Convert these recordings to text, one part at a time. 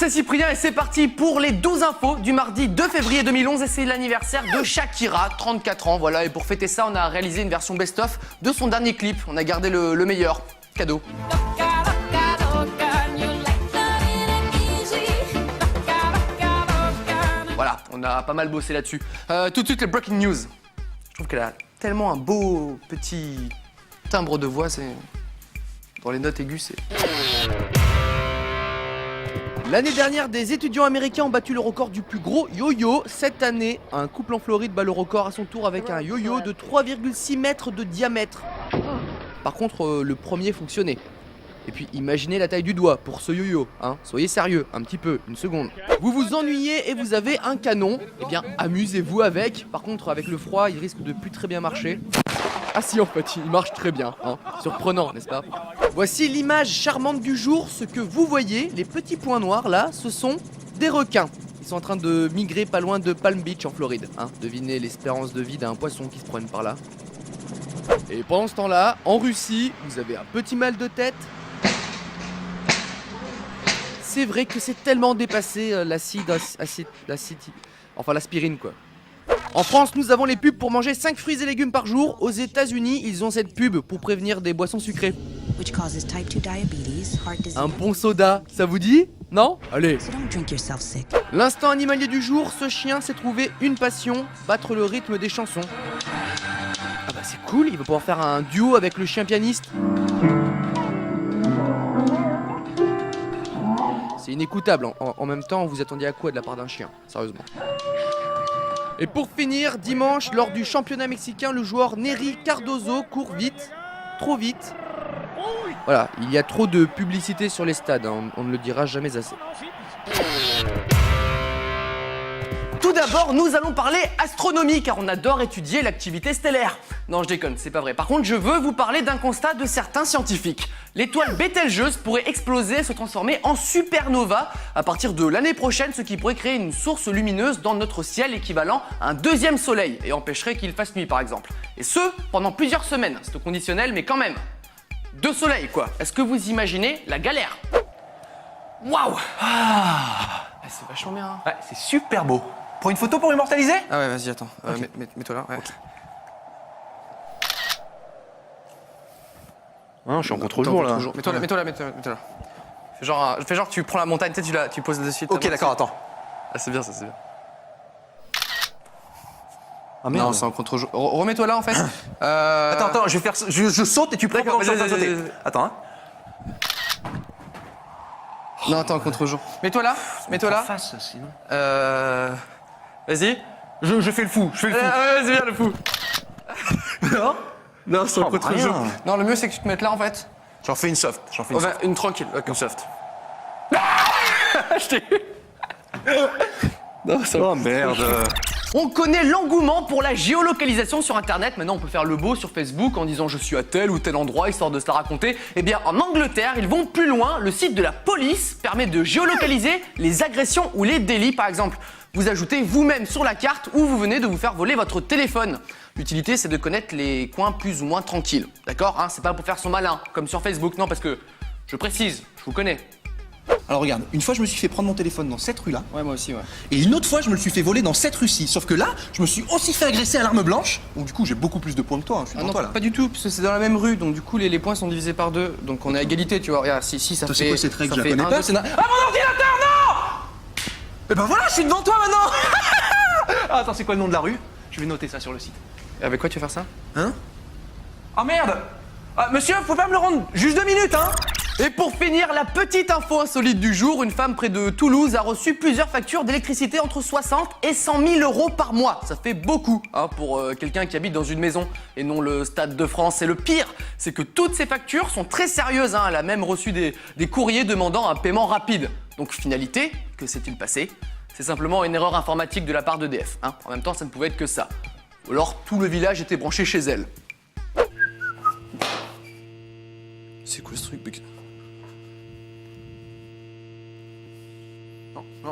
c'est Cyprien et c'est parti pour les 12 infos du mardi 2 février 2011 et c'est l'anniversaire de Shakira, 34 ans, voilà. Et pour fêter ça, on a réalisé une version best-of de son dernier clip. On a gardé le meilleur. Cadeau. Voilà, on a pas mal bossé là-dessus. Tout de suite, les breaking news. Je trouve qu'elle a tellement un beau petit timbre de voix, c'est... Dans les notes aiguës, c'est... L'année dernière, des étudiants américains ont battu le record du plus gros yo-yo. Cette année, un couple en Floride bat le record à son tour avec un yo-yo de 3,6 mètres de diamètre. Par contre, le premier fonctionnait. Et puis imaginez la taille du doigt pour ce yo-yo, hein. Soyez sérieux, un petit peu, une seconde. Vous vous ennuyez et vous avez un canon, eh bien amusez-vous avec. Par contre, avec le froid, il risque de plus très bien marcher. Ah si, en fait, il marche très bien, hein. Surprenant, n'est-ce pas? Voici l'image charmante du jour. Ce que vous voyez, les petits points noirs là, ce sont des requins. Ils sont en train de migrer pas loin de Palm Beach en Floride, hein. Devinez l'espérance de vie d'un poisson qui se promène par là. Et pendant ce temps-là, en Russie, vous avez un petit mal de tête. C'est vrai que c'est tellement dépassé l'aspirine quoi. En France, nous avons les pubs pour manger 5 fruits et légumes par jour. Aux États-Unis, ils ont cette pub pour prévenir des boissons sucrées. Un bon soda, ça vous dit? Non? Allez. L'instant animalier du jour, ce chien s'est trouvé une passion, battre le rythme des chansons. Ah bah c'est cool, il va pouvoir faire un duo avec le chien pianiste. C'est inécoutable, en même temps, vous attendiez à quoi de la part d'un chien? Sérieusement. Et pour finir, dimanche, lors du championnat mexicain, le joueur Nery Cardozo court vite, trop vite. Voilà, il y a trop de publicité sur les stades, hein, on ne le dira jamais assez. Tout d'abord, nous allons parler astronomie, car on adore étudier l'activité stellaire. Non, je déconne, c'est pas vrai. Par contre, je veux vous parler d'un constat de certains scientifiques. L'étoile Bételgeuse pourrait exploser et se transformer en supernova à partir de l'année prochaine, ce qui pourrait créer une source lumineuse dans notre ciel équivalent à un deuxième soleil et empêcherait qu'il fasse nuit par exemple. Et ce, pendant plusieurs semaines. C'est au conditionnel, mais quand même. 2 soleils quoi. Est-ce que vous imaginez la galère? Waouh! C'est vachement bien. Hein. Ouais, c'est super beau. Pour une photo pour immortaliser? Ah ouais, vas-y, attends. Okay. Mets-toi là. Ouais. Okay. Hein, je suis en contre-jour là. Mets-toi là. Fais genre tu prends la montagne, tu poses dessus. Ok, d'accord, attends. Ah, c'est bien ça, c'est bien. Ah merde. Non, c'est en contre-jour. Remets-toi là en fait. Attends, je vais faire. Je saute et tu prends pendant que je suis en train de sauter. Attends, hein. Non, attends, contre-jour. Mets-toi là. Face, sinon. Vas-y. Je fais le fou. Vas-y, viens le fou. Non, c'est en contre-jour. rien. Non, le mieux c'est que tu te mettes là en fait. J'en fais une soft. Une tranquille. Une soft. Je t'ai eu. Non, ça Oh merde. On connaît l'engouement pour la géolocalisation sur internet. Maintenant on peut faire le beau sur Facebook en disant je suis à tel ou tel endroit histoire de se la raconter. Eh bien en Angleterre ils vont plus loin. Le site de la police permet de géolocaliser les agressions ou les délits par exemple. Vous ajoutez vous-même sur la carte où vous venez de vous faire voler votre téléphone. L'utilité c'est de connaître les coins plus ou moins tranquilles. D'accord hein, c'est pas pour faire son malin comme sur Facebook. Non parce que je précise, je vous connais. Alors regarde, une fois je me suis fait prendre mon téléphone dans cette rue-là. Ouais moi aussi ouais. Et une autre fois je me le suis fait voler dans cette rue-ci. Sauf que là, je me suis aussi fait agresser à l'arme blanche. Donc du coup j'ai beaucoup plus de points que toi, hein. Je suis devant non, toi là. pas du tout, parce que c'est dans la même rue, donc du coup les points sont divisés par 2. Donc on est à égalité, tu vois. Regarde, si ça Toi, fait. c'est quoi cette règle? Ça Je la fait connais 1, pas. 2, C'est na- Ah mon ordinateur, non! Eh ben voilà, je suis devant toi maintenant. Ah, attends, c'est quoi le nom de la rue? Je vais noter ça sur le site. Avec quoi tu vas faire ça? Hein? Ah merde! Ah, monsieur, faut pas me le rendre juste 2 minutes, hein? Et pour finir, la petite info insolite du jour, une femme près de Toulouse a reçu plusieurs factures d'électricité entre 60 et 100 000 euros par mois. Ça fait beaucoup hein, pour quelqu'un qui habite dans une maison et non le Stade de France. Et le pire, c'est que toutes ces factures sont très sérieuses. Hein. Elle a même reçu des courriers demandant un paiement rapide. Donc finalité, que s'est-il passé? C'est simplement une erreur informatique de la part d'EDF. Hein. En même temps, ça ne pouvait être que ça. Ou alors tout le village était branché chez elle. C'est quoi ce truc? Non.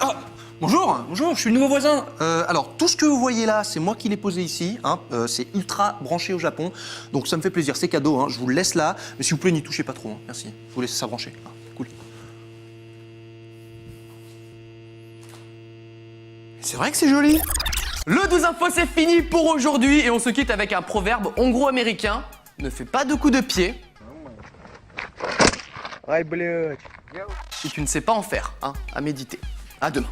Ah, bonjour, je suis le nouveau voisin. Alors, tout ce que vous voyez là, c'est moi qui l'ai posé ici. Hein. C'est ultra branché au Japon. Donc ça me fait plaisir, c'est cadeau. Hein. Je vous le laisse là. Mais si vous plaît, n'y touchez pas trop. Hein. Merci. Je vous laisse ça brancher. Ah, cool. C'est vrai que c'est joli. Le 12 info, c'est fini pour aujourd'hui et on se quitte avec un proverbe hongro-américain. Ne fais pas de coups de pied si tu ne sais pas en faire, hein, à méditer. À demain.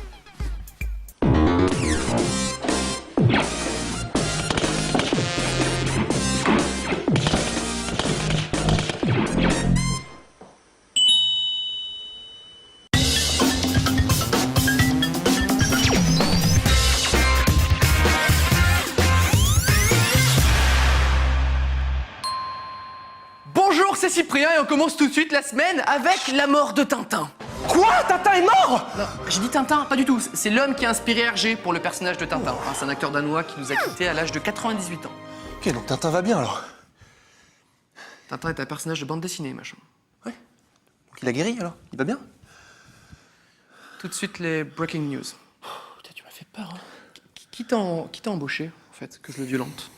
Bonjour, c'est Cyprien et on commence tout de suite la semaine avec la mort de Tintin. Quoi? Tintin est mort? Non, j'ai dit Tintin, pas du tout. C'est l'homme qui a inspiré Hergé pour le personnage de Tintin. Hein, c'est un acteur danois qui nous a quittés à l'âge de 98 ans. Ok, donc Tintin va bien alors. Tintin est un personnage de bande dessinée, machin. Ouais. Donc il a guéri alors? Il va bien? Tout de suite les breaking news. Putain, tu m'as fait peur. Hein. Qui t'a embauché, en fait, que je le violente?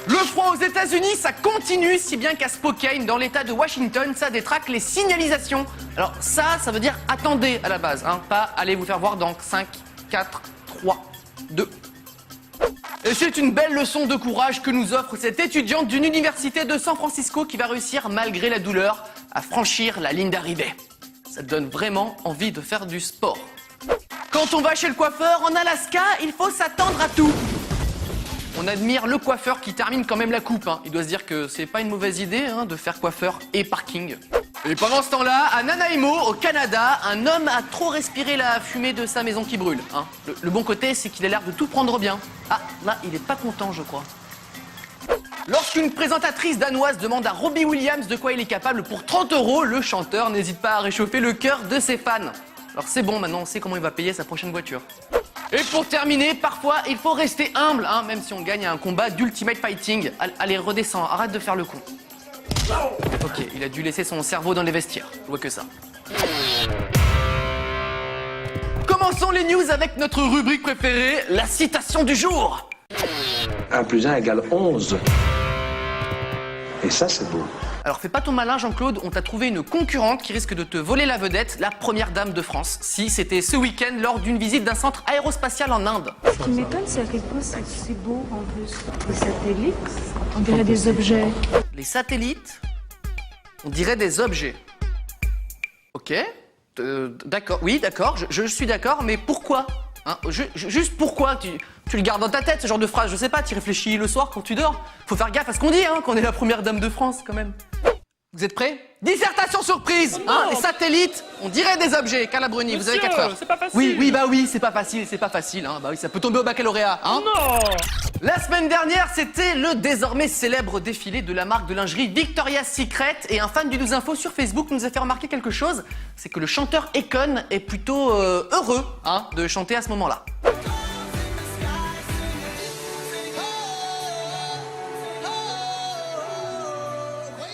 Le froid aux États-Unis, ça continue, si bien qu'à Spokane, dans l'État de Washington, ça détraque les signalisations. Alors ça veut dire attendez à la base, hein, pas allez vous faire voir dans 5, 4, 3, 2. Et c'est une belle leçon de courage que nous offre cette étudiante d'une université de San Francisco qui va réussir, malgré la douleur, à franchir la ligne d'arrivée. Ça te donne vraiment envie de faire du sport. Quand on va chez le coiffeur en Alaska, il faut s'attendre à tout. On admire le coiffeur qui termine quand même la coupe. Hein. Il doit se dire que c'est pas une mauvaise idée hein, de faire coiffeur et parking. Et pendant ce temps-là, à Nanaimo, au Canada, un homme a trop respiré la fumée de sa maison qui brûle. Hein. Le bon côté, c'est qu'il a l'air de tout prendre bien. Ah, là, il est pas content, je crois. Lorsqu'une présentatrice danoise demande à Robbie Williams de quoi il est capable pour 30 €, le chanteur n'hésite pas à réchauffer le cœur de ses fans. Alors c'est bon, maintenant on sait comment il va payer sa prochaine voiture. Et pour terminer, parfois il faut rester humble, hein, même si on gagne un combat d'Ultimate Fighting. Allez, redescends, arrête de faire le con. Ok, il a dû laisser son cerveau dans les vestiaires, je vois que ça. Commençons les news avec notre rubrique préférée, la citation du jour. 1 + 1 = 11. Et ça, c'est beau. Alors fais pas ton malin Jean-Claude, on t'a trouvé une concurrente qui risque de te voler la vedette, la première dame de France. Si, c'était ce week-end lors d'une visite d'un centre aérospatial en Inde. Ce qui m'étonne, c'est à quel point c'est beau en plus. Les satellites, on dirait des objets. Les satellites, on dirait des objets. Ok, d'accord, oui d'accord, je suis d'accord, mais pourquoi hein, juste pourquoi tu le gardes dans ta tête ce genre de phrase, je sais pas, tu réfléchis le soir quand tu dors. Faut faire gaffe à ce qu'on dit, hein, qu'on est la première dame de France quand même. Vous êtes prêts? Dissertation surprise, hein, les satellites, on dirait des objets. Carla Bruni, vous avez 4 heures. C'est pas facile. Oui, c'est pas facile, hein. Bah oui, ça peut tomber au baccalauréat, hein. Non. La semaine dernière, c'était le désormais célèbre défilé de la marque de lingerie Victoria's Secret et un fan du 12 Info sur Facebook nous a fait remarquer quelque chose, c'est que le chanteur Akon est plutôt heureux hein, de chanter à ce moment-là.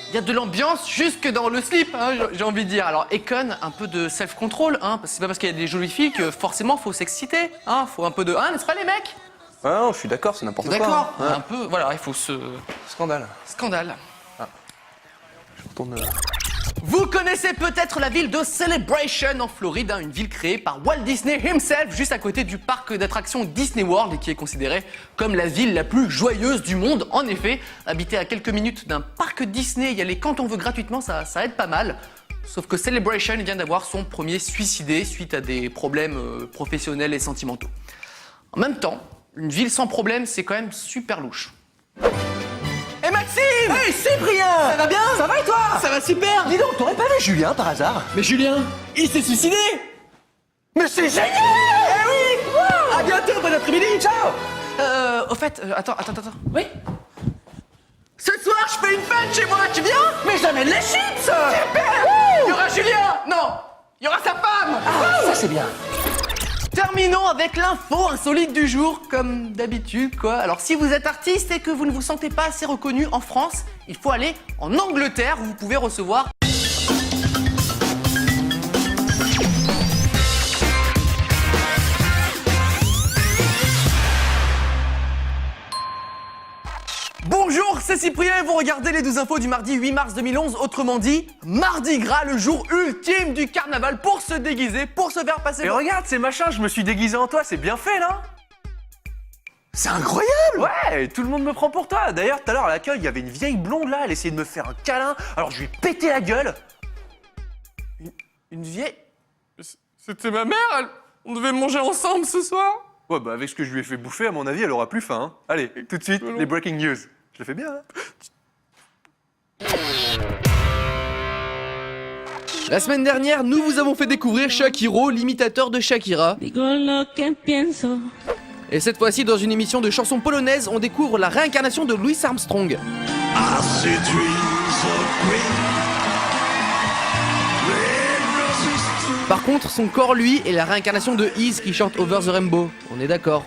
Il y a de l'ambiance jusque dans le slip, hein, j'ai envie de dire. Alors Akon, un peu de self-control, hein, c'est pas parce qu'il y a des jolies filles que forcément faut s'exciter, hein, faut un peu de... Hein, n'est-ce pas les mecs? Ah non, je suis d'accord, c'est n'importe quoi. D'accord, hein. un peu, voilà, il faut se... Scandale. Scandale. Je retourne là. Vous connaissez peut-être la ville de Celebration en Floride, hein, une ville créée par Walt Disney himself, juste à côté du parc d'attractions Disney World et qui est considérée comme la ville la plus joyeuse du monde. En effet, habiter à quelques minutes d'un parc Disney, y aller quand on veut gratuitement, ça aide pas mal. Sauf que Celebration vient d'avoir son premier suicidé suite à des problèmes professionnels et sentimentaux. En même temps, une ville sans problème, c'est quand même super louche. Et Maxime! Hey Cyprien! Ça va bien? Ça va et toi? Ça va super! Dis donc, t'aurais pas vu Julien par hasard? Mais Julien, il s'est suicidé! Mais c'est génial! Eh oui! Wow! À bientôt, bon après-midi, ciao! Au fait, attends. Oui? Ce soir, je fais une fête chez moi, tu viens? Mais j'amène les chips! Super! Il y aura Julien! Non! Il y aura sa femme! Ah, ça c'est bien. Terminons avec l'info insolite du jour, comme d'habitude, quoi. Alors, si vous êtes artiste et que vous ne vous sentez pas assez reconnu en France, il faut aller en Angleterre où vous pouvez recevoir... Bonjour, c'est c'est Cyprien et vous regardez les 12 infos du mardi 8 mars 2011, autrement dit, Mardi Gras, le jour ultime du carnaval pour se déguiser, pour se faire passer... Et regarde ces machins, je me suis déguisé en toi, c'est bien fait là. C'est incroyable! Ouais, tout le monde me prend pour toi. D'ailleurs, tout à l'heure à l'accueil, il y avait une vieille blonde là, elle essayait de me faire un câlin, alors je lui ai pété la gueule. Une vieille... C'était ma mère, on devait manger ensemble ce soir. Ouais, bah avec ce que je lui ai fait bouffer, à mon avis, elle aura plus faim. Hein. Allez, tout de suite, les breaking news. Je le fais bien, hein. La semaine dernière, nous vous avons fait découvrir Shakiro, l'imitateur de Shakira. Digo lo que pienso. Et cette fois-ci, dans une émission de chansons polonaises, on découvre la réincarnation de Louis Armstrong. Par contre, son corps, lui, est la réincarnation de Iz qui chante Over the Rainbow. On est d'accord.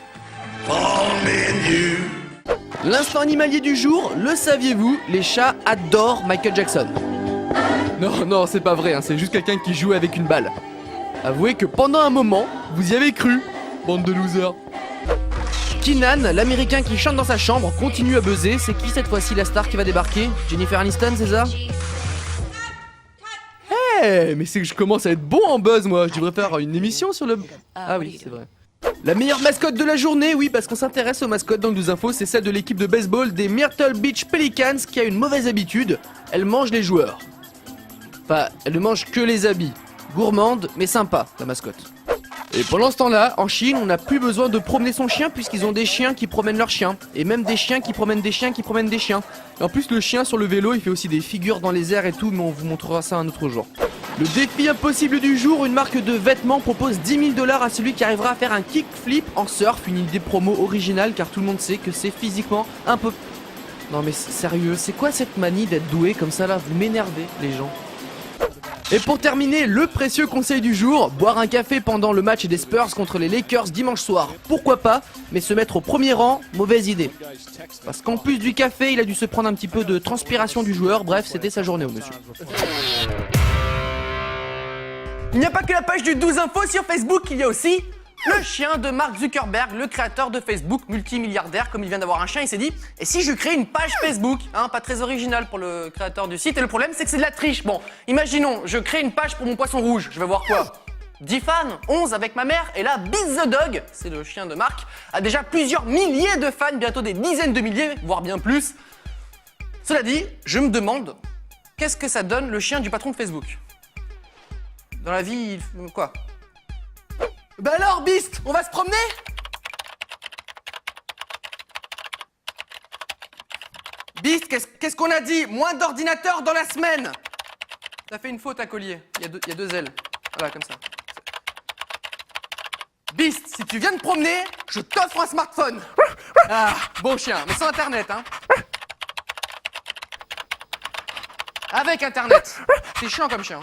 L'instant animalier du jour, le saviez-vous, les chats adorent Michael Jackson. Non, c'est pas vrai, hein, c'est juste quelqu'un qui joue avec une balle. Avouez que pendant un moment, vous y avez cru, bande de losers. Keenan, l'américain qui chante dans sa chambre, continue à buzzer. C'est qui cette fois-ci la star qui va débarquer? Jennifer Aniston, c'est ça? Mais c'est que je commence à être bon en buzz, moi. Je devrais faire une émission sur le... Ah oui, c'est vrai. La meilleure mascotte de la journée, oui, parce qu'on s'intéresse aux mascottes dans le 12 infos, c'est celle de l'équipe de baseball des Myrtle Beach Pelicans qui a une mauvaise habitude. Elle mange les joueurs. Enfin, elle ne mange que les habits. Gourmande, mais sympa, la mascotte. Et pendant ce temps-là, en Chine, on n'a plus besoin de promener son chien puisqu'ils ont des chiens qui promènent leurs chiens. Et même des chiens qui promènent des chiens qui promènent des chiens. Et en plus, le chien sur le vélo, il fait aussi des figures dans les airs et tout, mais on vous montrera ça un autre jour. Le défi impossible du jour, une marque de vêtements propose 10 000 $ à celui qui arrivera à faire un kickflip en surf. Une idée promo originale car tout le monde sait que c'est physiquement un peu... Non mais sérieux, c'est quoi cette manie d'être doué comme ça là? Vous m'énervez les gens. Et pour terminer, le précieux conseil du jour, boire un café pendant le match des Spurs contre les Lakers dimanche soir. Pourquoi pas, mais se mettre au premier rang, mauvaise idée. Parce qu'en plus du café, il a dû se prendre un petit peu de transpiration du joueur, bref, c'était sa journée au monsieur. Il n'y a pas que la page du 12 infos sur Facebook, il y a aussi le chien de Mark Zuckerberg, le créateur de Facebook, multimilliardaire, comme il vient d'avoir un chien, il s'est dit « Et si je crée une page Facebook ?» Pas très original pour le créateur du site, et le problème c'est que c'est de la triche. Bon, imaginons, je crée une page pour mon poisson rouge, je vais voir quoi? 10 fans, 11 avec ma mère, et là, Biz the Dog, c'est le chien de Mark, a déjà plusieurs milliers de fans, bientôt des dizaines de milliers, voire bien plus. Cela dit, je me demande, qu'est-ce que ça donne le chien du patron de Facebook? Dans la vie, quoi? Bah alors, Beast, on va se promener? Beast, qu'est-ce qu'on a dit? Moins d'ordinateurs dans la semaine. T'as fait une faute à collier, il y a deux ailes. Voilà, comme ça. Beast, si tu viens de promener, je t'offre un smartphone. Ah, bon chien, mais sans internet, hein. Avec internet. C'est chiant comme chien.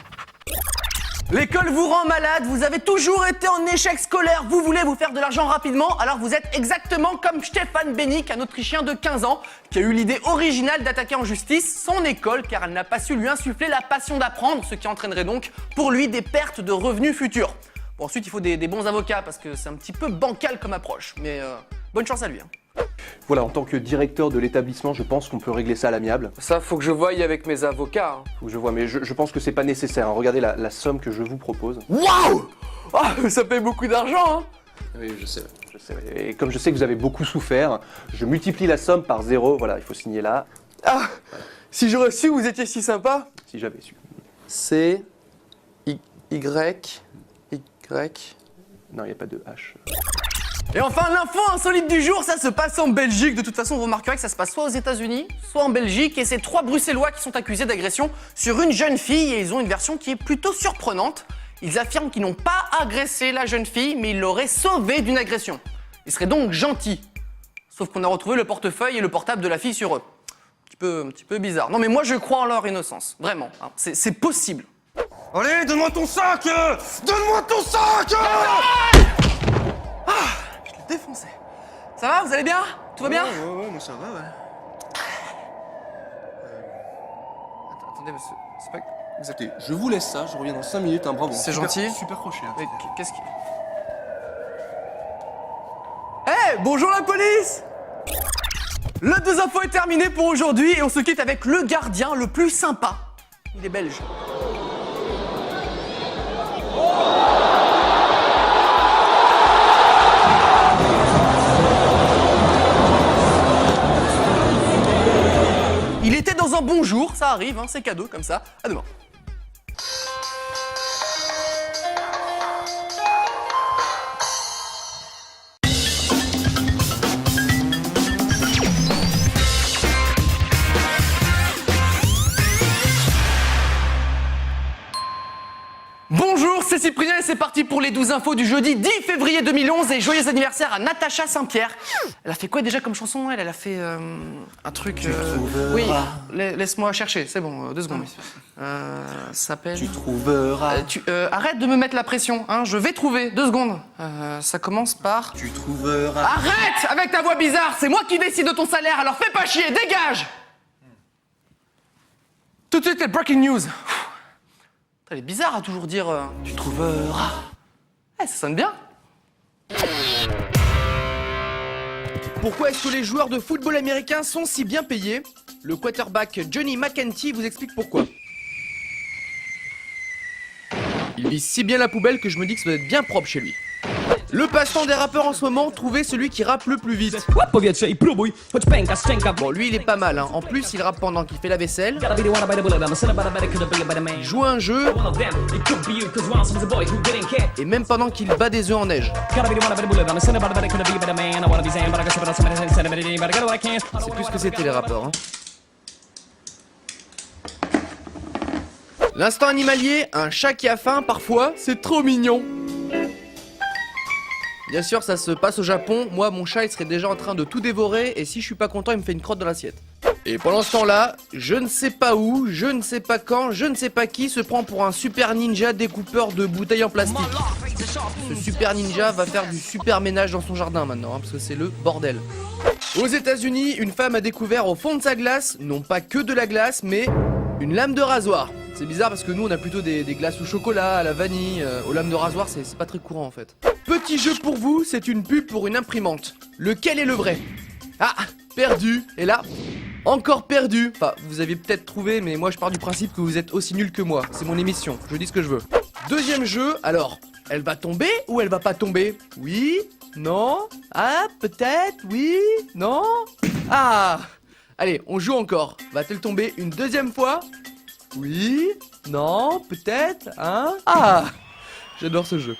L'école vous rend malade, vous avez toujours été en échec scolaire, vous voulez vous faire de l'argent rapidement, alors vous êtes exactement comme Stéphane Bénic, un Autrichien de 15 ans, qui a eu l'idée originale d'attaquer en justice son école car elle n'a pas su lui insuffler la passion d'apprendre, ce qui entraînerait donc pour lui des pertes de revenus futurs. Bon, ensuite il faut des bons avocats parce que c'est un petit peu bancal comme approche, mais bonne chance à lui. Voilà, en tant que directeur de l'établissement, je pense qu'on peut régler ça à l'amiable. Ça, faut que je voie avec mes avocats. Faut que je vois, mais je pense que c'est pas nécessaire. Hein. Regardez la somme que je vous propose. Waouh! Ça paye beaucoup d'argent, hein. Oui, je sais. Et comme je sais que vous avez beaucoup souffert, je multiplie la somme par 0. Voilà, il faut signer là. Ah! Voilà. Si j'aurais su, vous étiez si sympa. Si j'avais su. C, Y. Non, il n'y a pas de H. Et enfin, l'info insolite du jour, ça se passe en Belgique. De toute façon, vous remarquerez que ça se passe soit aux États-Unis, soit en Belgique. Et c'est 3 Bruxellois qui sont accusés d'agression sur une jeune fille. Et ils ont une version qui est plutôt surprenante. Ils affirment qu'ils n'ont pas agressé la jeune fille, mais ils l'auraient sauvée d'une agression. Ils seraient donc gentils. Sauf qu'on a retrouvé le portefeuille et le portable de la fille sur eux. Un petit peu bizarre. Non mais moi je crois en leur innocence. Vraiment. Hein. C'est possible. Allez, donne-moi ton sac! Donne-moi ton sac! Défoncé. Ça va, vous allez bien? Tout va bien? Ouais, moi ça va, ouais. Attendez, monsieur. C'est pas... Écoutez, je vous laisse ça, je reviens dans 5 minutes, bravo. C'est gentil. Super crochet. Hein, Mais qu'est-ce qui... Bonjour la police! Le 2 infos est terminé pour aujourd'hui et on se quitte avec le gardien le plus sympa. Il est belge. Il était dans un bon jour, ça arrive, hein, c'est cadeau comme ça. À demain. Bonjour, c'est Cyprien et c'est parti pour les 12 infos du jeudi 10 février 2011 et joyeux anniversaire à Natacha Saint-Pierre. Elle a fait quoi déjà comme chanson elle a fait un truc... Oui, laisse-moi chercher, c'est bon, 2 secondes. S'appelle... Tu trouveras. Arrête de me mettre la pression, hein, je vais trouver, 2 secondes. Ça commence par... Tu trouveras. Arrête avec ta voix bizarre, c'est moi qui décide de ton salaire, alors fais pas chier, dégage. Tout de suite, les breaking news. Elle est bizarre à toujours dire tu trouveras. Ça sonne bien. Pourquoi est-ce que les joueurs de football américains sont si bien payés? Le quarterback Johnny McEntee vous explique pourquoi. Il vise si bien la poubelle que je me dis que ça doit être bien propre chez lui. Le passe-temps des rappeurs en ce moment, trouver celui qui rappe le plus vite. Bon, lui il est pas mal, hein. En plus il rappe pendant qu'il fait la vaisselle. Il joue à un jeu. Et même pendant qu'il bat des œufs en neige. C'est plus ce que c'était les rappeurs, hein. L'instant animalier, un chat qui a faim parfois, c'est trop mignon. Bien sûr, ça se passe au Japon. Moi, mon chat, il serait déjà en train de tout dévorer. Et si je suis pas content, il me fait une crotte dans l'assiette. Et pendant ce temps-là, je ne sais pas où, je ne sais pas quand, je ne sais pas qui se prend pour un super ninja découpeur de bouteilles en plastique. Ce super ninja va faire du super ménage dans son jardin maintenant, hein, parce que c'est le bordel. Aux États-Unis, une femme a découvert au fond de sa glace, non pas que de la glace, mais une lame de rasoir. C'est bizarre parce que nous on a plutôt des glaces au chocolat, à la vanille, aux lames de rasoir c'est pas très courant en fait. Petit jeu pour vous, c'est une pub pour une imprimante. Lequel est le vrai? Ah, perdu. Et là, encore perdu. Enfin, vous avez peut-être trouvé, mais moi je pars du principe que vous êtes aussi nul que moi. C'est mon émission, je dis ce que je veux. Deuxième jeu, alors, elle va tomber ou elle va pas tomber? Oui? Non? Ah, peut-être? Oui? Non? Ah! Allez, on joue encore. Va-t-elle tomber une deuxième fois? Oui? Non? Peut-être? Hein? Ah! J'adore ce jeu.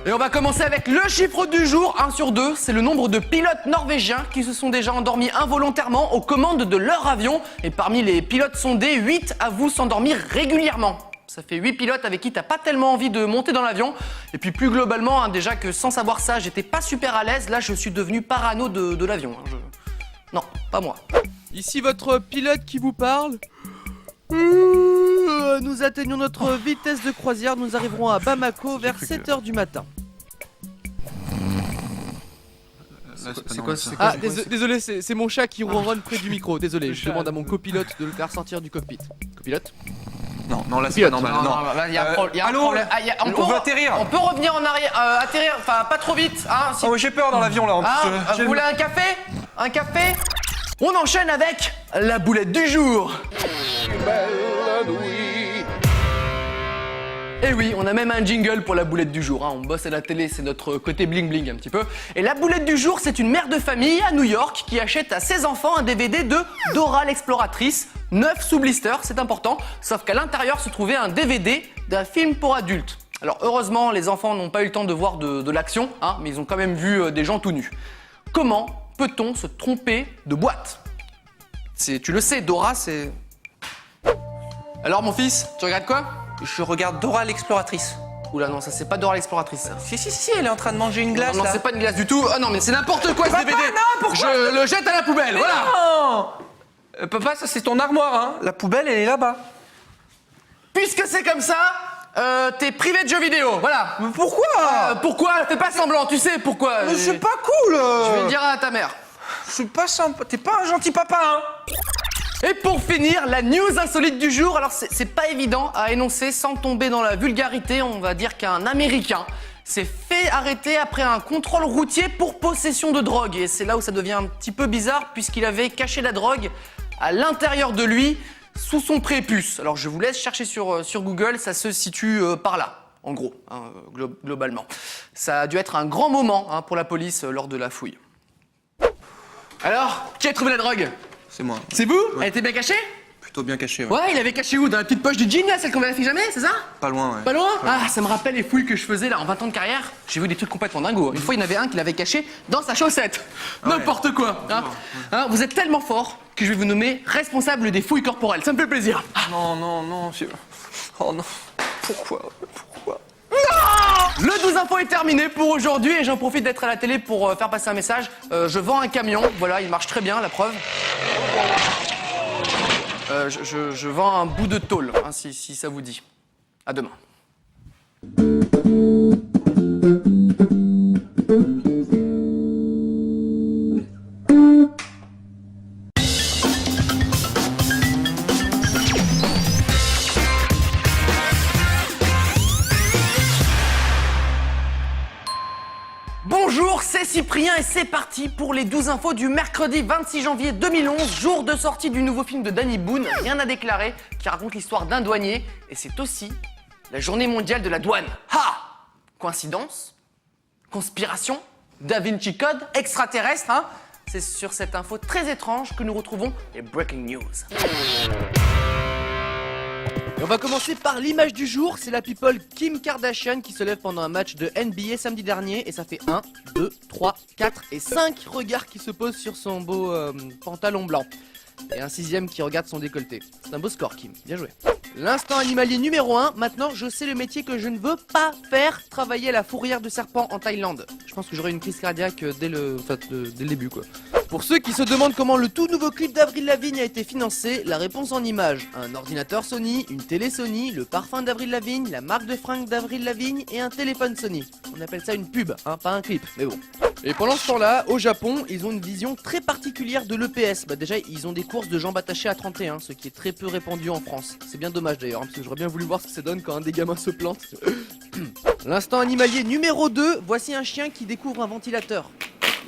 Et on va commencer avec le chiffre du jour, 1 sur 2. C'est le nombre de pilotes norvégiens qui se sont déjà endormis involontairement aux commandes de leur avion. Et parmi les pilotes sondés, 8 avouent s'endormir régulièrement. Ça fait 8 pilotes avec qui t'as pas tellement envie de monter dans l'avion. Et puis plus globalement, hein, déjà que sans savoir ça, j'étais pas super à l'aise. Là, je suis devenu parano de l'avion. Hein. Non, pas moi. Ici votre pilote qui vous parle. Nous atteignons notre vitesse de croisière. Nous arriverons à Bamako vers 7h du matin. C'est quoi Ah, désolé, c'est mon chat qui ronronne près du micro. Désolé, je demande à mon copilote de le faire sortir du cockpit. Copilote? Non, là c'est pas normal. Non. Il y a un problème. On veut atterrir. On peut revenir en arrière, atterrir, enfin pas trop vite. Hein, si... Oh, j'ai peur dans l'avion là. En plus, vous voulez un café? Un café? On enchaîne avec la boulette du jour. Et oui, on a même un jingle pour la boulette du jour, hein. On bosse à la télé, c'est notre côté bling bling un petit peu. Et la boulette du jour, c'est une mère de famille à New York qui achète à ses enfants un DVD de Dora l'exploratrice, 9 sous blister, c'est important, sauf qu'à l'intérieur se trouvait un DVD d'un film pour adultes. Alors heureusement, les enfants n'ont pas eu le temps de voir de l'action, hein, mais ils ont quand même vu des gens tout nus. Comment peut-on se tromper de boîte? Tu le sais, Dora, c'est... Alors mon fils, tu regardes quoi? Je regarde Dora l'exploratrice. Oula non, ça c'est pas Dora l'exploratrice ça. Si, elle est en train de manger une glace Non, là. c'est pas une glace du tout. Ah non, mais c'est n'importe quoi ce DVD. Non, pourquoi? Je le jette à la poubelle, Mais voilà. non Papa, ça c'est ton armoire, hein. La poubelle, elle est là-bas. Puisque c'est comme ça, t'es privé de jeux vidéo, voilà. Mais pourquoi? Pourquoi? Fais pas semblant, tu sais pourquoi. Mais c'est pas cool. Je vais le dire à ta mère. C'est pas sympa. T'es pas un gentil papa, hein. Et pour finir, la news insolite du jour. Alors c'est pas évident à énoncer sans tomber dans la vulgarité. On va dire qu'un Américain s'est fait arrêter après un contrôle routier pour possession de drogue. Et c'est là où ça devient un petit peu bizarre puisqu'il avait caché la drogue à l'intérieur de lui, sous son prépuce. Alors je vous laisse chercher sur Google, ça se situe par là, en gros, hein, globalement. Ça a dû être un grand moment hein, pour la police lors de la fouille. Alors, qui a trouvé la drogue? C'est moi. C'est vous? Ouais. Elle était bien cachée? Plutôt bien caché, ouais. Ouais, il avait caché où? Dans la petite poche du jean là, celle qu'on vérifie jamais, c'est ça? Pas loin, ouais. Pas loin? Ah, ça me rappelle les fouilles que je faisais là en 20 ans de carrière. J'ai vu des trucs complètement dingos. Une fois, il y en avait un qui l'avait caché dans sa chaussette. Ah ouais. N'importe quoi. Hein. Hein, vous êtes tellement fort que je vais vous nommer responsable des fouilles corporelles. Ça me fait plaisir. Non, non, non, monsieur. Oh non. Pourquoi? Le 12 info est terminé pour aujourd'hui et j'en profite d'être à la télé pour faire passer un message. Je vends un camion, voilà, il marche très bien, la preuve. Je vends un bout de tôle, hein, si ça vous dit. À demain. Bonjour, c'est Cyprien et c'est parti pour les 12 infos du mercredi 26 janvier 2011, jour de sortie du nouveau film de Danny Boone, Rien à déclarer, qui raconte l'histoire d'un douanier et c'est aussi la journée mondiale de la douane. Ha! Coïncidence? Conspiration? Da Vinci Code? Extraterrestre, hein? C'est sur cette info très étrange que nous retrouvons les Breaking News. Et on va commencer par l'image du jour, c'est la people Kim Kardashian qui se lève pendant un match de NBA samedi dernier et ça fait 1, 2, 3, 4 et 5 regards qui se posent sur son beau pantalon blanc. Et un 6e qui regarde son décolleté. C'est un beau score Kim, bien joué. L'instant animalier numéro 1, maintenant je sais le métier que je ne veux pas faire, travailler à la fourrière de serpent en Thaïlande. Je pense que j'aurai une crise cardiaque dès le début quoi. Pour ceux qui se demandent comment le tout nouveau clip d'Avril Lavigne a été financé, la réponse en images. Un ordinateur Sony, une télé Sony, le parfum d'Avril Lavigne, la marque de fringues d'Avril Lavigne et un téléphone Sony. On appelle ça une pub, hein, pas un clip, mais bon. Et pendant ce temps-là, au Japon, ils ont une vision très particulière de l'EPS. Bah déjà, ils ont des courses de jambes attachées à 31, ce qui est très peu répandu en France. C'est bien dommage d'ailleurs, hein, parce que j'aurais bien voulu voir ce que ça donne quand un des gamins se plante. L'instant animalier numéro 2, voici un chien qui découvre un ventilateur.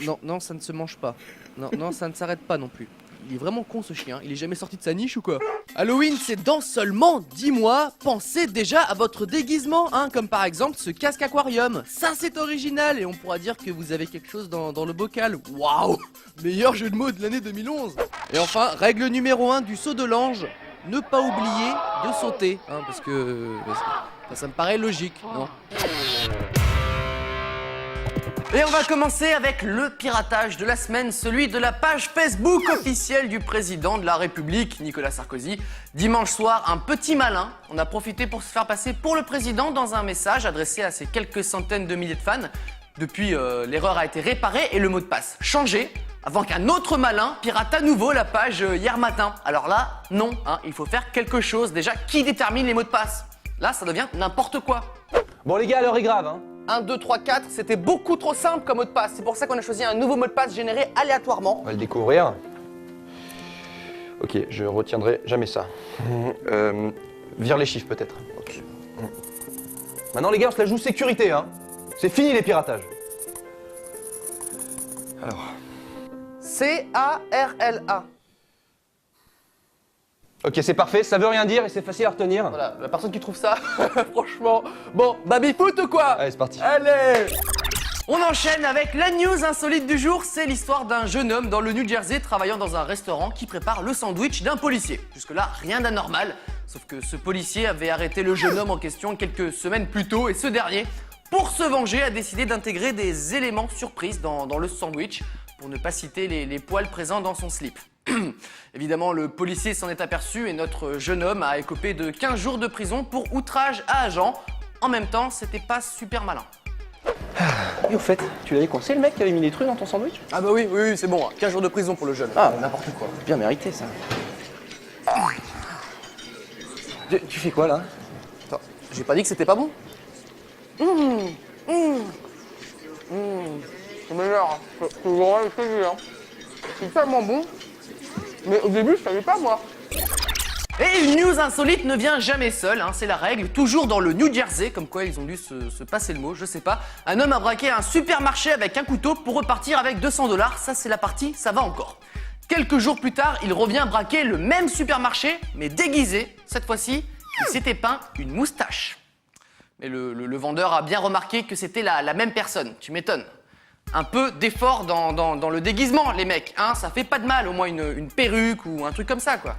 Non, non, ça ne se mange pas. Non, non, ça ne s'arrête pas non plus. Il est vraiment con ce chien, il est jamais sorti de sa niche ou quoi? Halloween, c'est dans seulement 10 mois. Pensez déjà à votre déguisement, hein, comme par exemple ce casque aquarium. Ça c'est original et on pourra dire que vous avez quelque chose dans le bocal. Waouh! Meilleur jeu de mots de l'année 2011. Et enfin, règle numéro 1 du saut de l'ange, ne pas oublier de sauter, hein, parce que ça me paraît logique, non? Et on va commencer avec le piratage de la semaine, celui de la page Facebook officielle du président de la République, Nicolas Sarkozy. Dimanche soir, un petit malin en a profité pour se faire passer pour le président dans un message adressé à ses quelques centaines de milliers de fans. Depuis, l'erreur a été réparée et le mot de passe changé, avant qu'un autre malin pirate à nouveau la page hier matin. Alors là, non, hein, il faut faire quelque chose. Déjà, qui détermine les mots de passe? Là, ça devient n'importe quoi. Bon les gars, l'heure est grave, hein. 1, 2, 3, 4, c'était beaucoup trop simple comme mot de passe. C'est pour ça qu'on a choisi un nouveau mot de passe généré aléatoirement. On va le découvrir. Ok, je retiendrai jamais ça. Vire les chiffres peut-être. Ok. Maintenant les gars, on se la joue sécurité, hein. C'est fini les piratages. Alors. C-A-R-L-A. Ok, c'est parfait, ça veut rien dire et c'est facile à retenir. Voilà, la personne qui trouve ça, franchement. Bon, baby-foot ou quoi? Allez, c'est parti. Allez! On enchaîne avec la news insolite du jour. C'est l'histoire d'un jeune homme dans le New Jersey travaillant dans un restaurant qui prépare le sandwich d'un policier. Jusque-là, rien d'anormal. Sauf que ce policier avait arrêté le jeune homme en question quelques semaines plus tôt et ce dernier, pour se venger, a décidé d'intégrer des éléments surprises dans le sandwich, pour ne pas citer les poils présents dans son slip. Évidemment, le policier s'en est aperçu et notre jeune homme a écopé de 15 jours de prison pour outrage à agent. En même temps, c'était pas super malin. Et au fait, tu l'avais coincé le mec qui avait mis des trucs dans ton sandwich? Ah bah oui, c'est bon, 15 jours de prison pour le jeune. Ah, n'importe quoi. Bien mérité ça. Tu fais quoi là? Attends, j'ai pas dit que c'était pas bon. C'est meilleur, c'est vrai, c'est tellement bon. Mais au début, je savais pas moi. Et une news insolite ne vient jamais seule, hein, c'est la règle, toujours dans le New Jersey, comme quoi ils ont dû se passer le mot, je sais pas. Un homme a braqué un supermarché avec un couteau pour repartir avec 200 $, ça c'est la partie, ça va encore. Quelques jours plus tard, il revient braquer le même supermarché, mais déguisé. Cette fois-ci, il s'était peint une moustache. Mais le vendeur a bien remarqué que c'était la même personne, tu m'étonnes. Un peu d'effort dans le déguisement, les mecs, hein, ça fait pas de mal, au moins une perruque ou un truc comme ça, quoi.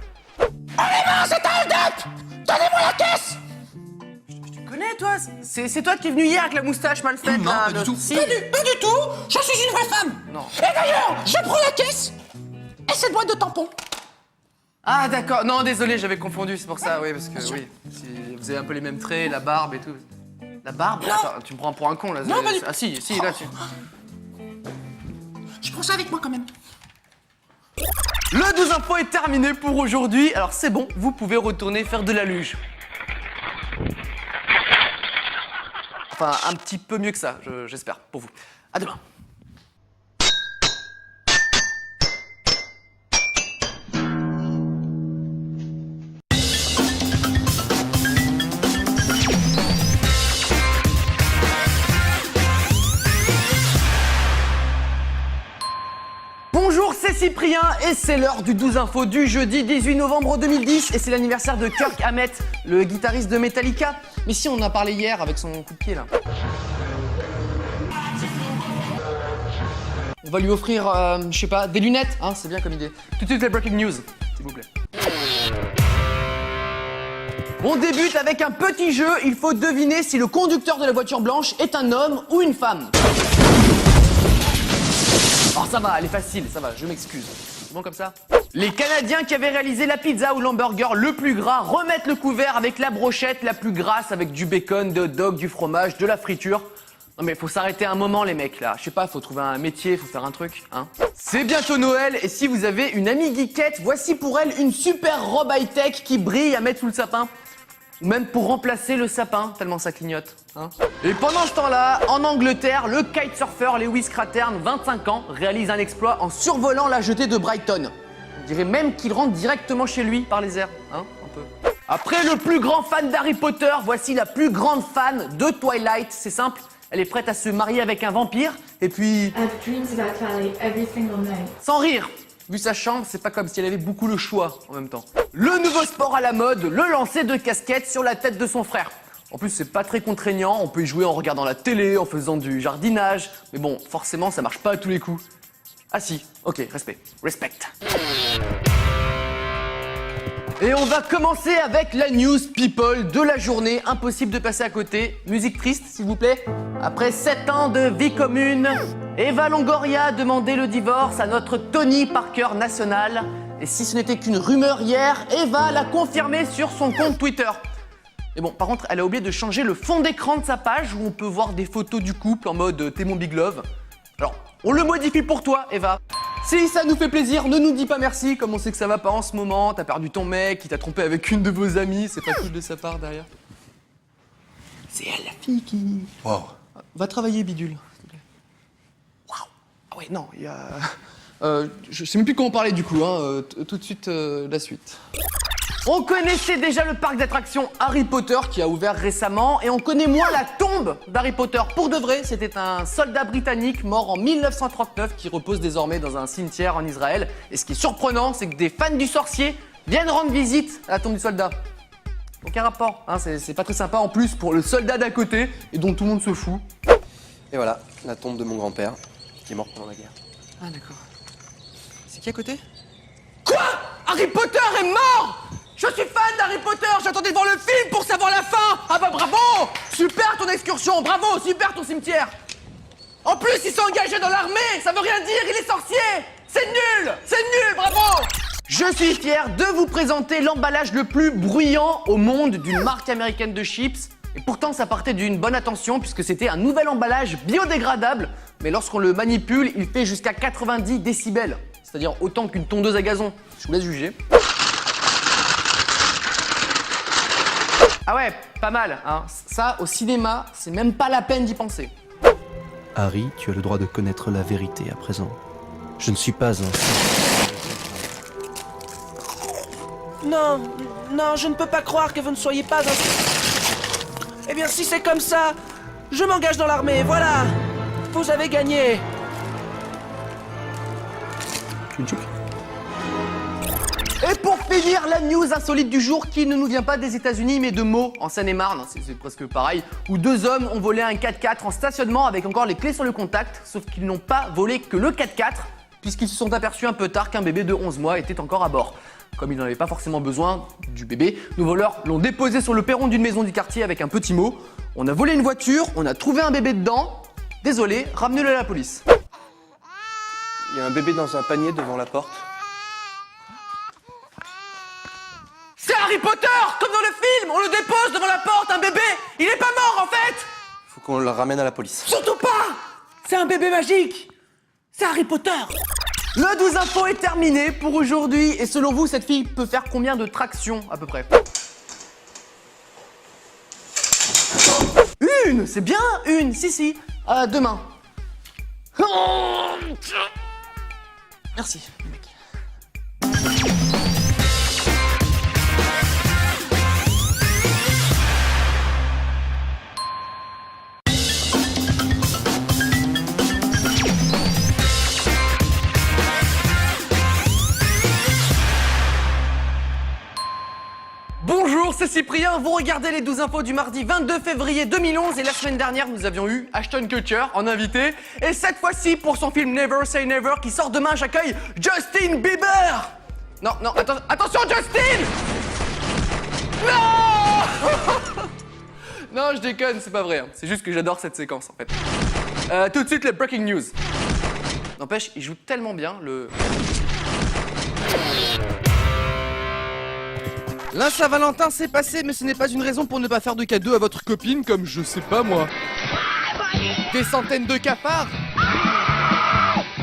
Tu connais, toi? C'est toi qui es venu hier avec la moustache mal faite, Non, là, pas du tout. Si. Pas du tout, je suis une vraie femme. Non. Et d'ailleurs, je prends la caisse et cette boîte de tampons. Ah, d'accord. Non, désolé, j'avais confondu, c'est pour ça, oui, parce que, oui, vous avez un peu les mêmes traits, la barbe et tout. La barbe? Attends, tu me prends pour un con, là. Non, pas du tout. Ah, si, là, tu... Je prends ça avec moi quand même. Le 12 info est terminé pour aujourd'hui, alors c'est bon, vous pouvez retourner faire de la luge. Enfin, un petit peu mieux que ça, j'espère, pour vous. À demain. Bonjour, c'est Cyprien et c'est l'heure du 12 info du jeudi 18 novembre 2010 et c'est l'anniversaire de Kirk Hammett, le guitariste de Metallica. Mais si, on en a parlé hier avec son coup de pied là. On va lui offrir, je sais pas, des lunettes, hein, c'est bien comme idée. Tout de suite les breaking news, s'il vous plaît. On débute avec un petit jeu, il faut deviner si le conducteur de la voiture blanche est un homme ou une femme. Oh ça va, elle est facile, ça va, je m'excuse. C'est bon comme ça? Les Canadiens qui avaient réalisé la pizza ou l'hamburger le plus gras remettent le couvert avec la brochette la plus grasse avec du bacon, des hot dogs, du fromage, de la friture. Non mais faut s'arrêter un moment les mecs là, je sais pas, faut trouver un métier, faut faire un truc, hein. C'est bientôt Noël et si vous avez une amie geekette, voici pour elle une super robe high-tech qui brille à mettre sous le sapin. Ou même pour remplacer le sapin, tellement ça clignote. Hein. Et pendant ce temps-là, en Angleterre, le kitesurfer Lewis Cratern, 25 ans, réalise un exploit en survolant la jetée de Brighton. On dirait même qu'il rentre directement chez lui par les airs, hein, un peu. Après le plus grand fan d'Harry Potter, voici la plus grande fan de Twilight. C'est simple, elle est prête à se marier avec un vampire, et puis... I have dreams about Valley every single night. Sans rire. Vu sa chambre, c'est pas comme si elle avait beaucoup le choix en même temps. Le nouveau sport à la mode, le lancer de casquette sur la tête de son frère. En plus, c'est pas très contraignant, on peut y jouer en regardant la télé, en faisant du jardinage. Mais bon, forcément, ça marche pas à tous les coups. Ah si, ok, respect. Et on va commencer avec la news people de la journée. Impossible de passer à côté. Musique triste, s'il vous plaît. Après 7 ans de vie commune, Eva Longoria a demandé le divorce à notre Tony Parker national. Et si ce n'était qu'une rumeur hier, Eva l'a confirmé sur son compte Twitter. Mais bon, par contre, elle a oublié de changer le fond d'écran de sa page où on peut voir des photos du couple en mode t'es mon big love. Alors, on le modifie pour toi, Eva. Si ça nous fait plaisir, ne nous dis pas merci, comme on sait que ça va pas en ce moment, t'as perdu ton mec, il t'a trompé avec une de vos amies, c'est pas cool de sa part derrière. C'est elle la fille qui... Wow. Va travailler, bidule, s'il te plaît. Waouh. Ah ouais, non, il y a... je sais même plus comment parler du coup, hein, tout de suite, la suite. On connaissait déjà le parc d'attractions Harry Potter qui a ouvert récemment et on connaît moins la tombe d'Harry Potter. Pour de vrai, c'était un soldat britannique mort en 1939 qui repose désormais dans un cimetière en Israël. Et ce qui est surprenant, c'est que des fans du sorcier viennent rendre visite à la tombe du soldat. Aucun rapport, hein, c'est pas très sympa en plus pour le soldat d'à côté et dont tout le monde se fout. Et voilà, la tombe de mon grand-père, qui est mort pendant la guerre. Ah d'accord. C'est qui à côté? Quoi? Harry Potter est mort? Je suis fan d'Harry Potter, j'attendais de voir le film pour savoir la fin. Ah bah bravo! Super ton excursion, bravo, super ton cimetière. En plus, il s'est engagé dans l'armée, ça veut rien dire, il est sorcier. C'est nul, bravo. Je suis fier de vous présenter l'emballage le plus bruyant au monde d'une marque américaine de chips. Et pourtant, ça partait d'une bonne intention puisque c'était un nouvel emballage biodégradable. Mais lorsqu'on le manipule, il fait jusqu'à 90 décibels. C'est-à-dire autant qu'une tondeuse à gazon. Je vous laisse juger. Ah ouais, pas mal, hein. Ça, au cinéma, c'est même pas la peine d'y penser. Harry, tu as le droit de connaître la vérité à présent. Je ne suis pas un... Non, non, je ne peux pas croire que vous ne soyez pas un... Eh bien, si c'est comme ça, je m'engage dans l'armée, voilà. Vous avez gagné. Et pour finir, la news insolite du jour qui ne nous vient pas des États-Unis mais de Meaux, en Seine-et-Marne, c'est presque pareil, où 2 hommes ont volé un 4x4 en stationnement avec encore les clés sur le contact, sauf qu'ils n'ont pas volé que le 4x4, puisqu'ils se sont aperçus un peu tard qu'un bébé de 11 mois était encore à bord. Comme ils n'en avaient pas forcément besoin du bébé, nos voleurs l'ont déposé sur le perron d'une maison du quartier avec un petit mot. On a volé une voiture, on a trouvé un bébé dedans. Désolé, ramenez-le à la police. Il y a un bébé dans un panier devant la porte. C'est Harry Potter, comme dans le film. On le dépose devant la porte, un bébé. Il est pas mort en fait. Faut qu'on le ramène à la police. Surtout pas. C'est un bébé magique. C'est Harry Potter. Le 12 info est terminé pour aujourd'hui. Et selon vous, cette fille peut faire combien de tractions à peu près? Une, c'est bien une, si. Demain. Merci. Bonjour, c'est Cyprien, vous regardez les 12 infos du mardi 22 février 2011 et la semaine dernière nous avions eu Ashton Kutcher en invité et cette fois-ci pour son film Never Say Never qui sort demain j'accueille Justin Bieber. Non, attention Justin. Non. Non, je déconne, c'est pas vrai, hein. C'est juste que j'adore cette séquence en fait. Tout de suite les breaking news. N'empêche, il joue tellement bien le... La Saint-Valentin s'est passé, mais ce n'est pas une raison pour ne pas faire de cadeaux à votre copine, comme je sais pas moi. Des centaines de cafards.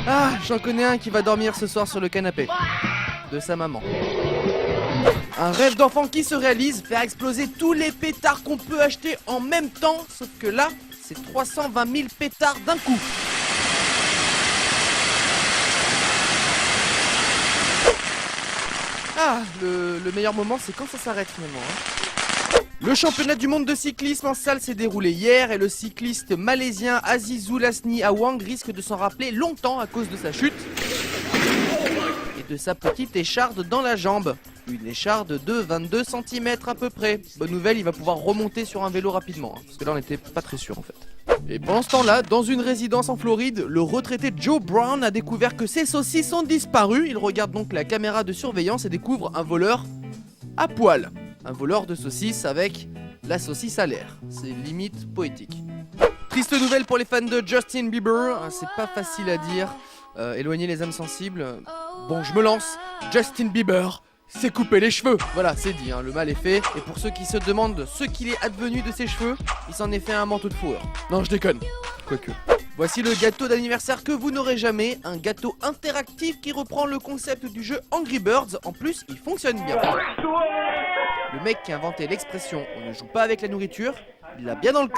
Ah, j'en connais un qui va dormir ce soir sur le canapé. De sa maman. Un rêve d'enfant qui se réalise, faire exploser tous les pétards qu'on peut acheter en même temps, sauf que là, c'est 320 000 pétards d'un coup. Ah, le meilleur moment, c'est quand ça s'arrête finalement. Hein. Le championnat du monde de cyclisme en salle s'est déroulé hier et le cycliste malaisien Azizou Lasni Awang risque de s'en rappeler longtemps à cause de sa chute et de sa petite écharde dans la jambe. Une écharde de 22 cm à peu près. Bonne nouvelle, il va pouvoir remonter sur un vélo rapidement, hein, parce que là on n'était pas très sûr en fait. Et pendant ce temps-là, dans une résidence en Floride, le retraité Joe Brown a découvert que ses saucisses ont disparu. Il regarde donc la caméra de surveillance et découvre un voleur à poil. Un voleur de saucisses avec la saucisse à l'air. C'est limite poétique. Triste nouvelle pour les fans de Justin Bieber, c'est pas facile à dire. Éloigner les âmes sensibles. Bon, je me lance. Justin Bieber s'est coupé les cheveux. Voilà, c'est dit, hein, le mal est fait. Et pour ceux qui se demandent ce qu'il est advenu de ses cheveux, il s'en est fait un manteau de fourrure. Non, je déconne. Quoique. Voici le gâteau d'anniversaire que vous n'aurez jamais. Un gâteau interactif qui reprend le concept du jeu Angry Birds. En plus, il fonctionne bien. Le mec qui a inventé l'expression « on ne joue pas avec la nourriture », il l'a bien dans le c***.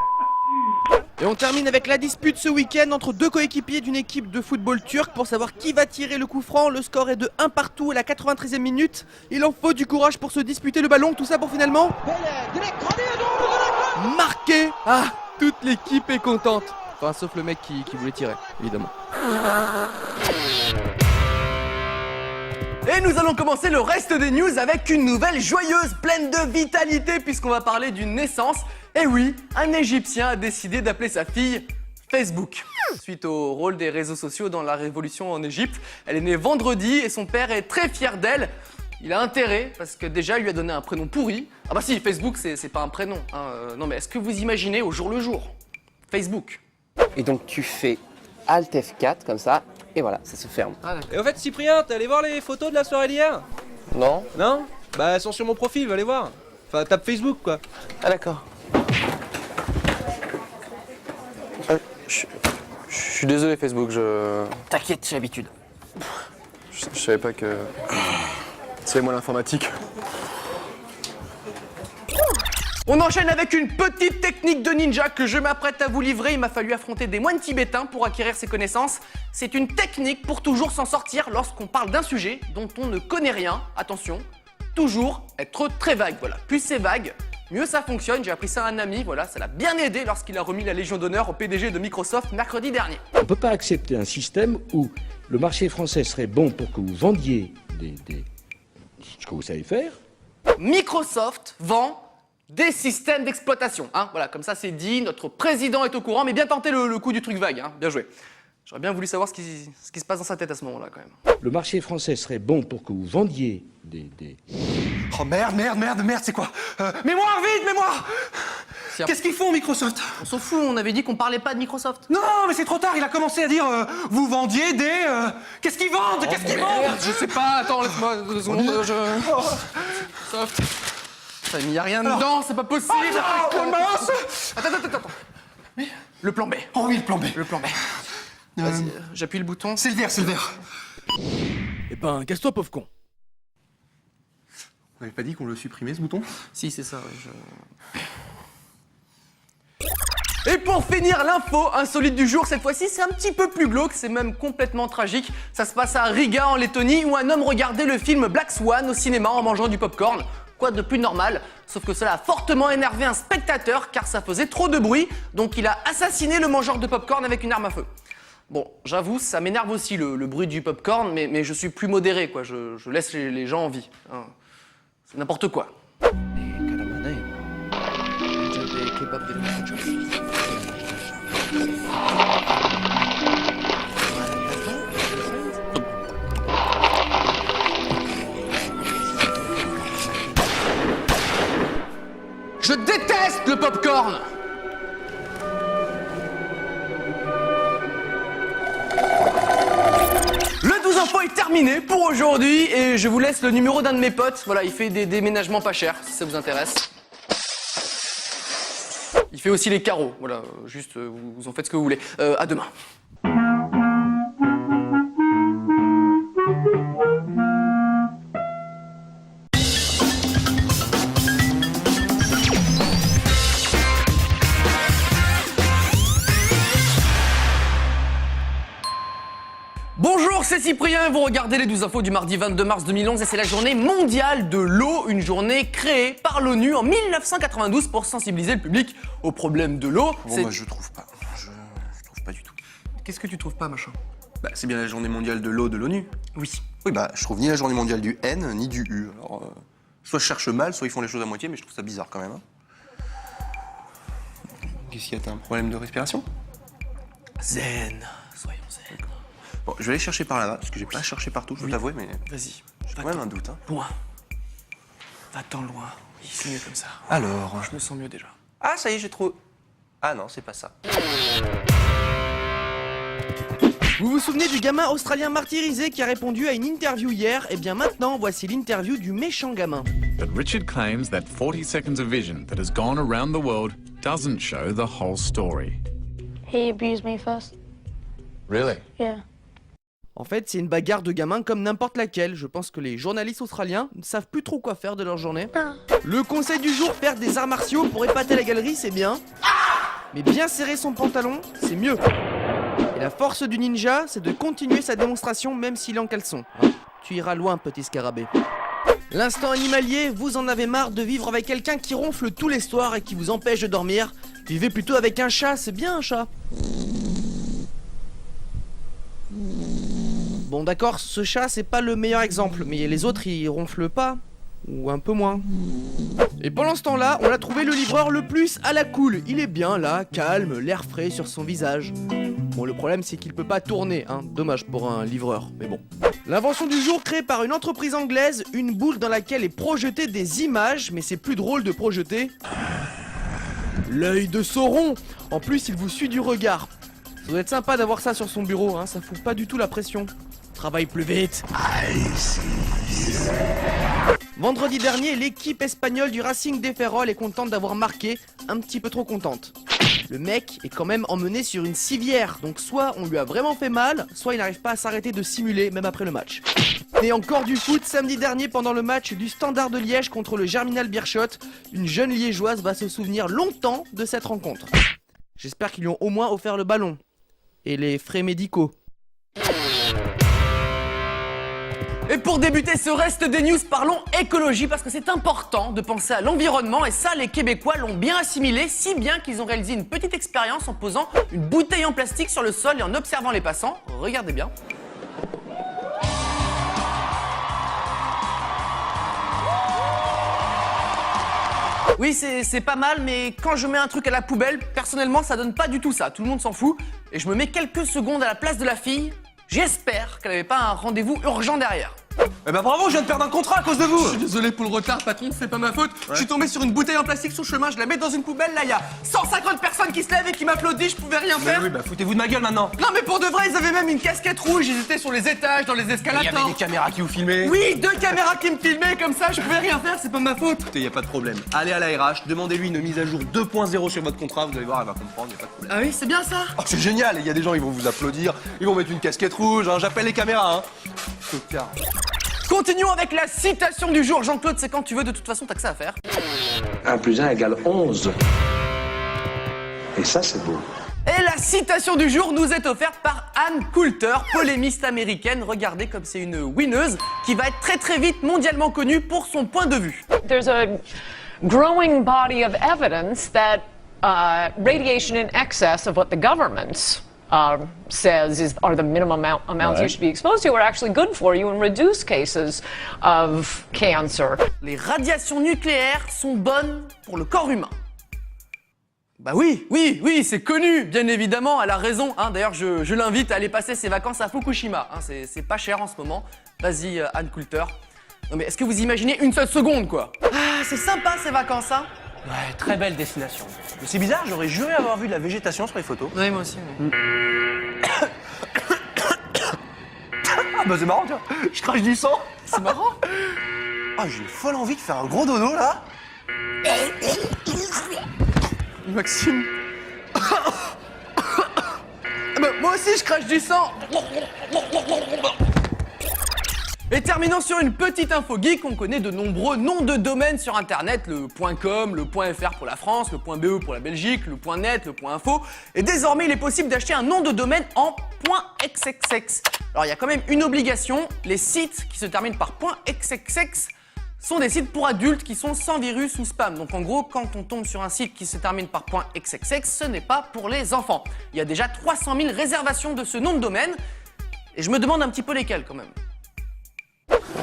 Et on termine avec la dispute ce week-end entre deux coéquipiers d'une équipe de football turc pour savoir qui va tirer le coup franc. Le score est de 1 partout à la 93e minute. Il en faut du courage pour se disputer le ballon, tout ça pour finalement... marquer. Ah, toute l'équipe est contente. Enfin, sauf le mec qui voulait tirer, évidemment. Et nous allons commencer le reste des news avec une nouvelle joyeuse, pleine de vitalité, puisqu'on va parler d'une naissance. Et oui, un Égyptien a décidé d'appeler sa fille Facebook. Suite au rôle des réseaux sociaux dans la révolution en Égypte, elle est née vendredi et son père est très fier d'elle. Il a intérêt, parce que déjà, il lui a donné un prénom pourri. Ah bah si, Facebook, c'est pas un prénom. Hein. Non mais est-ce que vous imaginez au jour le jour Facebook. Et donc tu fais Alt F4 comme ça, et voilà, ça se ferme. Ah, et au fait, Cyprien, t'es allé voir les photos de la soirée d'hier? Non? Non? Bah, elles sont sur mon profil, va les voir. Enfin, tape Facebook, quoi. Ah d'accord. Je suis désolé Facebook, T'inquiète, j'ai l'habitude. je savais pas que... C'est moi l'informatique. On enchaîne avec une petite technique de ninja que je m'apprête à vous livrer. Il m'a fallu affronter des moines tibétains pour acquérir ces connaissances. C'est une technique pour toujours s'en sortir lorsqu'on parle d'un sujet dont on ne connaît rien. Attention, toujours être très vague. Voilà, plus c'est vague, mieux ça fonctionne. J'ai appris ça à un ami, voilà, ça l'a bien aidé lorsqu'il a remis la Légion d'honneur au PDG de Microsoft mercredi dernier. On ne peut pas accepter un système où le marché français serait bon pour que vous vendiez ce que vous savez faire. Microsoft vend des systèmes d'exploitation, hein, voilà, comme ça c'est dit, notre président est au courant, mais bien tenté le coup du truc vague, hein, bien joué. J'aurais bien voulu savoir ce qui se passe dans sa tête à ce moment-là, quand même. Le marché français serait bon pour que vous vendiez Oh merde, c'est quoi Mémoire, vite, mémoire Qu'est-ce qu'ils font, Microsoft? On s'en fout, on avait dit qu'on parlait pas de Microsoft. Non, mais c'est trop tard, il a commencé à dire vous vendiez des... Qu'est-ce qu'ils vendent? Qu'est-ce qu'ils vendent? Je sais pas, attends, laisse-moi 2 secondes, Microsoft. Mais y a rien dedans, c'est pas possible. Attends. Le plan B. Oh oui, le plan B. Le plan B. Vas-y, j'appuie le bouton. C'est le vert. Eh ben, casse-toi, pauvre con. On avait pas dit qu'on le supprimait, ce bouton? Si, c'est ça, Et pour finir, l'info insolite du jour, cette fois-ci, c'est un petit peu plus glauque, c'est même complètement tragique. Ça se passe à Riga, en Lettonie, où un homme regardait le film Black Swan au cinéma en mangeant du popcorn. Quoi de plus normal, sauf que cela a fortement énervé un spectateur car ça faisait trop de bruit, donc il a assassiné le mangeur de popcorn avec une arme à feu. Bon, j'avoue, ça m'énerve aussi le bruit du popcorn, mais je suis plus modéré, quoi. Je laisse les gens en vie. Hein. C'est n'importe quoi. Je déteste le popcorn! Le 12 info est terminé pour aujourd'hui et je vous laisse le numéro d'un de mes potes. Voilà, il fait des déménagements pas chers si ça vous intéresse. Il fait aussi les carreaux. Voilà, juste vous en faites ce que vous voulez. À demain. Bonjour, c'est Cyprien et vous regardez les 12 infos du mardi 22 mars 2011 et c'est la journée mondiale de l'eau, une journée créée par l'ONU en 1992 pour sensibiliser le public aux problèmes de l'eau. Bon, bah, je trouve pas. Je trouve pas du tout. Qu'est-ce que tu trouves pas, machin? Bah, c'est bien la journée mondiale de l'eau de l'ONU. Oui. Oui, bah, je trouve ni la journée mondiale du N, ni du U. Alors, soit je cherche mal, soit ils font les choses à moitié, mais je trouve ça bizarre quand même. Hein. Qu'est-ce qu'il y a? T'as un problème de respiration? Zen, soyons zen. Bon, je vais aller chercher par là-bas, parce que j'ai pas cherché partout, je dois t'avouer, mais Vas-y. j'ai quand même un doute. Hein. Loin. Va-t'en loin. Oui, c'est mieux comme ça. Alors... Je me sens mieux déjà. Ah, ça y est, j'ai trop... Ah non, c'est pas ça. Vous vous souvenez du gamin australien martyrisé qui a répondu à une interview hier? Eh bien maintenant, voici l'interview du méchant gamin. But Richard claims that 40 seconds of vision that has gone around the world doesn't show the whole story. He abused me first. Really? Yeah. En fait, c'est une bagarre de gamins comme n'importe laquelle. Je pense que les journalistes australiens ne savent plus trop quoi faire de leur journée. Le conseil du jour, faire des arts martiaux pour épater la galerie, c'est bien. Mais bien serrer son pantalon, c'est mieux. Et la force du ninja, c'est de continuer sa démonstration même s'il est en caleçon. Tu iras loin, petit scarabée. L'instant animalier, vous en avez marre de vivre avec quelqu'un qui ronfle tous les soirs et qui vous empêche de dormir. Vivez plutôt avec un chat, c'est bien un chat. Bon d'accord, ce chat c'est pas le meilleur exemple, mais les autres ils ronflent pas, ou un peu moins. Et pendant ce temps-là, on a trouvé le livreur le plus à la cool. Il est bien là, calme, l'air frais sur son visage. Bon, le problème c'est qu'il peut pas tourner, hein, dommage pour un livreur, mais bon. L'invention du jour créée par une entreprise anglaise, une boule dans laquelle est projetée des images, mais c'est plus drôle de projeter l'œil de Sauron. En plus, il vous suit du regard. Ça doit être sympa d'avoir ça sur son bureau, hein, ça fout pas du tout la pression. Travaille plus vite. Vendredi dernier, l'équipe espagnole du Racing de Ferrol est contente d'avoir marqué, un petit peu trop contente. Le mec est quand même emmené sur une civière, donc soit on lui a vraiment fait mal, soit il n'arrive pas à s'arrêter de simuler même après le match. Et encore du foot, samedi dernier pendant le match du Standard de Liège contre le Germinal Beerschot, une jeune liégeoise va se souvenir longtemps de cette rencontre. J'espère qu'ils lui ont au moins offert le ballon. Et les frais médicaux. Et pour débuter ce reste des news, parlons écologie parce que c'est important de penser à l'environnement et ça les Québécois l'ont bien assimilé, si bien qu'ils ont réalisé une petite expérience en posant une bouteille en plastique sur le sol et en observant les passants. Regardez bien. Oui, c'est pas mal, mais quand je mets un truc à la poubelle, personnellement, ça donne pas du tout ça. Tout le monde s'en fout. Et je me mets quelques secondes à la place de la fille. J'espère qu'elle avait pas un rendez-vous urgent derrière. Eh ben bravo, je viens de perdre un contrat à cause de vous. Je suis désolé pour le retard, patron, c'est pas ma faute. Je suis tombé sur une bouteille en plastique sur le chemin, je la mets dans une poubelle, là, il y a 150 personnes qui se lèvent et qui m'applaudissent, je pouvais rien faire. Oui, bah foutez-vous de ma gueule maintenant. Non, mais pour de vrai, ils avaient même une casquette rouge, ils étaient sur les étages, dans les escalators. Il y avait des caméras qui vous filmaient. Oui, 2 caméras qui me filmaient, comme ça, je pouvais rien faire, c'est pas ma faute. Écoutez, y a pas de problème. Allez à la RH, demandez-lui une mise à jour 2.0 sur votre contrat, vous allez voir, elle va comprendre, y a pas de problème. Ah oui, c'est bien ça. Oh, c'est génial, il y a des gens, ils vont vous applaudir, ils vont mettre une casquette rouge, hein, j'appelle les caméras, hein. Tocard. Continuons avec la citation du jour. Jean-Claude, c'est quand tu veux, de toute façon, t'as que ça à faire. 1 + 1 = 11. Et ça, c'est beau. Et la citation du jour nous est offerte par Ann Coulter, polémiste américaine. Regardez comme c'est une winneuse qui va être très très vite mondialement connue pour son point de vue. There's a growing body of evidence that radiation in excess of what the government says are the minimum amounts you should be exposed to are actually good for you and reduce cases of cancer. Les radiations nucléaires sont bonnes pour le corps humain. Bah oui, c'est connu, bien évidemment, elle a raison. Hein. D'ailleurs, je l'invite à aller passer ses vacances à Fukushima. Hein. C'est pas cher en ce moment. Vas-y, Ann Coulter. Non mais est-ce que vous imaginez une seule seconde, quoi? Ah, c'est sympa ces vacances, hein. Ouais, très belle destination. Mais c'est bizarre, j'aurais juré avoir vu de la végétation sur les photos. Oui, moi aussi. Oui. Ah bah c'est marrant, tu vois. Je crache du sang. C'est marrant. Ah, j'ai folle envie de faire un gros dodo, là. Maxime. Bah, moi aussi, je crache du sang. Et terminons sur une petite info geek, on connaît de nombreux noms de domaines sur internet, le .com, le .fr pour la France, le .be pour la Belgique, le .net, le .info, et désormais il est possible d'acheter un nom de domaine en .xxx. Alors il y a quand même une obligation, les sites qui se terminent par .xxx sont des sites pour adultes qui sont sans virus ou spam. Donc en gros, quand on tombe sur un site qui se termine par .xxx, ce n'est pas pour les enfants. Il y a déjà 300 000 réservations de ce nom de domaine, et je me demande un petit peu lesquels quand même.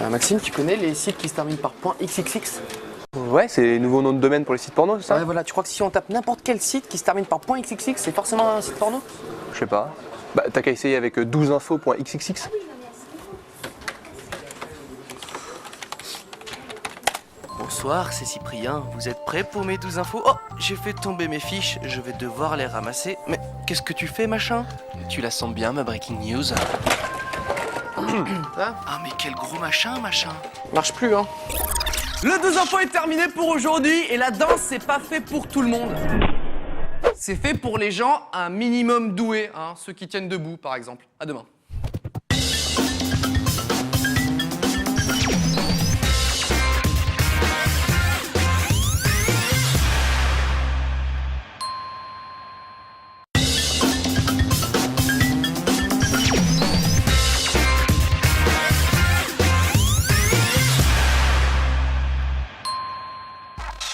Maxime, tu connais les sites qui se terminent par .xxx? Ouais, c'est les nouveaux noms de domaine pour les sites porno, c'est ça? Ouais, voilà, tu crois que si on tape n'importe quel site qui se termine par .xxx, c'est forcément un site porno? Je sais pas. Bah, t'as qu'à essayer avec 12info.xxx. Bonsoir, c'est Cyprien. Vous êtes prêts pour mes 12 infos? Oh, j'ai fait tomber mes fiches, je vais devoir les ramasser. Mais qu'est-ce que tu fais, machin? Tu la sens bien, ma breaking news? Ah, mais quel gros machin. Marche plus, hein. Le 12 infos est terminé pour aujourd'hui et la danse, c'est pas fait pour tout le monde. C'est fait pour les gens un minimum doués, hein, ceux qui tiennent debout, par exemple. À demain.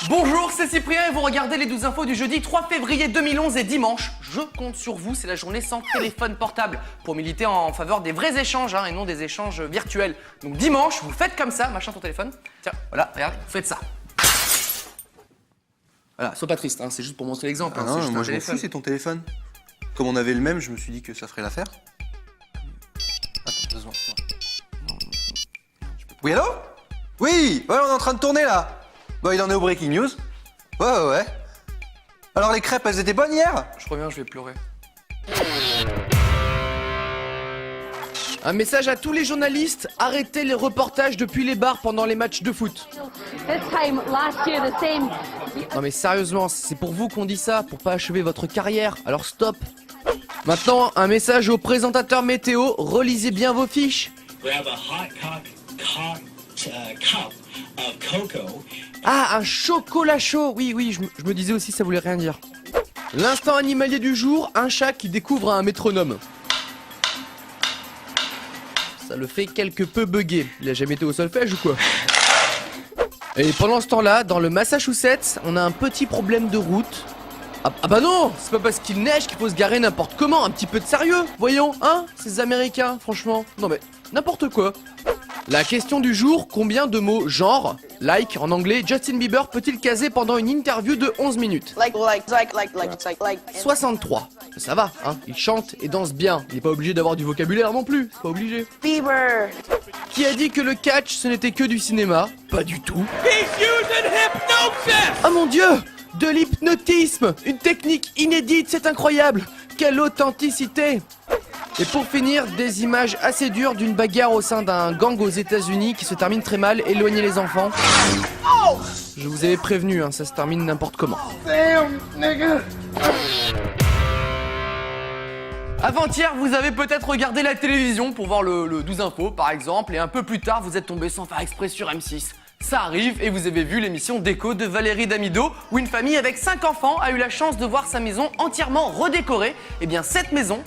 Bonjour, c'est Cyprien et vous regardez les 12 infos du jeudi 3 février 2011 et dimanche. Je compte sur vous, c'est la journée sans téléphone portable pour militer en faveur des vrais échanges hein, et non des échanges virtuels. Donc dimanche, vous faites comme ça, machin ton téléphone. Tiens, voilà, regarde, vous faites ça. Voilà, sois pas triste, hein, c'est juste pour montrer l'exemple. Ah hein, non, moi je m'en fous, c'est ton téléphone. Comme on avait le même, je me suis dit que ça ferait l'affaire. Attends, 2 secondes. Oui, allô? Oui, ouais, on est en train de tourner là. Bon, il en est au breaking news. Ouais. Alors les crêpes, elles étaient bonnes hier? Je reviens, je vais pleurer. Un message à tous les journalistes, arrêtez les reportages depuis les bars pendant les matchs de foot. Non mais sérieusement, c'est pour vous qu'on dit ça, pour pas achever votre carrière, alors stop. Maintenant, un message aux présentateurs météo, relisez bien vos fiches. Ah, un chocolat chaud. Oui, je me disais aussi ça voulait rien dire. L'instant animalier du jour, un chat qui découvre un métronome. ça le fait quelque peu bugger. Il a jamais été au solfège ou quoi? Et pendant ce temps-là, dans le Massachusetts, on a un petit problème de route. Ah bah non, c'est pas parce qu'il neige qu'il faut se garer n'importe comment, un petit peu de sérieux, voyons, hein, ces Américains, franchement. Non mais, n'importe quoi. La question du jour, combien de mots genre, like en anglais, Justin Bieber peut-il caser pendant une interview de 11 minutes? 63. Ça va, hein, il chante et danse bien, il est pas obligé d'avoir du vocabulaire non plus, c'est pas obligé. Bieber. Qui a dit que le catch ce n'était que du cinéma? Pas du tout. Oh mon dieu! De l'hypnotisme! Une technique inédite, c'est incroyable! Quelle authenticité! Et pour finir, des images assez dures d'une bagarre au sein d'un gang aux États-Unis qui se termine très mal. Éloignez les enfants. Je vous avais prévenu, hein, ça se termine n'importe comment. Avant-hier, vous avez peut-être regardé la télévision pour voir le 12 Info, par exemple, et un peu plus tard, vous êtes tombé sans faire exprès sur M6. Ça arrive et vous avez vu l'émission Déco de Valérie Damido où une famille avec 5 enfants a eu la chance de voir sa maison entièrement redécorée. Et bien cette maison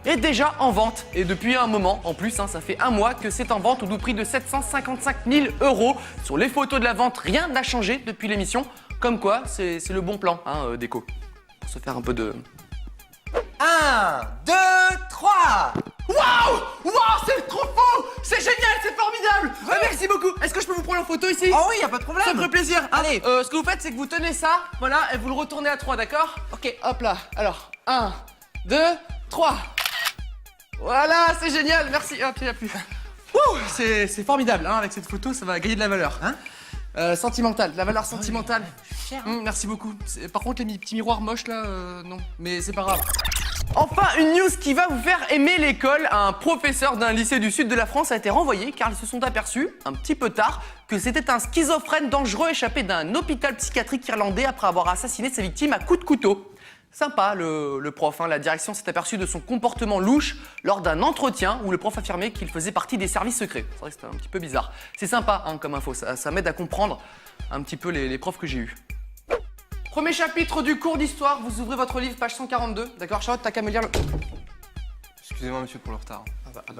est déjà en vente et depuis un moment en plus, hein, ça fait un mois que c'est en vente au doux prix de 755 000 €. Sur les photos de la vente, rien n'a changé depuis l'émission. Comme quoi, c'est le bon plan, hein, Déco. Pour se faire un peu de... 1, 2, 3. Waouh! Waouh, c'est trop beau! C'est génial, c'est formidable! Merci beaucoup! Est-ce que je peux vous prendre en photo ici? Oh oui, y a pas de problème! Ça me ferait plaisir! Allez! Ce que vous faites, c'est que vous tenez ça, voilà, et vous le retournez à 3, d'accord? Ok, hop là. Alors, 1, 2, 3. Voilà, c'est génial, merci. Hop, il n'y a plus. Ouh, c'est formidable, hein, avec cette photo, ça va gagner de la valeur. Hein? Sentimentale, de la valeur sentimentale. Merci beaucoup. Par contre, les petits miroirs moches là, non, mais c'est pas grave. Enfin, une news qui va vous faire aimer l'école. Un professeur d'un lycée du sud de la France a été renvoyé car ils se sont aperçus, un petit peu tard, que c'était un schizophrène dangereux échappé d'un hôpital psychiatrique irlandais après avoir assassiné ses victimes à coups de couteau. Sympa le prof, hein. La direction s'est aperçue de son comportement louche lors d'un entretien où le prof affirmait qu'il faisait partie des services secrets. C'est vrai que c'était un petit peu bizarre. C'est sympa, hein, comme info, ça m'aide à comprendre un petit peu les profs que j'ai eus. Premier chapitre du cours d'histoire, vous ouvrez votre livre, page 142. D'accord, Charlotte, t'as qu'à me lire le... Excusez-moi, monsieur, pour le retard.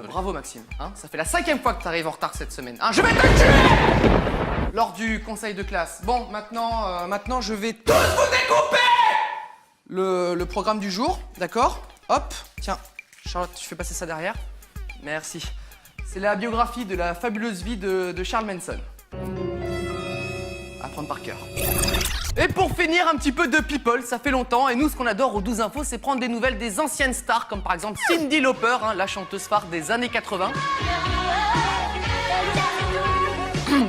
Bravo, Maxime. Hein, ça fait la 5e fois que t'arrives en retard cette semaine. Hein, je vais te tuer lors du conseil de classe. Bon, maintenant, je vais tous vous découper le programme du jour, d'accord? Hop, tiens, Charlotte, je fais passer ça derrière. Merci. C'est la biographie de la fabuleuse vie de Charles Manson. À prendre par cœur. Et pour finir, un petit peu de people, ça fait longtemps, et nous, ce qu'on adore aux 12 Infos, c'est prendre des nouvelles des anciennes stars, comme par exemple Cyndi Lauper, hein, la chanteuse phare des années 80.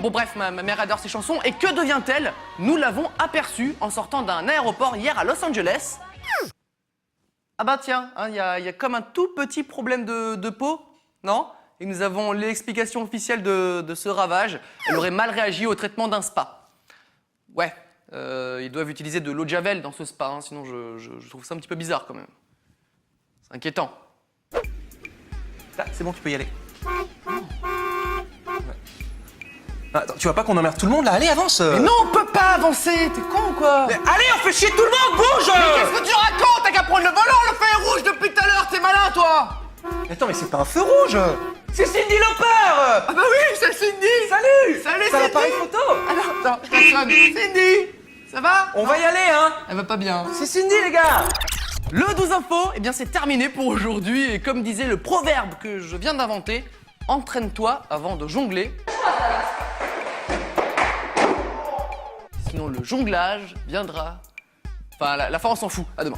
Bon bref, ma mère adore ses chansons, et que devient-elle? Nous l'avons aperçue en sortant d'un aéroport hier à Los Angeles. Ah bah tiens, il y a comme un tout petit problème de peau, non? Et nous avons l'explication officielle de ce ravage. Elle aurait mal réagi au traitement d'un spa. Ouais. Ils doivent utiliser de l'eau de javel dans ce spa, hein, sinon je trouve ça un petit peu bizarre quand même. C'est inquiétant. Là, c'est bon, tu peux y aller. Attends, tu vois pas qu'on emmerde tout le monde là? Allez, avance! Mais non, on peut pas avancer! T'es con ou quoi? Mais allez, on fait chier tout le monde, bouge! Mais qu'est-ce que tu racontes? T'as qu'à prendre le volant, le feu est rouge depuis tout à l'heure, t'es malin toi! Attends, mais c'est pas un feu rouge! C'est Cyndi Lauper! Ah bah oui, c'est Cyndi! Salut! Salut, ça Cyndi! l'appareil photo! Alors, attends, je t'assure. Cyndi! Ça va? On va y aller, hein? Elle va pas bien. C'est Cyndi, les gars! Le 12 Infos, eh bien c'est terminé pour aujourd'hui. Et comme disait le proverbe que je viens d'inventer, entraîne-toi avant de jongler. Sinon le jonglage viendra. Enfin, la fin on s'en fout. À demain.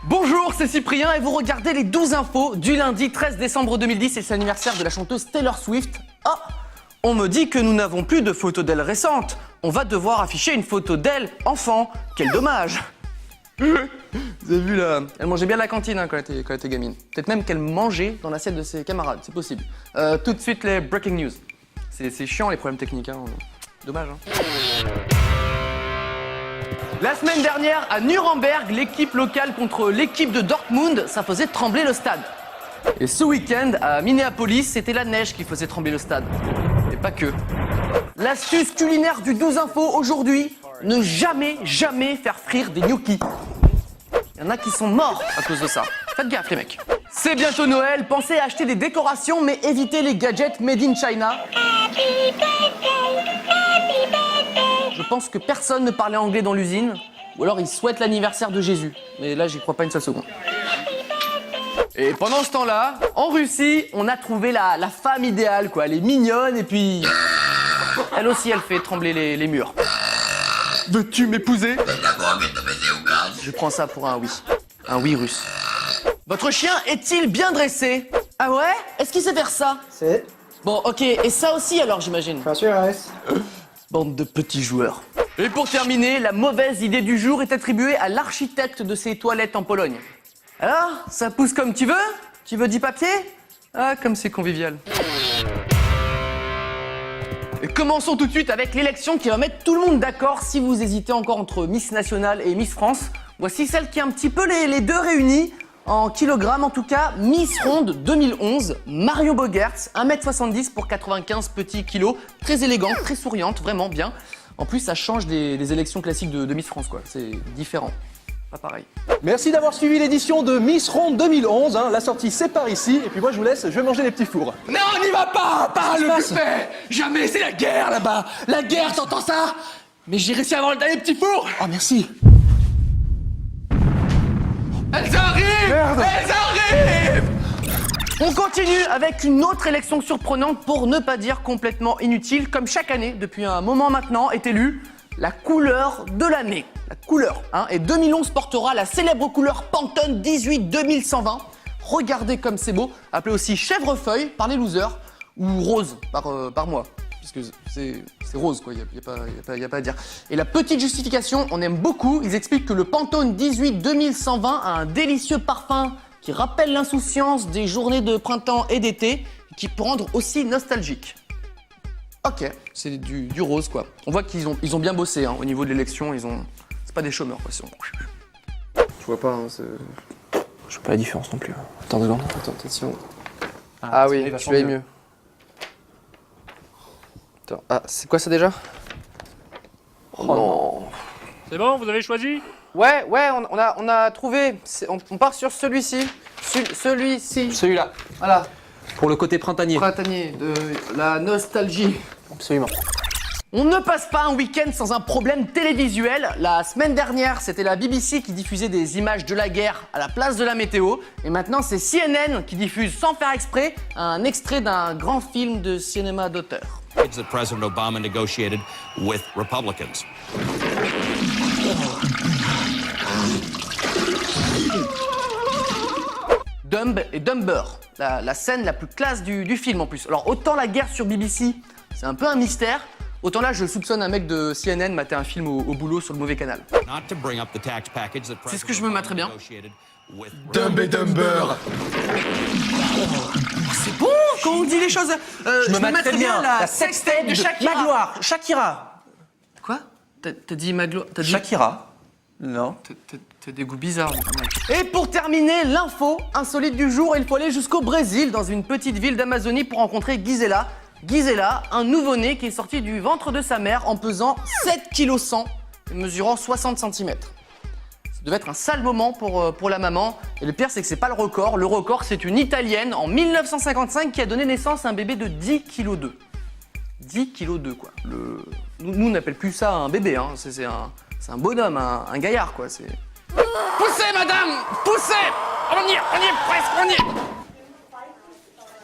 Bonjour, c'est Cyprien et vous regardez les 12 Infos du lundi 13 décembre 2010 et c'est l'anniversaire de la chanteuse Taylor Swift. Oh, on me dit que nous n'avons plus de photos d'elle récentes. On va devoir afficher une photo d'elle enfant. Quel dommage. Vous avez vu là, elle mangeait bien à la cantine hein, quand elle était gamine. Peut-être même qu'elle mangeait dans l'assiette de ses camarades, c'est possible. Tout de suite les breaking news. C'est chiant les problèmes techniques, hein. Dommage. Hein. La semaine dernière, à Nuremberg, l'équipe locale contre l'équipe de Dortmund, ça faisait trembler le stade. Et ce week-end, à Minneapolis, c'était la neige qui faisait trembler le stade. Et pas que. L'astuce culinaire du 12 info aujourd'hui, ne jamais faire frire des gnocchis. Il y en a qui sont morts à cause de ça. Faites gaffe les mecs. C'est bientôt Noël, pensez à acheter des décorations, mais évitez les gadgets made in China. Je pense que personne ne parlait anglais dans l'usine, ou alors ils souhaitent l'anniversaire de Jésus. Mais là, j'y crois pas une seule seconde. Et pendant ce temps-là, en Russie, on a trouvé la femme idéale, quoi. Elle est mignonne et puis... Elle aussi, elle fait trembler les murs. Veux-tu m'épouser? Je prends ça pour un oui. Un oui russe. Votre chien est-il bien dressé? Ah ouais? Est-ce qu'il sait faire ça? C'est. Bon, ok. Et ça aussi alors, j'imagine? Bien sûr, reste. Bande de petits joueurs. Et pour terminer, la mauvaise idée du jour est attribuée à l'architecte de ces toilettes en Pologne. Alors, ça pousse comme tu veux? Tu veux du papier? Ah, comme c'est convivial. Et commençons tout de suite avec l'élection qui va mettre tout le monde d'accord si vous hésitez encore entre Miss Nationale et Miss France. Voici celle qui est un petit peu les deux réunies. En kilogrammes en tout cas, Miss Ronde 2011, Marion Bogertz, 1m70 pour 95 petits kilos, très élégante, très souriante, vraiment bien. En plus, ça change des élections classiques de Miss France, quoi. C'est différent. Pas pareil. Merci d'avoir suivi l'édition de Miss Ronde 2011. La sortie, c'est par ici. Et puis moi, je vous laisse, je vais manger les petits fours. Non, n'y va pas! Pas le buffet! Jamais, c'est la guerre là-bas! La guerre, t'entends ça? Mais j'ai réussi à avoir le dernier petit four! Oh, merci. Elles arrivent! Merde. Elles arrivent! On continue avec une autre élection surprenante pour ne pas dire complètement inutile. Comme chaque année, depuis un moment maintenant, est élue la couleur de l'année. La couleur, hein. Et 2011 portera la célèbre couleur Pantone 18-2120. Regardez comme c'est beau. Appelé aussi chèvrefeuille par les losers ou rose par moi. Puisque c'est rose, quoi. Y a pas à dire. Et la petite justification, on aime beaucoup. Ils expliquent que le Pantone 18-2120 a un délicieux parfum qui rappelle l'insouciance des journées de printemps et d'été, qui peut rendre aussi nostalgique. Ok, c'est du rose, quoi. On voit qu'ils ont bien bossé, hein, au niveau de l'élection. C'est pas des chômeurs, quoi. Je vois pas, hein, je vois pas la différence non plus. Attends 2 secondes. Attends, attention. Ah oui, tu vas mieux. Attends, ah, c'est quoi ça déjà? Oh non. C'est bon, vous avez choisi? Ouais, on a trouvé. On part sur celui-ci. Celui-ci. Celui-là. Voilà. Pour le côté printanier. Printanier, de la nostalgie. Absolument. On ne passe pas un week-end sans un problème télévisuel. La semaine dernière, c'était la BBC qui diffusait des images de la guerre à la place de la météo. Et maintenant, c'est CNN qui diffuse sans faire exprès un extrait d'un grand film de cinéma d'auteur. That President Obama negotiated with Republicans. Dumb et Dumber, la scène la plus classe du film en plus. Alors autant la guerre sur BBC, c'est un peu un mystère, autant là je soupçonne un mec de CNN mater un film au boulot sur le mauvais canal. C'est ce que je me mettrais bien. Dumb et Dumber. C'est bon quand on dit les choses. Je me mettrais bien la sextape de Shakira. Magloire. Shakira. Quoi? T'as dit Magloire? T'as dit Shakira. Non. T'as des goûts bizarres. Et pour terminer, l'info insolite du jour, il faut aller jusqu'au Brésil, dans une petite ville d'Amazonie, pour rencontrer Gisela. Gisela, un nouveau-né qui est sorti du ventre de sa mère en pesant 7,1 kg et mesurant 60 cm. Ça devait être un sale moment pour la maman. Et le pire, c'est que c'est pas le record. Le record, c'est une Italienne en 1955 qui a donné naissance à un bébé de 10,2 kg. 10,2 kg, quoi. Nous, on n'appelle plus ça un bébé, hein. C'est un bonhomme, un gaillard, quoi. Poussez, madame! Poussez! On y est presque, on y est!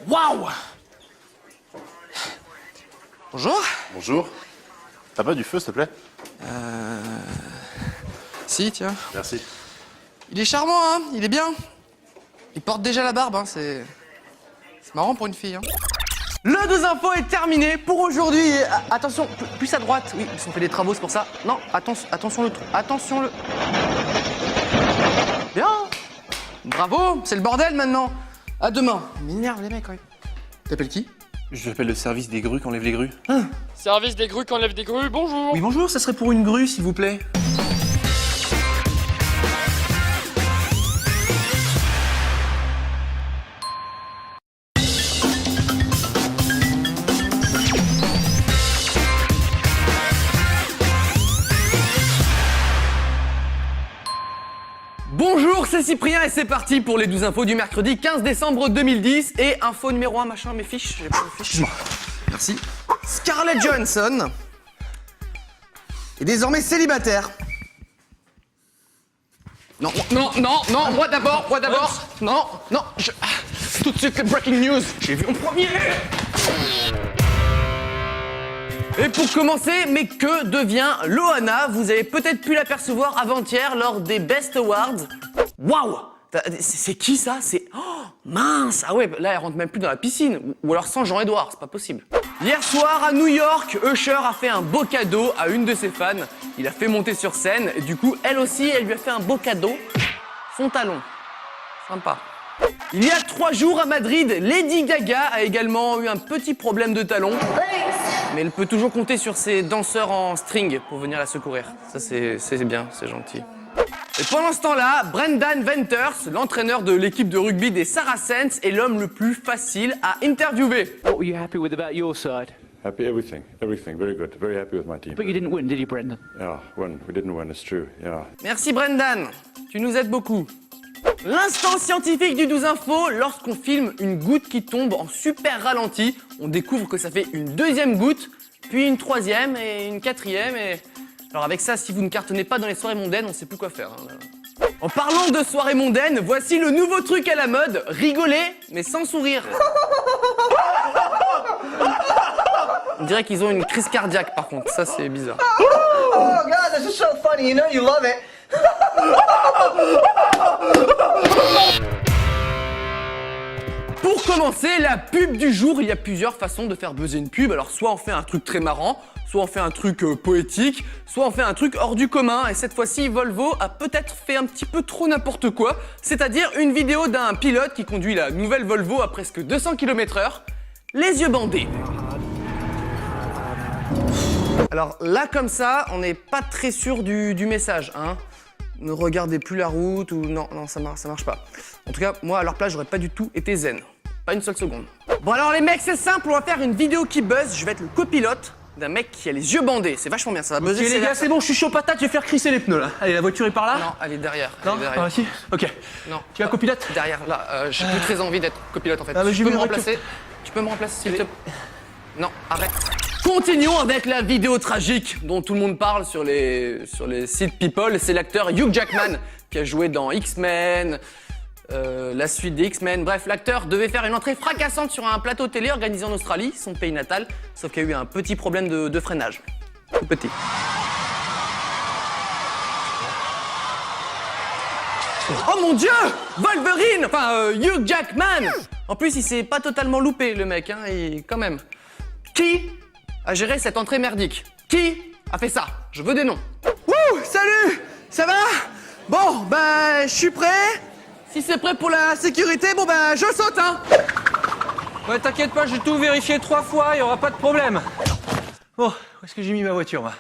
Waouh! Bonjour. Bonjour. T'as pas du feu, s'il te plaît? Si, tiens. Merci. Il est charmant, hein. Il est bien. Il porte déjà la barbe, hein. C'est marrant pour une fille, hein. Le 2 infos est terminé pour aujourd'hui. Attention, plus à droite. Oui, ils ont fait des travaux, c'est pour ça. Non, attention le trou. Attention le... Bien. Bravo, c'est le bordel maintenant. À demain. Ils m'énervent les mecs, quand même. T'appelles qui? Je l'appelle le service des grues qui enlève les grues. Service des grues qui enlève des grues, bonjour. Oui, bonjour, ça serait pour une grue, s'il vous plaît. Bonjour, c'est Cyprien et c'est parti pour les 12 infos du mercredi 15 décembre 2010. Et info numéro 1, machin, mes fiches, j'ai pas mes fiches. Merci. Scarlett Johansson est désormais célibataire. Non, moi d'abord, non, tout de suite les breaking news, j'ai vu en premier. Et pour commencer, mais que devient Loana? Vous avez peut-être pu l'apercevoir avant-hier lors des Best Awards. Waouh! C'est qui ça? C'est... Oh, mince! Ah ouais, là elle rentre même plus dans la piscine. Ou alors sans Jean-Edouard, c'est pas possible. Hier soir à New York, Usher a fait un beau cadeau à une de ses fans. Il a fait monter sur scène et du coup, elle aussi, elle lui a fait un beau cadeau. Son talon. Sympa. Il y a 3 jours à Madrid, Lady Gaga a également eu un petit problème de talon. Mais elle peut toujours compter sur ses danseurs en string pour venir la secourir. Ça, c'est bien, c'est gentil. Et pendant ce temps-là, Brendan Venters, l'entraîneur de l'équipe de rugby des Saracens, est l'homme le plus facile à interviewer. What were you happy with about your side? Happy everything, very good, very happy with my team. But you didn't win, did you, Brendan? Yeah, we didn't win, it's true, yeah. Merci Brendan, tu nous aides beaucoup. L'instant scientifique du 12 infos, lorsqu'on filme une goutte qui tombe en super ralenti, on découvre que ça fait une deuxième goutte, puis une troisième et une quatrième et... Alors avec ça, si vous ne cartonnez pas dans les soirées mondaines, on sait plus quoi faire. Hein. En parlant de soirées mondaines, voici le nouveau truc à la mode, rigoler mais sans sourire. On dirait qu'ils ont une crise cardiaque par contre, ça c'est bizarre. Oh God, this is so funny, you know you love it. Pour commencer, la pub du jour, il y a plusieurs façons de faire buzzer une pub. Alors soit on fait un truc très marrant, soit on fait un truc poétique, soit on fait un truc hors du commun. Et cette fois-ci, Volvo a peut-être fait un petit peu trop n'importe quoi. C'est-à-dire une vidéo d'un pilote qui conduit la nouvelle Volvo à presque 200 km/h, les yeux bandés. Alors là, comme ça, on n'est pas très sûr du message, hein. Ne regardez plus la route ou... Non, ça marche pas. En tout cas, moi, à leur place, j'aurais pas du tout été zen. Pas une seule seconde. Bon alors les mecs, c'est simple, on va faire une vidéo qui buzz. Je vais être le copilote d'un mec qui a les yeux bandés. C'est vachement bien, ça va buzzer. Ok les gars, c'est bon, je suis chaud patate, je vais faire crisser les pneus là. Allez, la voiture est par là? Non, elle est derrière. Non, derrière. ici? Ok. Non. Tu es copilote? Derrière, là. J'ai plus très envie d'être copilote en fait. Ah, mais Tu peux me remplacer? Tu peux me remplacer s'il te plaît? Non, arrête. Continuons avec la vidéo tragique dont tout le monde parle sur les sites People. C'est l'acteur Hugh Jackman qui a joué dans X-Men, la suite des X-Men. Bref, l'acteur devait faire une entrée fracassante sur un plateau télé organisé en Australie, son pays natal, sauf qu'il y a eu un petit problème de freinage. Tout petit. Oh mon Dieu! Wolverine! Enfin, Hugh Jackman! En plus, il s'est pas totalement loupé, le mec, hein, quand même. Qui a géré cette entrée merdique? Qui a fait ça? Je veux des noms. Wouh! Salut! Ça va? Bon, ben, je suis prêt. Si c'est prêt pour la sécurité, bon ben, je saute, hein. Ouais, t'inquiète pas, j'ai tout vérifié 3 fois, y aura pas de problème. Bon, où est-ce que j'ai mis ma voiture, moi?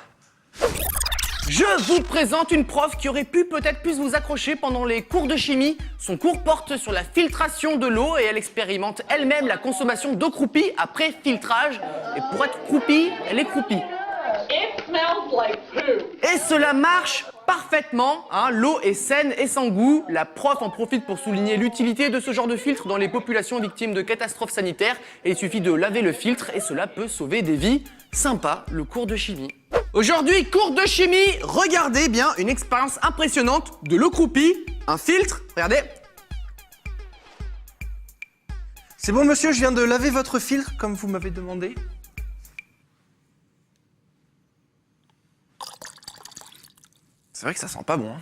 Je vous présente une prof qui aurait pu peut-être plus vous accrocher pendant les cours de chimie. Son cours porte sur la filtration de l'eau et elle expérimente elle-même la consommation d'eau croupie après filtrage. Et pour être croupie, elle est croupie. Et cela marche parfaitement, hein. L'eau est saine et sans goût. La prof en profite pour souligner l'utilité de ce genre de filtre dans les populations victimes de catastrophes sanitaires. Et il suffit de laver le filtre et cela peut sauver des vies. Sympa, le cours de chimie. Aujourd'hui, cours de chimie, regardez bien une expérience impressionnante de l'eau croupie, un filtre, regardez. C'est bon monsieur, je viens de laver votre filtre comme vous m'avez demandé. C'est vrai que ça sent pas bon, hein.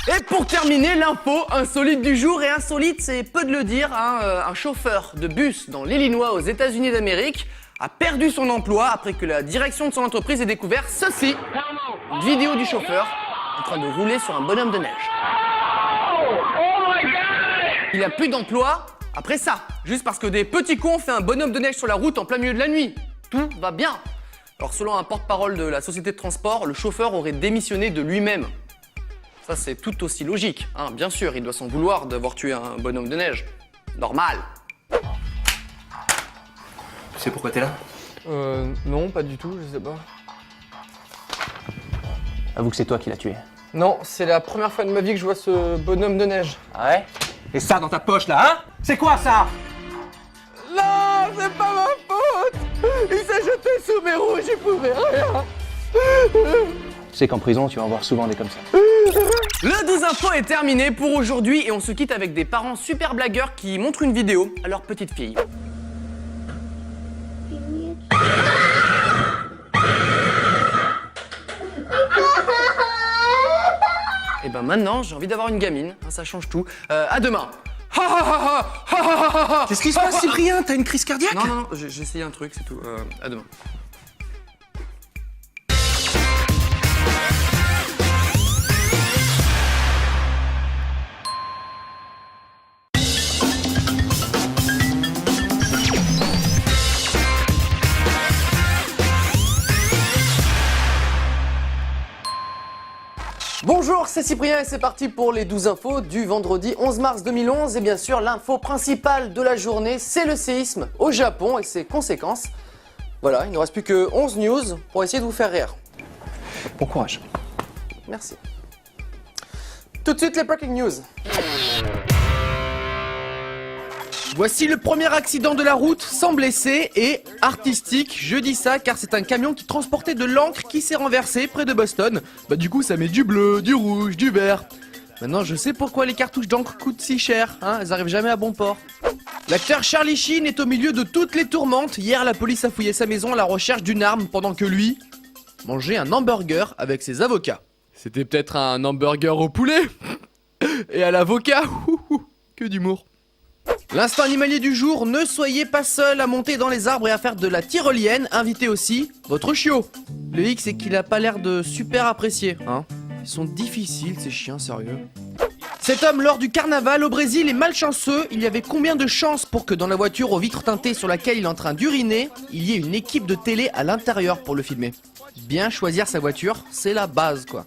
Et pour terminer, l'info insolite du jour, et insolite, c'est peu de le dire, hein, un chauffeur de bus dans l'Illinois aux États-Unis d'Amérique a perdu son emploi après que la direction de son entreprise ait découvert ceci. Une vidéo du chauffeur en train de rouler sur un bonhomme de neige. Il n'a plus d'emploi après ça, juste parce que des petits cons ont fait un bonhomme de neige sur la route en plein milieu de la nuit. Tout va bien. Alors selon un porte-parole de la société de transport, le chauffeur aurait démissionné de lui-même. Ça, c'est tout aussi logique, hein. Bien sûr, il doit s'en vouloir d'avoir tué un bonhomme de neige. Normal. Tu sais pourquoi t'es là? Non, pas du tout, je sais pas. Avoue que c'est toi qui l'as tué. Non, c'est la première fois de ma vie que je vois ce bonhomme de neige. Ah ouais? Et ça dans ta poche là, hein? C'est quoi ça? Non, c'est pas ma faute. Il s'est jeté sous mes roues, j'y pouvais rien. Tu sais qu'en prison, tu vas en voir souvent des comme ça. Le 12 info est terminé pour aujourd'hui et on se quitte avec des parents super blagueurs qui montrent une vidéo à leur petite fille. Et ben maintenant, j'ai envie d'avoir une gamine, hein, ça change tout. À demain. Qu'est-ce qui se passe, Cyprien? T'as une crise cardiaque? Non, non, non, j'ai essayé un truc, c'est tout. À demain. Bonjour, c'est Cyprien et c'est parti pour les 12 infos du vendredi 11 mars 2011. Et bien sûr, l'info principale de la journée, c'est le séisme au Japon et ses conséquences. Voilà, il ne reste plus que 11 news pour essayer de vous faire rire. Bon courage. Merci. Tout de suite, les breaking news. Voici le premier accident de la route sans blessés et artistique. Je dis ça car c'est un camion qui transportait de l'encre qui s'est renversé près de Boston. Bah du coup ça met du bleu, du rouge, du vert. Maintenant je sais pourquoi les cartouches d'encre coûtent si cher, hein, elles arrivent jamais à bon port. L'acteur Charlie Sheen est au milieu de toutes les tourmentes. Hier la police a fouillé sa maison à la recherche d'une arme pendant que lui mangeait un hamburger avec ses avocats. C'était peut-être un hamburger au poulet et à l'avocat. Que d'humour. L'instant animalier du jour, ne soyez pas seul à monter dans les arbres et à faire de la tyrolienne, invitez aussi votre chiot. Le hic c'est qu'il a pas l'air de super apprécier, hein. Ils sont difficiles ces chiens, sérieux. Cet homme lors du carnaval au Brésil est malchanceux, il y avait combien de chances pour que dans la voiture aux vitres teintées sur laquelle il est en train d'uriner, il y ait une équipe de télé à l'intérieur pour le filmer. Bien choisir sa voiture, c'est la base quoi.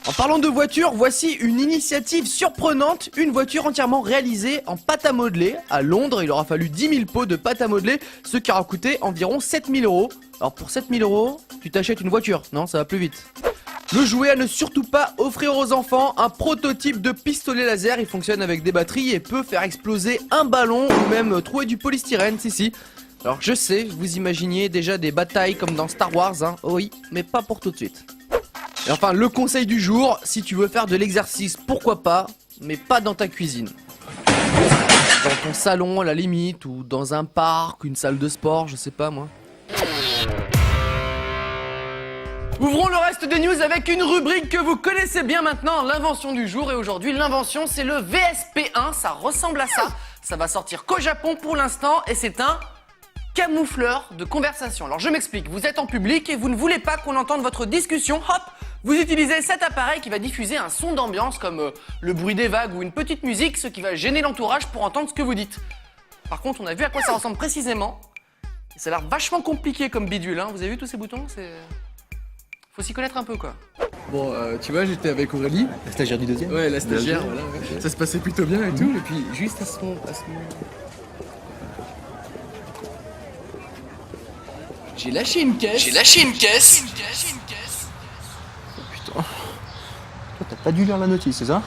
En parlant de voiture, voici une initiative surprenante, une voiture entièrement réalisée en pâte à modeler. À Londres, il aura fallu 10 000 pots de pâte à modeler, ce qui aura coûté environ 7 000 €. Alors pour 7 000 €, tu t'achètes une voiture, non, ça va plus vite. Le jouet à ne surtout pas offrir aux enfants, un prototype de pistolet laser, il fonctionne avec des batteries et peut faire exploser un ballon ou même trouer du polystyrène, si. Alors je sais, vous imaginiez déjà des batailles comme dans Star Wars, hein, oui, mais pas pour tout de suite. Et enfin, le conseil du jour, si tu veux faire de l'exercice, pourquoi pas, mais pas dans ta cuisine. Dans ton salon à la limite, ou dans un parc, une salle de sport, je sais pas moi. Ouvrons le reste des news avec une rubrique que vous connaissez bien maintenant, l'invention du jour. Et aujourd'hui, l'invention, c'est le VSP1, ça ressemble à ça. Ça va sortir qu'au Japon pour l'instant, et c'est un camoufleur de conversation. Alors je m'explique, vous êtes en public et vous ne voulez pas qu'on entende votre discussion, hop, vous utilisez cet appareil qui va diffuser un son d'ambiance comme le bruit des vagues ou une petite musique, ce qui va gêner l'entourage pour entendre ce que vous dites. Par contre, on a vu à quoi ça ressemble précisément, et ça a l'air vachement compliqué comme bidule, hein. Vous avez vu tous ces boutons? Faut s'y connaître un peu quoi. Bon, tu vois, j'étais avec Aurélie. La stagiaire du deuxième? Ouais, la stagiaire, voilà. Ouais. Ça se passait plutôt bien et tout, et puis juste à ce moment... J'ai lâché une caisse. Oh putain. Toi, t'as pas dû lire la notice, c'est ça?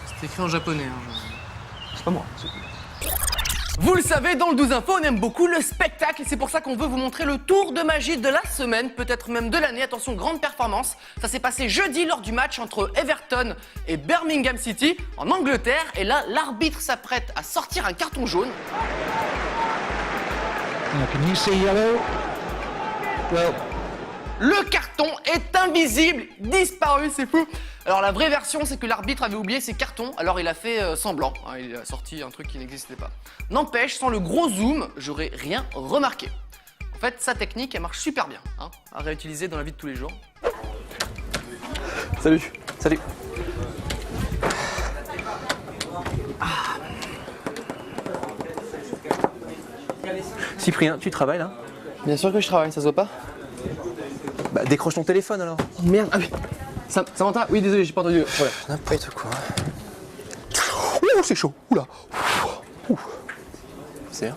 C'est écrit en japonais. Hein, c'est pas moi. Vous le savez, dans le 12 info, on aime beaucoup le spectacle et c'est pour ça qu'on veut vous montrer le tour de magie de la semaine, peut-être même de l'année. Attention, grande performance. Ça s'est passé jeudi lors du match entre Everton et Birmingham City en Angleterre. Et là, l'arbitre s'apprête à sortir un carton jaune. Can you see yellow? Well. Le carton est invisible, disparu, c'est fou. Alors la vraie version, c'est que l'arbitre avait oublié ses cartons, alors il a fait semblant. Hein, il a sorti un truc qui n'existait pas. N'empêche, sans le gros zoom, j'aurais rien remarqué. En fait, sa technique, elle marche super bien, hein, à réutiliser dans la vie de tous les jours. Salut. Cyprien, tu travailles là? Bien sûr que je travaille, ça se voit pas? Bah décroche ton téléphone alors. Oh, merde, ah oui. Samantha, oui désolé, j'ai pas entendu. Voilà. N'importe quoi. Ouh, c'est chaud. Oula. Ouh. C'est.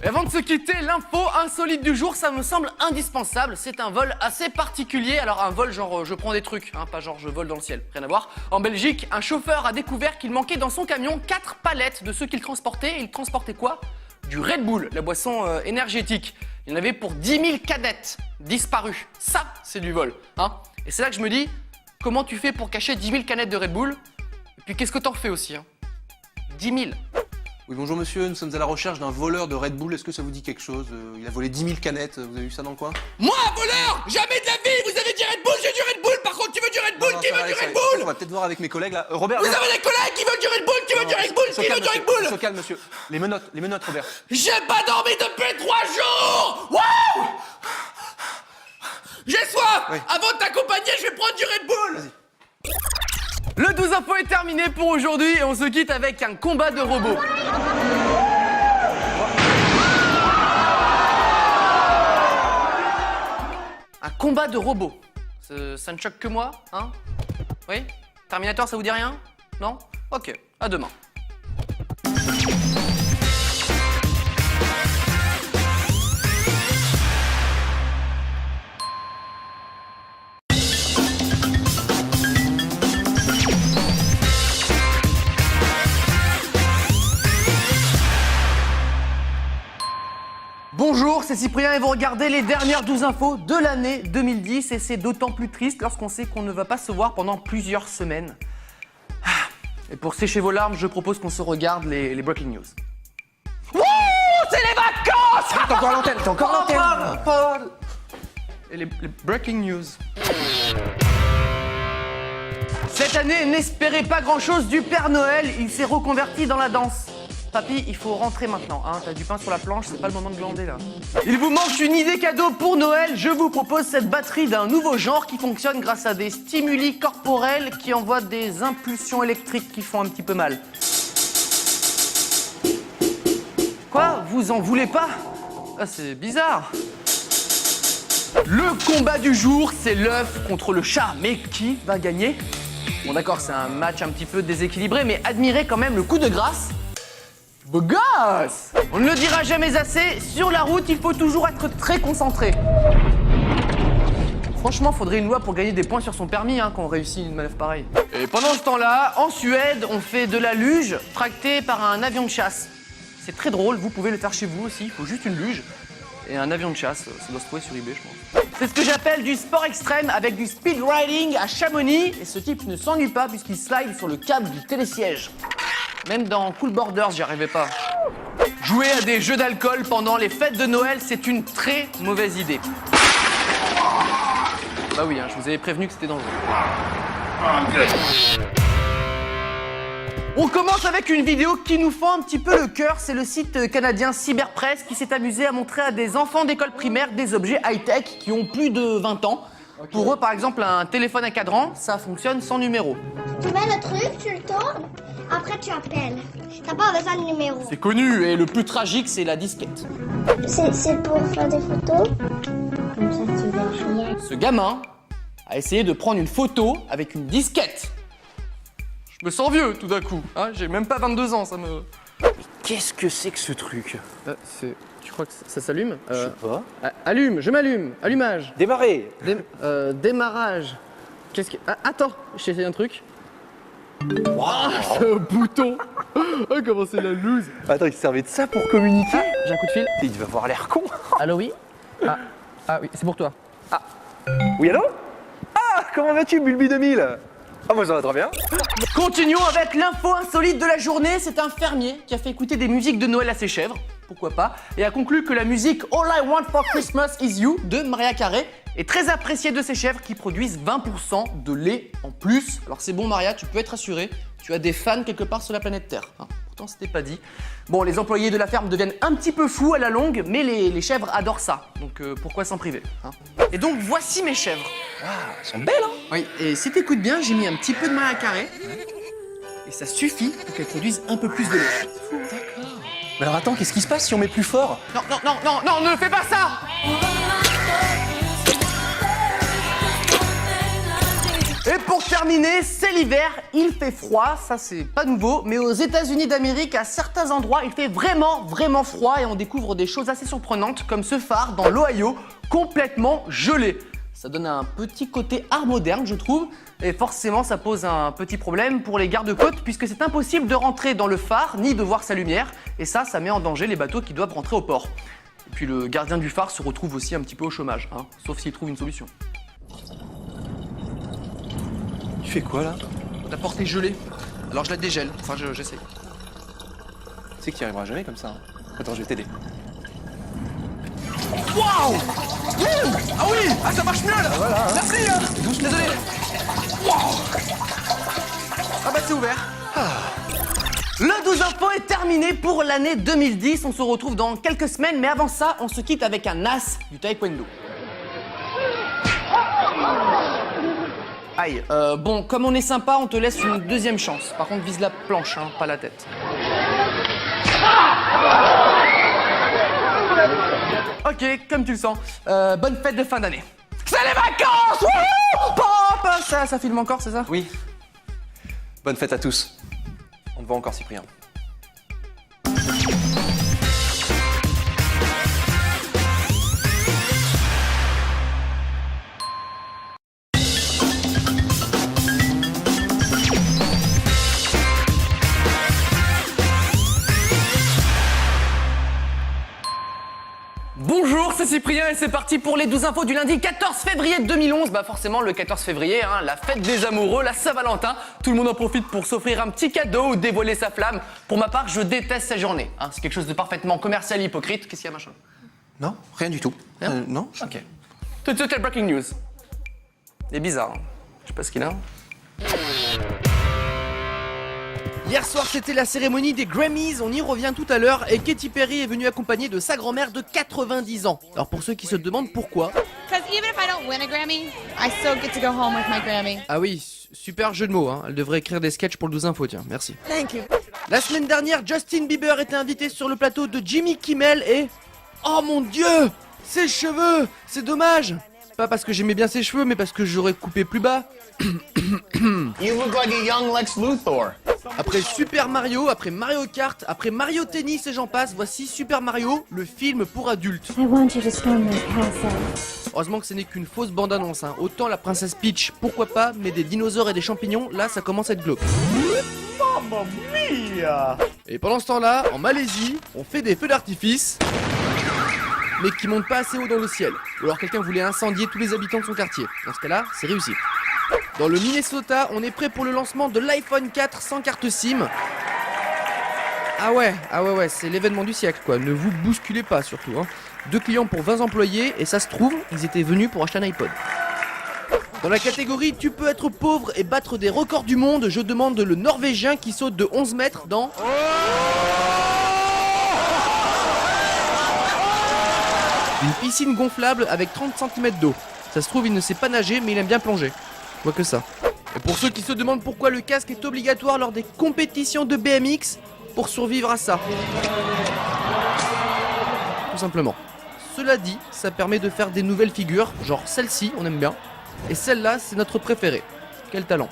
Et avant de se quitter, l'info insolite du jour, ça me semble indispensable. C'est un vol assez particulier. Alors un vol genre je prends des trucs, hein, pas genre je vole dans le ciel, rien à voir. En Belgique, un chauffeur a découvert qu'il manquait dans son camion 4 palettes de ce qu'il transportait. Et il transportait quoi? Du Red Bull, la boisson énergétique. Il y en avait pour 10 000 canettes disparues. Ça, c'est du vol. Hein. Et c'est là que je me dis, comment tu fais pour cacher 10 000 canettes de Red Bull? Et puis qu'est-ce que t'en fais aussi hein? 10 000. Oui, bonjour monsieur, nous sommes à la recherche d'un voleur de Red Bull. Est-ce que ça vous dit quelque chose? Il a volé 10 000 canettes, vous avez vu ça dans le coin? Moi, voleur! Jamais de la vie! Vous avez dit Red Bull, j'ai du Red Bull! Par contre, tu veux du Red Bull? Qui veut du Red Bull? On va peut-être voir avec mes collègues là. Robert, Vous avez des collègues qui veulent du Red Bull? Qui veut du Red Bull? Qui veut du Red Bull? Se calme monsieur. Les menottes Robert. J'ai pas dormi depuis 3 jours! Wouh! J'ai soif! Oui. Avant de t'accompagner, je vais prendre du Red Bull! Vas-y. Le 12 info est terminé pour aujourd'hui et on se quitte avec un combat de robots. Un combat de robots. Ça ne choque que moi, hein? Oui? Terminator, ça vous dit rien? Non? Ok, à demain. Bonjour, c'est Cyprien et vous regardez les dernières 12 infos de l'année 2010 et c'est d'autant plus triste lorsqu'on sait qu'on ne va pas se voir pendant plusieurs semaines. Et pour sécher vos larmes, je propose qu'on se regarde les breaking news. Wouh, c'est les vacances! T'es encore à l'antenne, t'es encore à l'antenne. Et les breaking news. Cette année, n'espérez pas grand-chose du Père Noël, il s'est reconverti dans la danse. Papy, il faut rentrer maintenant, hein. T'as du pain sur la planche, c'est pas le moment de glander là. Il vous manque une idée cadeau pour Noël, je vous propose cette batterie d'un nouveau genre qui fonctionne grâce à des stimuli corporels qui envoient des impulsions électriques qui font un petit peu mal. Quoi? Vous en voulez pas? Ah, c'est bizarre. Le combat du jour, c'est l'œuf contre le chat. Mais qui va gagner? Bon d'accord, c'est un match un petit peu déséquilibré, mais admirez quand même le coup de grâce. Beau gosse! On ne le dira jamais assez, sur la route, il faut toujours être très concentré. Franchement, faudrait une loi pour gagner des points sur son permis hein, quand on réussit une manœuvre pareille. Et pendant ce temps-là, en Suède, on fait de la luge tractée par un avion de chasse. C'est très drôle, vous pouvez le faire chez vous aussi, il faut juste une luge et un avion de chasse, ça doit se trouver sur eBay je pense. C'est ce que j'appelle du sport extrême avec du speed riding à Chamonix et ce type ne s'ennuie pas puisqu'il slide sur le câble du télésiège. Même dans Cool Borders, j'y arrivais pas. Jouer à des jeux d'alcool pendant les fêtes de Noël, c'est une très mauvaise idée. Bah oui, hein, je vous avais prévenu que c'était dangereux. On commence avec une vidéo qui nous fend un petit peu le cœur. C'est le site canadien Cyberpresse qui s'est amusé à montrer à des enfants d'école primaire des objets high-tech qui ont plus de 20 ans. Pour eux, par exemple, un téléphone à cadran, ça fonctionne sans numéro. Tu mets le truc, tu le tournes, après tu appelles. T'as pas besoin de numéro. C'est connu, et le plus tragique, c'est la disquette. C'est pour faire des photos. Comme ça, tu vas rien. Ce gamin a essayé de prendre une photo avec une disquette. Je me sens vieux, tout d'un coup. Hein, j'ai même pas 22 ans, ça me... Qu'est-ce que c'est que ce truc? Tu crois que ça s'allume? Je sais pas. Allume, je m'allume. Allumage. Démarrer. Démarrage. Qu'est-ce que... Ah, attends, je t'ai essayé un truc. Waouh, c'est un bouton. Oh, comment c'est la loose. Attends, il servait de ça pour communiquer? J'ai un coup de fil. Il va avoir l'air con. Allô, oui? Ah oui, c'est pour toi. Oui, allô? Ah, comment vas-tu, Bulbi 2000? Ah, moi ça va très bien. Continuons avec l'info insolite de la journée. C'est un fermier qui a fait écouter des musiques de Noël à ses chèvres, pourquoi pas, et a conclu que la musique All I Want for Christmas Is You de Mariah Carey est très appréciée de ses chèvres qui produisent 20% de lait en plus. Alors c'est bon Maria, tu peux être assurée, tu as des fans quelque part sur la planète Terre. Hein. Pourtant c'était pas dit. Bon, les employés de la ferme deviennent un petit peu fous à la longue, mais les chèvres adorent ça. Donc pourquoi s'en priver hein. Et donc voici mes chèvres. Waouh, elles sont belles hein. Oui, et si t'écoutes bien, j'ai mis un petit peu de Mariah Carey. Et ça suffit pour qu'elles produisent un peu plus de lait. D'accord. Mais alors attends, qu'est-ce qui se passe si on met plus fort? Non, ne fais pas ça! Et pour terminer, c'est l'hiver, il fait froid, ça c'est pas nouveau, mais aux États-Unis d'Amérique, à certains endroits, il fait vraiment froid et on découvre des choses assez surprenantes comme ce phare dans l'Ohio, complètement gelé. Ça donne un petit côté art moderne, je trouve, et forcément ça pose un petit problème pour les gardes-côtes puisque c'est impossible de rentrer dans le phare ni de voir sa lumière, et ça met en danger les bateaux qui doivent rentrer au port. Et puis le gardien du phare se retrouve aussi un petit peu au chômage, hein, sauf s'il trouve une solution. Tu fais quoi là? La porte est gelée, alors je la dégèle, enfin j'essaie. Tu sais que tu n'y arriveras jamais comme ça. Hein. Attends, je vais t'aider. Waouh! Ah oui! Ah ça marche mieux là! Voilà, hein. Merci hein. Désolé! Waouh! Ah bah c'est ouvert! Le 12 info est terminé pour l'année 2010, on se retrouve dans quelques semaines, mais avant ça, on se quitte avec un as du taekwondo. Aïe, bon, comme on est sympa, on te laisse une deuxième chance. Par contre, vise la planche, hein, pas la tête. Ok, comme tu le sens. Bonne fête de fin d'année. C'est les vacances! Wouhou! Pop! Ça filme encore, c'est ça? Oui. Bonne fête à tous. On te voit encore, Cyprien. Bonjour, c'est Cyprien et c'est parti pour les 12 infos du lundi 14 février 2011. Bah forcément le 14 février, hein, la fête des amoureux, la Saint-Valentin. Tout le monde en profite pour s'offrir un petit cadeau ou dévoiler sa flamme. Pour ma part, je déteste cette journée. Hein. C'est quelque chose de parfaitement commercial et hypocrite. Qu'est-ce qu'il y a, machin? Non, rien du tout. Non. Ok. Tout de suite, la breaking news. Il est bizarre. Hein. Je sais pas ce qu'il a. Hier soir, c'était la cérémonie des Grammys, on y revient tout à l'heure, et Katy Perry est venue accompagnée de sa grand-mère de 90 ans. Alors pour ceux qui se demandent pourquoi... Ah oui, super jeu de mots, hein. Elle devrait écrire des sketchs pour le 12 info, tiens, merci. Thank you. La semaine dernière, Justin Bieber était invité sur le plateau de Jimmy Kimmel et... Oh mon Dieu! Ses cheveux! C'est dommage! Pas parce que j'aimais bien ses cheveux, mais parce que j'aurais coupé plus bas. You look like a young Lex Luthor. Après Super Mario, après Mario Kart, après Mario Tennis et j'en passe, voici Super Mario, le film pour adultes. Heureusement que ce n'est qu'une fausse bande-annonce, hein. Autant la princesse Peach, pourquoi pas, mais des dinosaures et des champignons, là ça commence à être glauque. Mamma mia! Et pendant ce temps-là, en Malaisie, on fait des feux d'artifice, mais qui montent pas assez haut dans le ciel. Ou alors quelqu'un voulait incendier tous les habitants de son quartier. Dans ce cas-là, c'est réussi. Dans le Minnesota, on est prêt pour le lancement de l'iPhone 4 sans carte SIM. Ah ouais, c'est l'événement du siècle quoi, ne vous bousculez pas surtout. Hein. 2 clients pour 20 employés et ça se trouve, ils étaient venus pour acheter un iPod. Dans la catégorie tu peux être pauvre et battre des records du monde, je demande le Norvégien qui saute de 11 mètres dans... Une piscine gonflable avec 30 cm d'eau. Ça se trouve, il ne sait pas nager, mais il aime bien plonger. Je vois que ça. Et pour ceux qui se demandent pourquoi le casque est obligatoire lors des compétitions de BMX, pour survivre à ça. Tout simplement. Cela dit, ça permet de faire des nouvelles figures, genre celle-ci, on aime bien. Et celle-là, c'est notre préférée. Quel talent.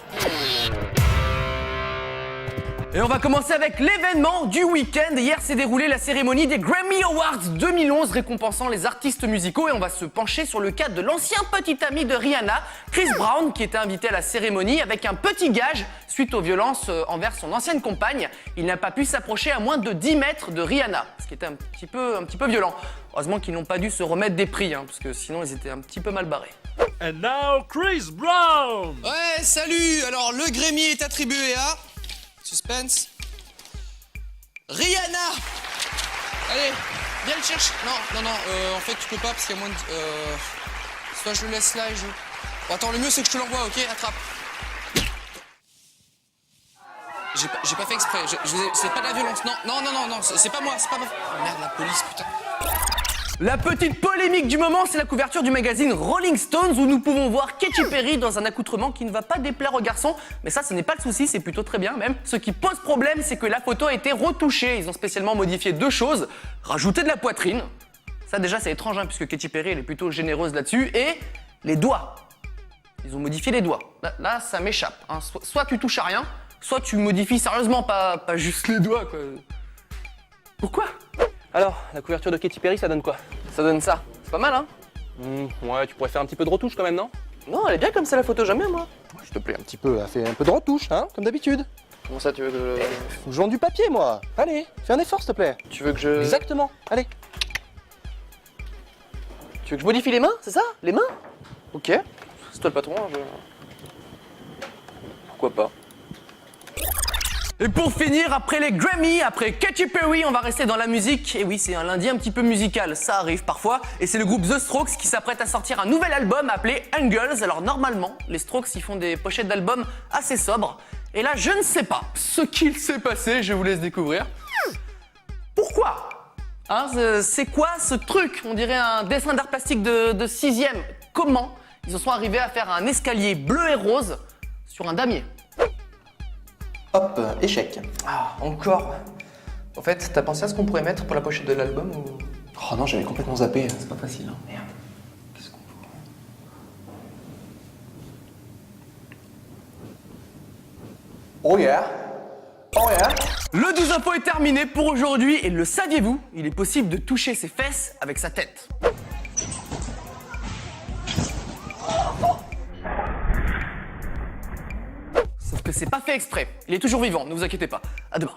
Et on va commencer avec l'événement du week-end. Hier s'est déroulée la cérémonie des Grammy Awards 2011 récompensant les artistes musicaux et on va se pencher sur le cas de l'ancien petit ami de Rihanna, Chris Brown, qui était invité à la cérémonie avec un petit gage suite aux violences envers son ancienne compagne. Il n'a pas pu s'approcher à moins de 10 mètres de Rihanna, ce qui était un petit peu violent. Heureusement qu'ils n'ont pas dû se remettre des prix, hein, parce que sinon ils étaient un petit peu mal barrés. And now Chris Brown. Ouais, salut. Alors le Grammy est attribué à... Suspense. Rihanna. Allez, viens le chercher. Non, en fait tu peux pas parce qu'il y a moins de... Soit je le laisse là et je... Bon attends, le mieux c'est que je te l'envoie, ok? Attrape. J'ai pas fait exprès, c'est pas de la violence. Non, c'est pas moi, Oh, merde, la police, putain. La petite polémique du moment, c'est la couverture du magazine Rolling Stones où nous pouvons voir Katy Perry dans un accoutrement qui ne va pas déplaire aux garçons. Mais ça, ce n'est pas le souci, c'est plutôt très bien même. Ce qui pose problème, c'est que la photo a été retouchée. Ils ont spécialement modifié 2 choses. Rajouter de la poitrine. Ça déjà, c'est étrange, hein, puisque Katy Perry, elle est plutôt généreuse là-dessus. Et les doigts. Ils ont modifié les doigts. Là ça m'échappe. Hein. Soit tu touches à rien, soit tu modifies sérieusement, pas juste les doigts, quoi. Pourquoi? Alors, la couverture de Katy Perry, ça donne quoi? Ça donne ça. C'est pas mal, hein? Ouais, tu pourrais faire un petit peu de retouche quand même, non? Non, elle est bien comme ça la photo, j'aime bien, moi. S'il te plaît, un petit peu, fais un peu de retouche, hein, comme d'habitude. Comment ça, tu veux que Je vends du papier, moi. Allez, fais un effort, s'il te plaît. Tu veux que je... Exactement, allez. Tu veux que je modifie les mains, c'est ça? Les mains? Ok. C'est toi le patron, hein, Pourquoi pas? Et pour finir, après les Grammy, après Katy Perry, on va rester dans la musique. Et oui, c'est un lundi un petit peu musical, ça arrive parfois. Et c'est le groupe The Strokes qui s'apprête à sortir un nouvel album appelé Angles. Alors normalement, les Strokes, ils font des pochettes d'albums assez sobres. Et là, je ne sais pas ce qu'il s'est passé, je vous laisse découvrir. Pourquoi? Hein, c'est quoi ce truc? On dirait un dessin d'art plastique de 6e. Comment ils en sont arrivés à faire un escalier bleu et rose sur un damier? Hop, échec. Ah, encore. En fait, t'as pensé à ce qu'on pourrait mettre pour la pochette de l'album ou... Oh non, j'avais complètement zappé. C'est pas facile, hein. Merde. Qu'est-ce qu'on pourrait... Oh yeah. Oh yeah. Le 12 info est terminé pour aujourd'hui et le saviez-vous? Il est possible de toucher ses fesses avec sa tête. Sauf que c'est pas fait exprès. Il est toujours vivant, ne vous inquiétez pas. À demain.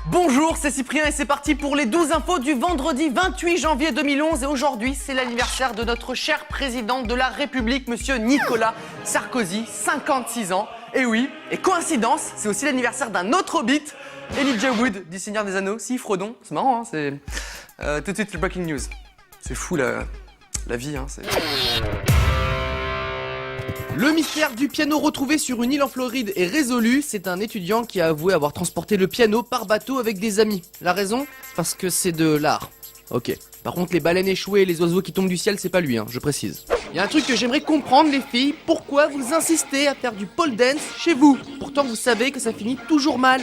Bonjour, c'est Cyprien et c'est parti pour les 12 infos du vendredi 28 janvier 2011. Et aujourd'hui, c'est l'anniversaire de notre cher président de la République, monsieur Nicolas Sarkozy, 56 ans. Et oui, et coïncidence, c'est aussi l'anniversaire d'un autre hobbit, Elijah Wood, du Seigneur des Anneaux. Si, Frodon, c'est marrant, hein, c'est... tout de suite, le breaking news. C'est fou, la vie, hein, c'est... Le mystère du piano retrouvé sur une île en Floride est résolu. C'est un étudiant qui a avoué avoir transporté le piano par bateau avec des amis. La raison? Parce que c'est de l'art. Ok. Par contre, les baleines échouées et les oiseaux qui tombent du ciel, c'est pas lui, hein, je précise. Il y a un truc que j'aimerais comprendre, les filles. Pourquoi vous insistez à faire du pole dance chez vous? Pourtant, vous savez que ça finit toujours mal.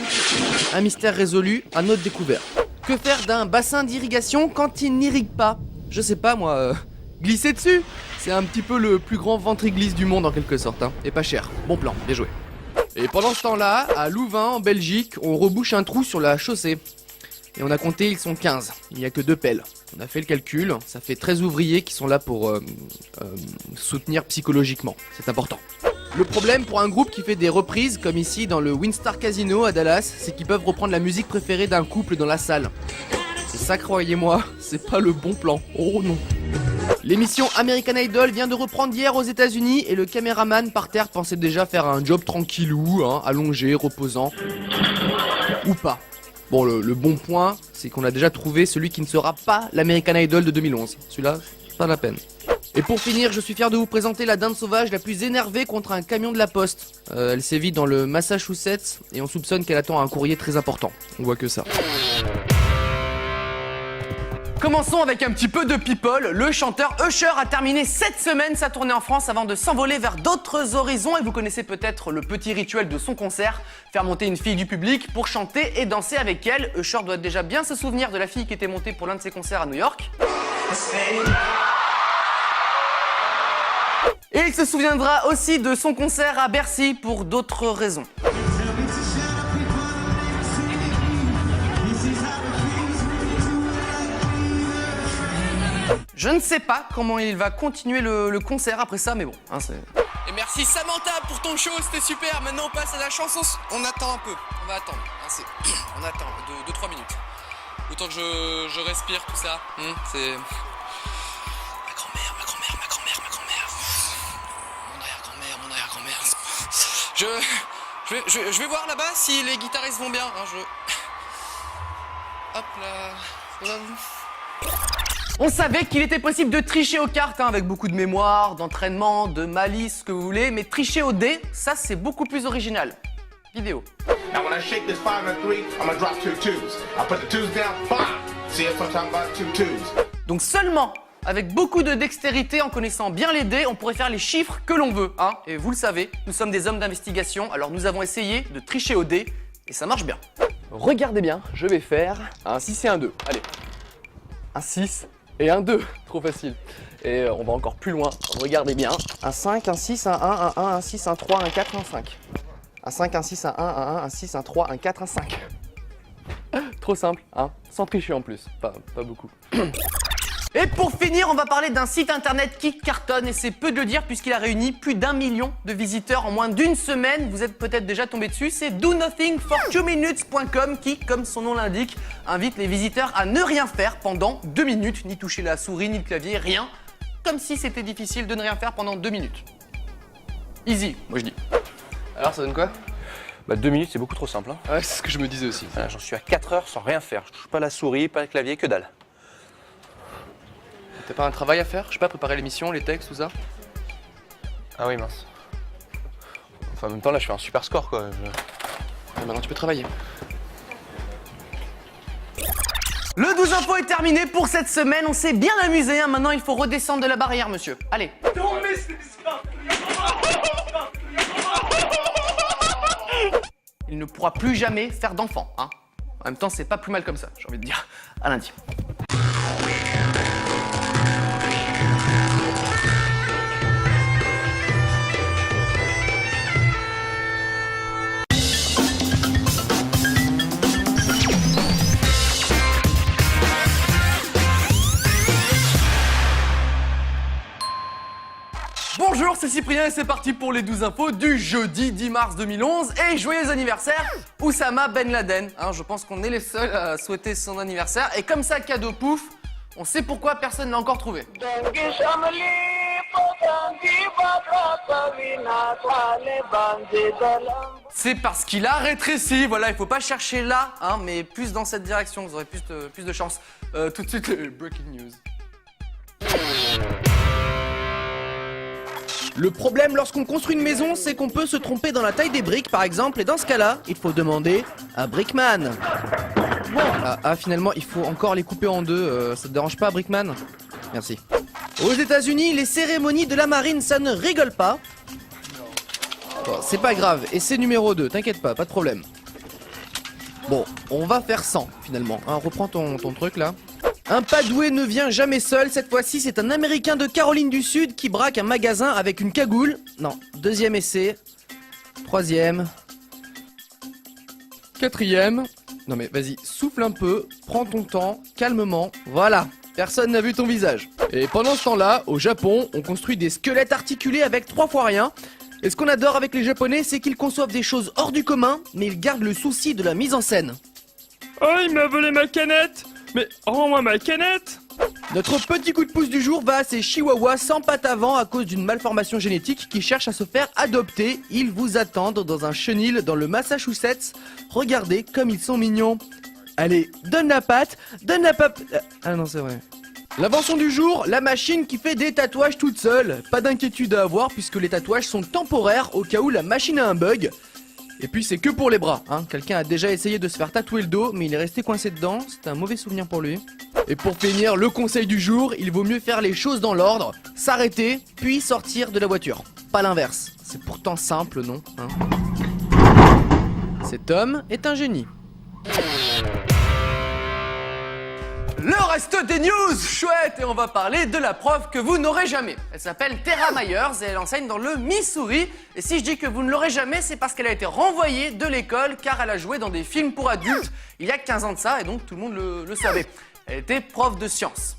Un mystère résolu, un autre découvert. Que faire d'un bassin d'irrigation quand il n'irrigue pas? Je sais pas, moi... Glisser dessus? C'est un petit peu le plus grand ventre-glisse du monde en quelque sorte, hein. Et pas cher. Bon plan, bien joué. Et pendant ce temps-là, à Louvain, en Belgique, on rebouche un trou sur la chaussée. Et on a compté, ils sont 15. Il n'y a que 2 pelles. On a fait le calcul, ça fait 13 ouvriers qui sont là pour soutenir psychologiquement. C'est important. Le problème pour un groupe qui fait des reprises, comme ici dans le Windstar Casino à Dallas, c'est qu'ils peuvent reprendre la musique préférée d'un couple dans la salle. Et ça, croyez-moi, c'est pas le bon plan. Oh non. L'émission American Idol vient de reprendre hier aux États-Unis et le caméraman par terre pensait déjà faire un job tranquillou, hein, allongé, reposant. Ou pas. Bon, le bon point, c'est qu'on a déjà trouvé celui qui ne sera pas l'American Idol de 2011. Celui-là, pas la peine. Et pour finir, je suis fier de vous présenter la dinde sauvage la plus énervée contre un camion de la poste. Elle sévit dans le Massachusetts et on soupçonne qu'elle attend un courrier très important. On voit que ça. Commençons avec un petit peu de people. Le chanteur Usher a terminé cette semaine sa tournée en France avant de s'envoler vers d'autres horizons. Et vous connaissez peut-être le petit rituel de son concert, faire monter une fille du public pour chanter et danser avec elle. Usher doit déjà bien se souvenir de la fille qui était montée pour l'un de ses concerts à New York. Et il se souviendra aussi de son concert à Bercy pour d'autres raisons. Je ne sais pas comment il va continuer le concert après ça, mais bon, hein, c'est... Et merci Samantha pour ton show, c'était super. Maintenant on passe à la chanson. On attend un peu, on va attendre. Hein, on attend 2-3 minutes. Le temps que je respire tout ça. C'est... Ma grand-mère. Mon arrière-grand-mère. Je vais voir là-bas si les guitaristes vont bien. Hein, Hop là. On savait qu'il était possible de tricher aux cartes, hein, avec beaucoup de mémoire, d'entraînement, de malice, ce que vous voulez, mais tricher au dé, ça c'est beaucoup plus original. Vidéo. Now when I shake this 5 and 3, I'm gonna drop 2 twos. I put the twos down, 5. See if I'm talking about 2 twos. Donc seulement Avec beaucoup de dextérité, en connaissant bien les dés, on pourrait faire les chiffres que l'on veut, hein. Et vous le savez, nous sommes des hommes d'investigation, alors nous avons essayé de tricher au dé, et ça marche bien. Regardez bien, je vais faire un 6 et un 2. Allez. Un 6 et un 2. Trop facile. Et on va encore plus loin. Regardez bien. Un 5, un 6, un 1, un 1, un 6, un 3, un 4, un 5. Un 5, un 6, un 1, un 1, un 6, un 3, un 4, un 5. Trop simple, hein. Sans tricher en plus. Pas beaucoup. Et pour finir, on va parler d'un site internet qui cartonne, et c'est peu de le dire puisqu'il a réuni plus d'1 million de visiteurs en moins d'une semaine. Vous êtes peut-être déjà tombé dessus, c'est donothingfor2minutes.com qui, comme son nom l'indique, invite les visiteurs à ne rien faire pendant 2 minutes, ni toucher la souris, ni le clavier, rien. Comme si c'était difficile de ne rien faire pendant 2 minutes. Easy, moi je dis. Alors ça donne quoi? Bah 2 minutes c'est beaucoup trop simple. Hein. Ouais, c'est ce que je me disais aussi. J'en suis à 4 heures sans rien faire. Je touche pas la souris, pas le clavier, que dalle. T'as pas un travail à faire? Je sais pas, préparer l'émission, les textes, tout ça? Ah oui, mince. Enfin, en même temps, là, je fais un super score, quoi. Et maintenant, tu peux travailler. Le 12 info est terminé pour cette semaine. On s'est bien amusé, hein. Maintenant, il faut redescendre de la barrière, monsieur. Allez. Il ne pourra plus jamais faire d'enfant, hein. En même temps, c'est pas plus mal comme ça, j'ai envie de dire. À lundi. Bonjour, c'est Cyprien et c'est parti pour les 12 infos du jeudi 10 mars 2011. Et joyeux anniversaire, Oussama Ben Laden. Hein, je pense qu'on est les seuls à souhaiter son anniversaire. Et comme ça, cadeau pouf, on sait pourquoi personne n'a encore trouvé. C'est parce qu'il a rétréci, voilà, il faut pas chercher là, hein, mais plus dans cette direction, vous aurez plus de chance. Tout de suite, les breaking news. Le problème lorsqu'on construit une maison, c'est qu'on peut se tromper dans la taille des briques par exemple, et dans ce cas-là, il faut demander à Brickman. Finalement, il faut encore les couper en deux, ça te dérange pas Brickman? Merci. Aux États-Unis, les cérémonies de la marine, ça ne rigole pas. Bon, c'est pas grave, et c'est numéro 2, t'inquiète pas de problème. Bon, on va faire 100 finalement, hein, reprends ton truc là. Un Padoué ne vient jamais seul, cette fois-ci c'est un Américain de Caroline du Sud qui braque un magasin avec une cagoule. Non, deuxième essai, troisième, quatrième. Non mais vas-y, souffle un peu, prends ton temps, calmement, voilà. Personne n'a vu ton visage. Et pendant ce temps-là, au Japon, on construit des squelettes articulés avec 3 fois rien. Et ce qu'on adore avec les Japonais, c'est qu'ils conçoivent des choses hors du commun, mais ils gardent le souci de la mise en scène. Oh, il m'a volé ma canette! Mais rends-moi ma canette! Notre petit coup de pouce du jour va à ces chihuahuas sans pattes avant à cause d'une malformation génétique qui cherchent à se faire adopter. Ils vous attendent dans un chenil dans le Massachusetts. Regardez comme ils sont mignons. Allez, donne la patte, donne la patte... Ah non, c'est vrai. L'invention du jour, la machine qui fait des tatouages toute seule. Pas d'inquiétude à avoir puisque les tatouages sont temporaires au cas où la machine a un bug. Et puis c'est que pour les bras, hein. Quelqu'un a déjà essayé de se faire tatouer le dos, mais il est resté coincé dedans, c'était un mauvais souvenir pour lui. Et pour finir, le conseil du jour, il vaut mieux faire les choses dans l'ordre, s'arrêter, puis sortir de la voiture. Pas l'inverse, c'est pourtant simple, non hein. Cet homme est un génie. Le reste des news, chouette, et on va parler de la prof que vous n'aurez jamais. Elle s'appelle Tara Myers et elle enseigne dans le Missouri. Et si je dis que vous ne l'aurez jamais, c'est parce qu'elle a été renvoyée de l'école car elle a joué dans des films pour adultes il y a 15 ans de ça et donc tout le monde le savait. Elle était prof de sciences.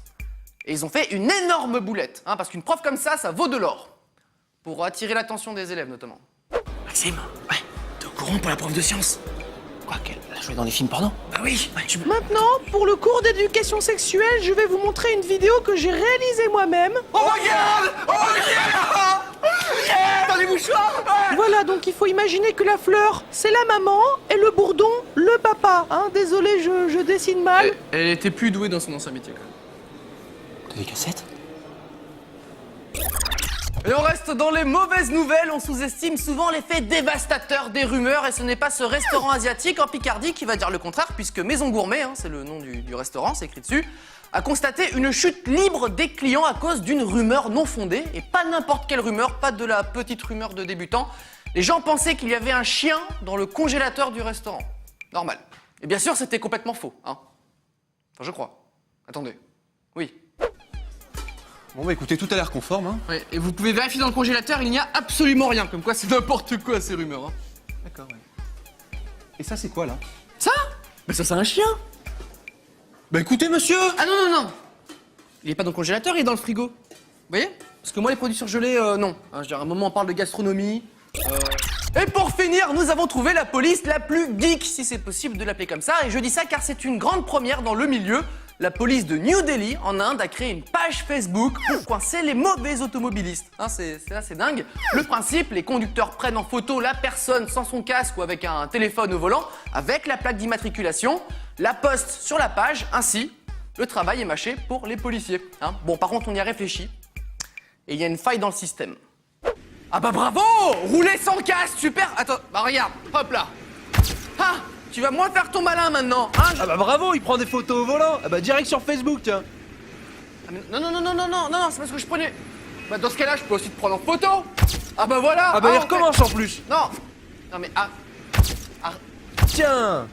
Et ils ont fait une énorme boulette, hein, parce qu'une prof comme ça vaut de l'or. Pour attirer l'attention des élèves notamment. Maxime, ouais, t'es au courant pour la prof de sciences? Quoi, qu'elle a joué dans des films porno? Bah oui, ouais, tu... Maintenant, pour le cours d'éducation sexuelle, je vais vous montrer une vidéo que j'ai réalisée moi-même. Oh regarde! Oh regarde! Yeah! Dans les mouchoirs! Ouais. Voilà, donc il faut imaginer que la fleur, c'est la maman, et le bourdon, le papa. Hein, désolé, je dessine mal. Elle était plus douée dans son ancien métier quand même. T'as des cassettes? Et on reste dans les mauvaises nouvelles, on sous-estime souvent l'effet dévastateur des rumeurs et ce n'est pas ce restaurant asiatique en Picardie qui va dire le contraire puisque Maison Gourmet, hein, c'est le nom du restaurant, c'est écrit dessus, a constaté une chute libre des clients à cause d'une rumeur non fondée et pas n'importe quelle rumeur, pas de la petite rumeur de débutant. Les gens pensaient qu'il y avait un chien dans le congélateur du restaurant. Normal. Et bien sûr, c'était complètement faux, hein. Enfin, je crois. Attendez. Oui. Bon bah écoutez, tout a l'air conforme, hein. Ouais, et vous pouvez vérifier dans le congélateur, il n'y a absolument rien. Comme quoi, c'est n'importe quoi ces rumeurs. Hein. D'accord, ouais. Et ça, c'est quoi là? Ça? Bah ça, c'est un chien. Bah écoutez, monsieur. Ah non. Il est pas dans le congélateur, il est dans le frigo. Vous voyez? Parce que moi, les produits surgelés, non. Hein, je veux dire, à un moment, on parle de gastronomie. Et pour finir, nous avons trouvé la police la plus geek, si c'est possible de l'appeler comme ça. Et je dis ça car c'est une grande première dans le milieu. La police de New Delhi, en Inde, a créé une page Facebook pour coincer les mauvais automobilistes. Hein, c'est dingue. Le principe, les conducteurs prennent en photo la personne sans son casque ou avec un téléphone au volant, avec la plaque d'immatriculation, la postent sur la page, ainsi, le travail est mâché pour les policiers. Hein. Bon, par contre, on y a réfléchi, et il y a une faille dans le système. Ah bah bravo! Rouler sans casque, super! Attends, bah regarde, hop là. Ah! Tu vas moins faire ton malin maintenant, hein? Ah bah bravo, il prend des photos au volant. Ah bah direct sur Facebook, tiens. Ah mais non, c'est parce que je prenais... Bah dans ce cas-là, je peux aussi te prendre en photo. Ah bah voilà. Ah bah il recommence en plus. Non mais Tiens.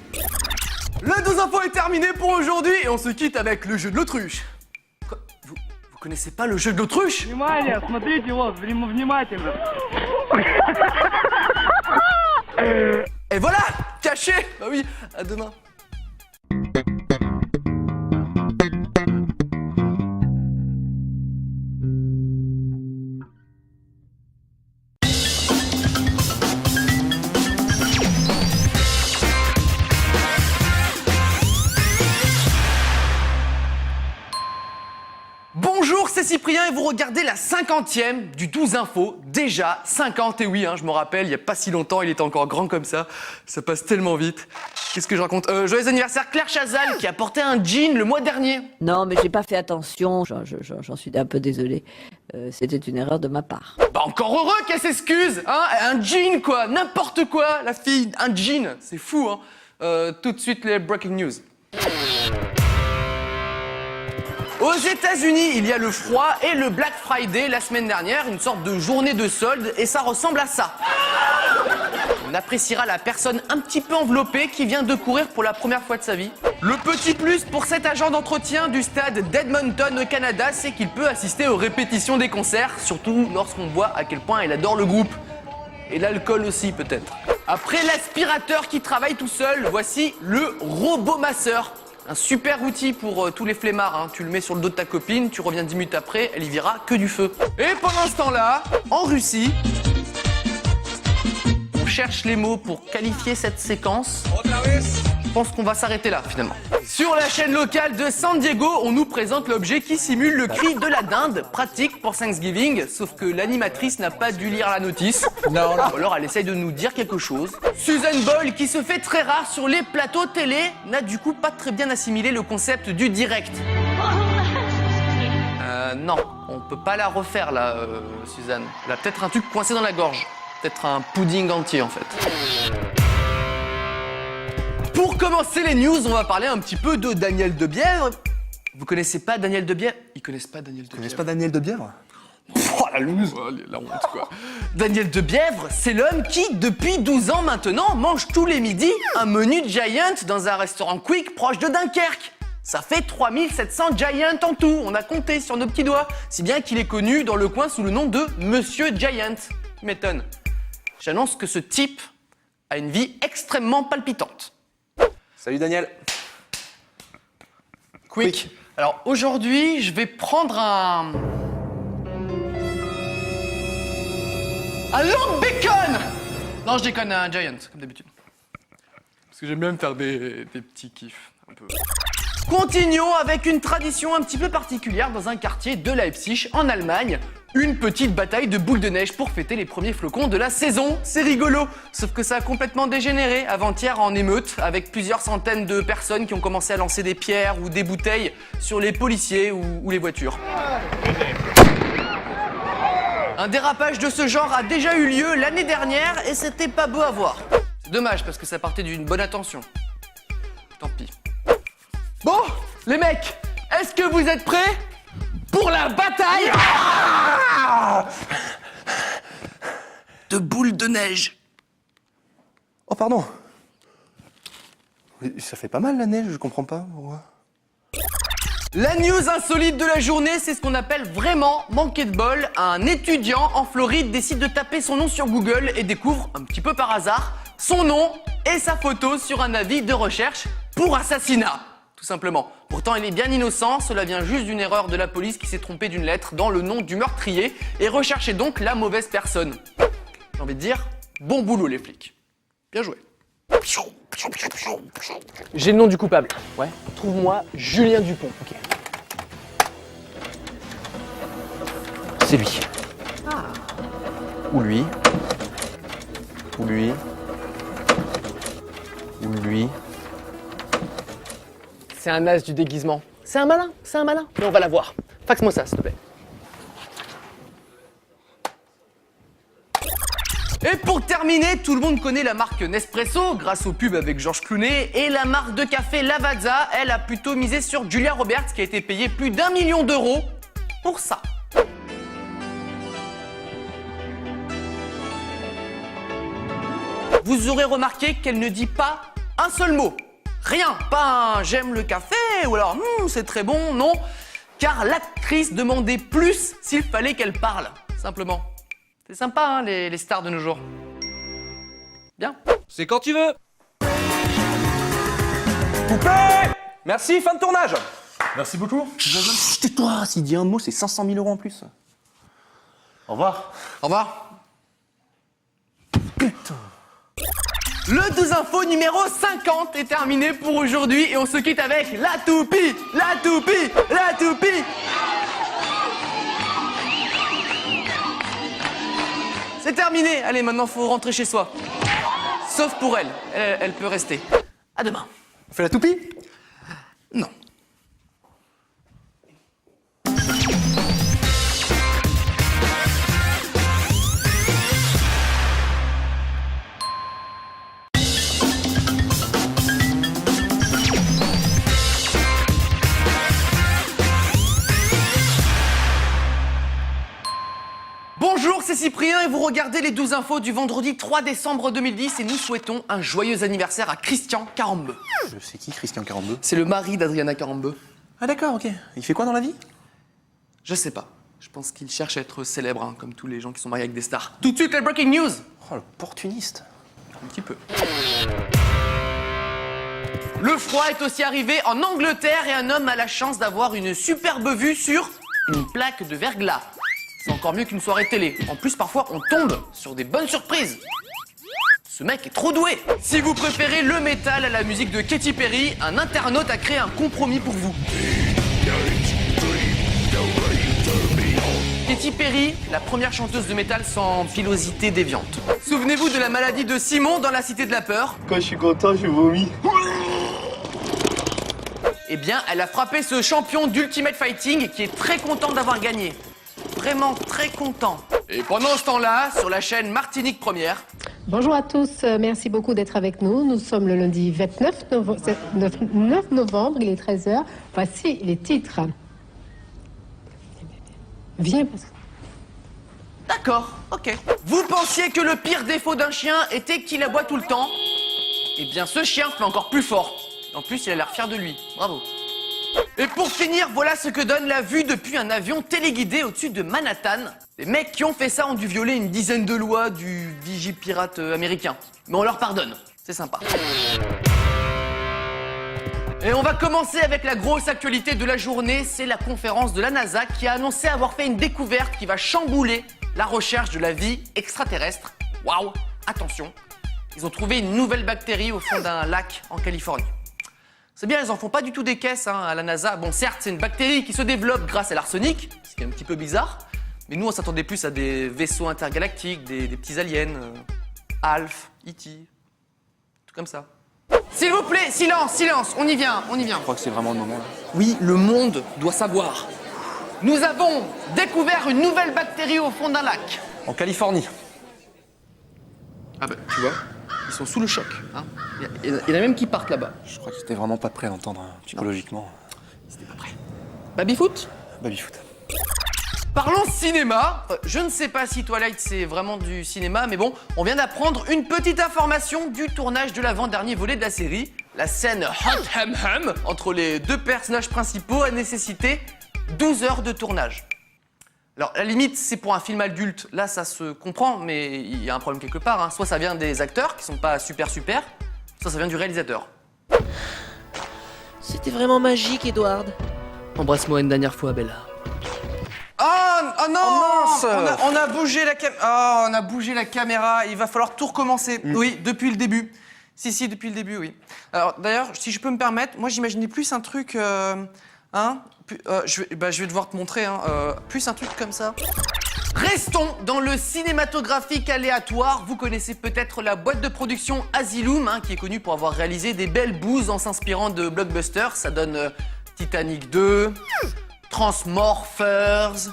Le 12 infos est terminé pour aujourd'hui et on se quitte avec le jeu de l'autruche. Quoi? Vous connaissez pas le jeu de l'autruche? Et voilà, caché. Bah oui, à demain. Bonjour, c'est Cyprien et vous regardez la 50e du 12 infos. Déjà 50, et oui, hein, je me rappelle, il n'y a pas si longtemps, il était encore grand comme ça. Ça passe tellement vite. Qu'est-ce que je raconte? Joyeux anniversaire Claire Chazal qui a porté un jean le mois dernier. Non, mais j'ai pas fait attention, j'en suis un peu désolée. C'était une erreur de ma part. Bah encore heureux qu'elle s'excuse, hein. Un jean quoi, n'importe quoi, la fille, un jean, c'est fou, hein. Tout de suite les breaking news. Aux États-Unis, il y a le froid et le Black Friday la semaine dernière, une sorte de journée de solde, et ça ressemble à ça. On appréciera la personne un petit peu enveloppée qui vient de courir pour la première fois de sa vie. Le petit plus pour cet agent d'entretien du stade d'Edmonton au Canada, c'est qu'il peut assister aux répétitions des concerts, surtout lorsqu'on voit à quel point il adore le groupe. Et l'alcool aussi peut-être. Après l'aspirateur qui travaille tout seul, voici le robot masseur. Un super outil pour tous les flemmards, hein. Tu le mets sur le dos de ta copine, tu reviens 10 minutes après, elle y verra que du feu. Et pendant ce temps-là, en Russie, on cherche les mots pour qualifier cette séquence. Je pense qu'on va s'arrêter là, finalement. Sur la chaîne locale de San Diego, on nous présente l'objet qui simule le cri de la dinde, pratique pour Thanksgiving, sauf que l'animatrice n'a pas dû lire la notice. Non. Ou alors elle essaye de nous dire quelque chose. Susan Boyle, qui se fait très rare sur les plateaux télé, n'a du coup pas très bien assimilé le concept du direct. Non, on peut pas la refaire là, Suzanne. Elle a peut-être un truc coincé dans la gorge. Peut-être un pudding entier en fait. Pour commencer les news, on va parler un petit peu de Daniel Debièvre. Vous connaissez pas Daniel Debièvre? Ils connaissent pas Daniel Debièvre. Vous connaissez pas Daniel Debièvre? Oh la loose. Oh, la honte quoi. Daniel Debièvre, c'est l'homme qui, depuis 12 ans maintenant, mange tous les midis un menu Giant dans un restaurant quick proche de Dunkerque. Ça fait 3700 Giant en tout, on a compté sur nos petits doigts. Si bien qu'il est connu dans le coin sous le nom de Monsieur Giant. Il m'étonne. J'annonce que ce type a une vie extrêmement palpitante. Salut Daniel. Quick. Alors aujourd'hui, je vais prendre un long bacon. Non, je déconne, un Giant, comme d'habitude. Parce que j'aime bien me faire des petits kiffs, un peu. Continuons avec une tradition un petit peu particulière dans un quartier de Leipzig, en Allemagne. Une petite bataille de boules de neige pour fêter les premiers flocons de la saison. C'est rigolo, sauf que ça a complètement dégénéré avant-hier en émeute, avec plusieurs centaines de personnes qui ont commencé à lancer des pierres ou des bouteilles sur les policiers ou les voitures. Un dérapage de ce genre a déjà eu lieu l'année dernière et c'était pas beau à voir. C'est dommage parce que ça partait d'une bonne intention. Tant pis. Bon, les mecs, est-ce que vous êtes prêts pour la bataille de boules de neige? Oh, pardon. Mais ça fait pas mal la neige, je comprends pas. Pourquoi. La news insolite de la journée, c'est ce qu'on appelle vraiment manquer de bol. Un étudiant en Floride décide de taper son nom sur Google et découvre, un petit peu par hasard, son nom et sa photo sur un avis de recherche pour assassinat. Tout simplement. Pourtant, il est bien innocent, cela vient juste d'une erreur de la police qui s'est trompée d'une lettre dans le nom du meurtrier et recherchait donc la mauvaise personne. J'ai envie de dire, bon boulot les flics. Bien joué. J'ai le nom du coupable. Ouais. Trouve-moi Julien Dupont. Ok. C'est lui. Ah. Ou lui. Ou lui. Ou lui. C'est un as du déguisement. C'est un malin, Mais on va la voir. Faxe-moi ça, s'il te plaît. Et pour terminer, tout le monde connaît la marque Nespresso grâce au pub avec Georges Clooney et la marque de café Lavazza, elle a plutôt misé sur Julia Roberts qui a été payée plus d'1 million d'euros pour ça. Vous aurez remarqué qu'elle ne dit pas un seul mot. Rien, pas un j'aime le café ou alors c'est très bon, non. Car l'actrice demandait plus s'il fallait qu'elle parle, simplement. C'est sympa, hein, les stars de nos jours. Bien. C'est quand tu veux. Coupé. Merci, fin de tournage. Merci beaucoup. Tais-toi, s'il dit un mot, c'est 500 000 euros en plus. Au revoir. Au revoir. Putain. Le 12 info numéro 50 est terminé pour aujourd'hui et on se quitte avec la toupie, la toupie, la toupie. C'est terminé. Allez, maintenant faut rentrer chez soi. Sauf pour elle. Elle peut rester. À demain. On fait la toupie? Non. Bonjour, c'est Cyprien et vous regardez les 12 infos du vendredi 3 décembre 2010 et nous souhaitons un joyeux anniversaire à Christian Carambeu. C'est qui Christian Carambeu? C'est le mari d'Adriana Carambeu. Ah d'accord, ok. Il fait quoi dans la vie? Je sais pas. Je pense qu'il cherche à être célèbre, hein, comme tous les gens qui sont mariés avec des stars. Tout de suite, les breaking news. Oh, l'opportuniste. Un petit peu. Le froid est aussi arrivé en Angleterre et un homme a la chance d'avoir une superbe vue sur une plaque de verglas. C'est encore mieux qu'une soirée télé. En plus, parfois, on tombe sur des bonnes surprises. Ce mec est trop doué. Si vous préférez le métal à la musique de Katy Perry, un internaute a créé un compromis pour vous. Katy Perry, la première chanteuse de métal sans pilosité déviante. Souvenez-vous de la maladie de Simon dans La Cité de la Peur? Quand je suis content, je vomis. Eh bien, elle a frappé ce champion d'Ultimate Fighting qui est très content d'avoir gagné. Vraiment très content. Et pendant ce temps-là, sur la chaîne Martinique Première... Bonjour à tous, merci beaucoup d'être avec nous. Nous sommes le lundi 29 novembre, il est 13h. Voici les titres. Viens parce que... D'accord, ok. Vous pensiez que le pire défaut d'un chien était qu'il aboie tout le temps? Eh bien, ce chien fait encore plus fort. En plus, il a l'air fier de lui. Bravo. Et pour finir, voilà ce que donne la vue depuis un avion téléguidé au-dessus de Manhattan. Les mecs qui ont fait ça ont dû violer une dizaine de lois du vigipirate américain. Mais on leur pardonne, c'est sympa. Et on va commencer avec la grosse actualité de la journée, c'est la conférence de la NASA qui a annoncé avoir fait une découverte qui va chambouler la recherche de la vie extraterrestre. Waouh, attention, ils ont trouvé une nouvelle bactérie au fond d'un lac en Californie. C'est bien, ils en font pas du tout des caisses hein, à la NASA. Bon, certes, c'est une bactérie qui se développe grâce à l'arsenic, ce qui est un petit peu bizarre. Mais nous, on s'attendait plus à des vaisseaux intergalactiques, des petits aliens, Alf, E.T., tout comme ça. S'il vous plaît, silence, silence, on y vient, on y vient. Je crois que c'est vraiment le moment là. Oui, le monde doit savoir. Nous avons découvert une nouvelle bactérie au fond d'un lac. En Californie. Ah bah, tu vois, ils sont sous le choc. Hein. Il y en a même qui partent là-bas. Je crois que j'étais vraiment pas prêt à l'entendre, hein, psychologiquement. C'était pas prêt. Baby-foot ? Baby-foot. Parlons cinéma. Je ne sais pas si Twilight c'est vraiment du cinéma, mais bon, on vient d'apprendre une petite information du tournage de l'avant-dernier volet de la série. La scène Hot Ham Ham entre les deux personnages principaux a nécessité 12 heures de tournage. Alors, à la limite, c'est pour un film adulte, là ça se comprend, mais il y a un problème quelque part. Hein. Soit ça vient des acteurs qui sont pas super, soit ça vient du réalisateur. C'était vraiment magique, Edward. Embrasse-moi une dernière fois, Bella. Oh non, mince. on a bougé la caméra. Oh, on a bougé la caméra. Il va falloir tout recommencer. Oui, depuis le début. Si, depuis le début, oui. Alors, d'ailleurs, si je peux me permettre, moi j'imaginais plus un truc... je vais devoir te montrer, plus un truc comme ça. Restons dans le cinématographique aléatoire. Vous connaissez peut-être la boîte de production Asylum, qui est connue pour avoir réalisé des belles bouses en s'inspirant de blockbusters. Ça donne Titanic 2, Transmorphers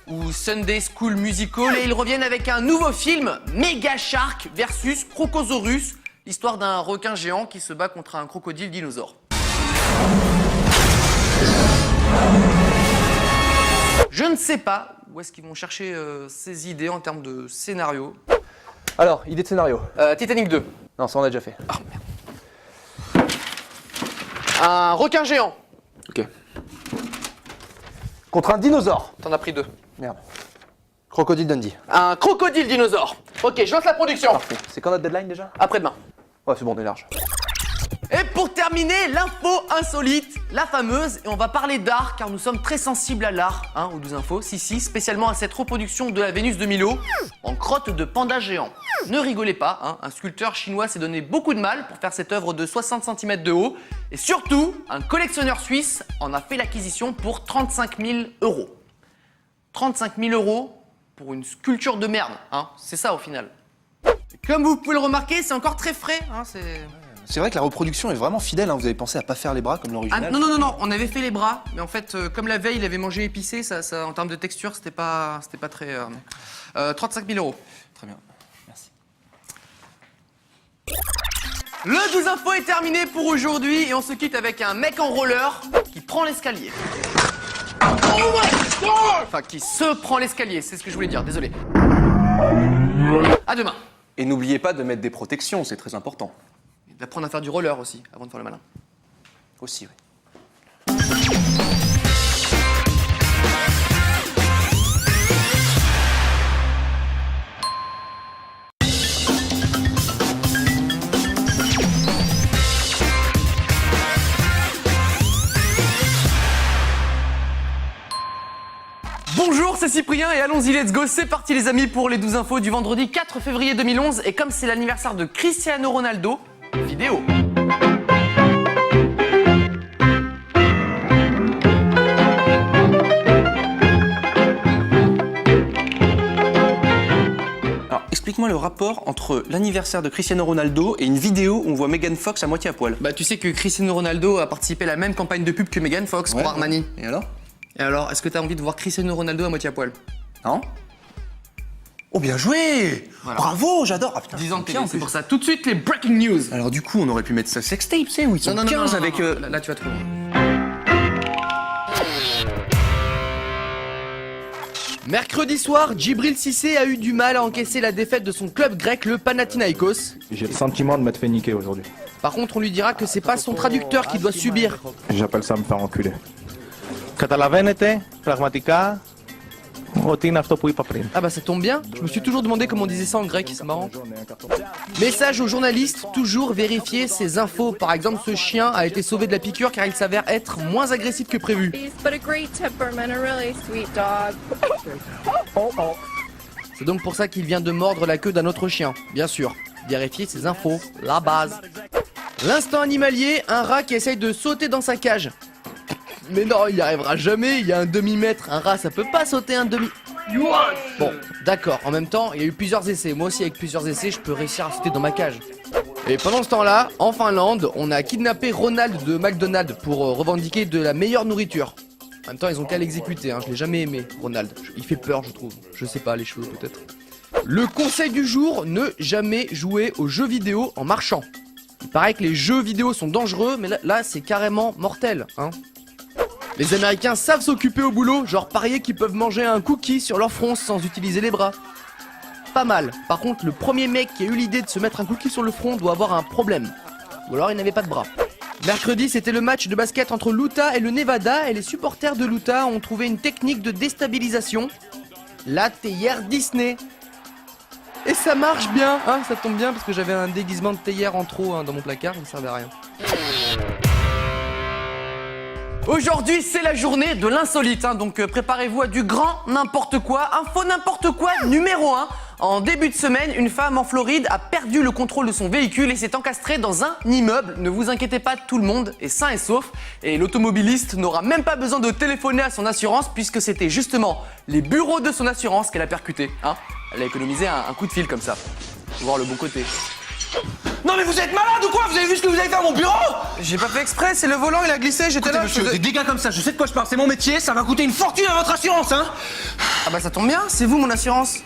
ou Sunday School Musical. Et ils reviennent avec un nouveau film, Mega Shark versus Crocosaurus. L'histoire d'un requin géant qui se bat contre un crocodile dinosaure. Je ne sais pas où est-ce qu'ils vont chercher ces idées en termes de scénario. Alors, idée de scénario. Titanic 2. Non, ça on a déjà fait. Ah, merde. Un requin géant. Ok. Contre un dinosaure. T'en as pris 2. Merde. Crocodile Dundee. Un crocodile dinosaure. Ok, je lance la production. Parfait. C'est quand notre deadline déjà? Après-demain. Ouais, c'est bon, on est large. Et pour terminer, l'info insolite, la fameuse, et on va parler d'art car nous sommes très sensibles à l'art, aux 12 infos, si, spécialement à cette reproduction de la Vénus de Milo en crotte de panda géant. Ne rigolez pas, un sculpteur chinois s'est donné beaucoup de mal pour faire cette œuvre de 60 cm de haut, et surtout, un collectionneur suisse en a fait l'acquisition pour 35 000 €. 35 000 € pour une sculpture de merde, c'est ça au final. Et comme vous pouvez le remarquer, c'est encore très frais, C'est vrai que la reproduction est vraiment fidèle, vous avez pensé à pas faire les bras comme l'original? Non, on avait fait les bras, mais en fait, comme la veille, il avait mangé épicé, ça en termes de texture, c'était pas très... 35 000 €. Très bien, merci. Le 12 infos est terminé pour aujourd'hui, et on se quitte avec un mec en roller qui prend l'escalier. Enfin, qui se prend l'escalier, c'est ce que je voulais dire, désolé. À demain. Et n'oubliez pas de mettre des protections, c'est très important. D'apprendre à faire du roller aussi, avant de faire le malin. Aussi, oui. Bonjour, c'est Cyprien et allons-y, let's go, c'est parti les amis pour les 12 infos du vendredi 4 février 2011 et comme c'est l'anniversaire de Cristiano Ronaldo, vidéo. Alors, explique-moi le rapport entre l'anniversaire de Cristiano Ronaldo et une vidéo où on voit Megan Fox à moitié à poil. Bah tu sais que Cristiano Ronaldo a participé à la même campagne de pub que Megan Fox pour Armani. Et alors? Et alors, est-ce que t'as envie de voir Cristiano Ronaldo à moitié à poil? Non? Oh bien joué, voilà. Bravo, j'adore. Ah putain, 10 ans de télé, c'est pour ça. Tout de suite les breaking news. Alors du coup, on aurait pu mettre ça sextape, tu sais, où ils sont 15 avec... Là, tu vas trop loin. Mercredi soir, Djibril Cissé a eu du mal à encaisser la défaite de son club grec, le Panathinaikos. J'ai le sentiment de m'être fait niquer aujourd'hui. Par contre, on lui dira que c'est pas son traducteur qui doit subir. J'appelle ça me faire enculer. Καταλαβαίνετε, πραγματικά, ότι είναι αυτό που είπα πριν. Ah bah ça tombe bien, je me suis toujours demandé comment on disait ça en grec, c'est marrant. Message aux journalistes, toujours vérifier ces infos. Par exemple, ce chien a été sauvé de la piqûre car il s'avère être moins agressif que prévu. C'est donc pour ça qu'il vient de mordre la queue d'un autre chien, bien sûr. Vérifier ces infos, la base. L'instant animalier, un rat qui essaye de sauter dans sa cage. Mais non, il n'y arrivera jamais, il y a un demi-mètre. Un rat, ça peut pas sauter un demi... Bon, d'accord, en même temps, il y a eu plusieurs essais. Moi aussi, avec plusieurs essais, je peux réussir à sauter dans ma cage. Et pendant ce temps-là, en Finlande, on a kidnappé Ronald de McDonald's pour revendiquer de la meilleure nourriture. En même temps, ils ont qu'à l'exécuter, hein. Je l'ai jamais aimé, Ronald. Il fait peur, je trouve. Je sais pas, les cheveux peut-être. Le conseil du jour, ne jamais jouer aux jeux vidéo en marchant. Il paraît que les jeux vidéo sont dangereux, mais là c'est carrément mortel, hein. Les Américains savent s'occuper au boulot, genre parier qu'ils peuvent manger un cookie sur leur front sans utiliser les bras. Pas mal. Par contre, le premier mec qui a eu l'idée de se mettre un cookie sur le front doit avoir un problème. Ou alors il n'avait pas de bras. Mercredi, c'était le match de basket entre l'Utah et le Nevada, et les supporters de l'Utah ont trouvé une technique de déstabilisation. La théière Disney. Et ça marche bien, hein, ça tombe bien parce que j'avais un déguisement de théière en trop hein, dans mon placard, il ne servait à rien. Aujourd'hui, c'est la journée de l'insolite, hein, donc préparez-vous à du grand n'importe quoi. Info n'importe quoi numéro 1. En début de semaine, une femme en Floride a perdu le contrôle de son véhicule et s'est encastrée dans un immeuble. Ne vous inquiétez pas, tout le monde est sain et sauf. Et l'automobiliste n'aura même pas besoin de téléphoner à son assurance puisque c'était justement les bureaux de son assurance qu'elle a percuté. Hein. Elle a économisé un coup de fil comme ça. Faut voir le bon côté. Non mais vous êtes malade ou quoi? Vous avez vu ce que vous avez fait à mon bureau? J'ai pas fait exprès, c'est le volant, il a glissé, j'étais là. Monsieur, des dégâts comme ça, je sais de quoi je parle, c'est mon métier, ça va coûter une fortune à votre assurance, hein. Ah bah ça tombe bien, c'est vous mon assurance.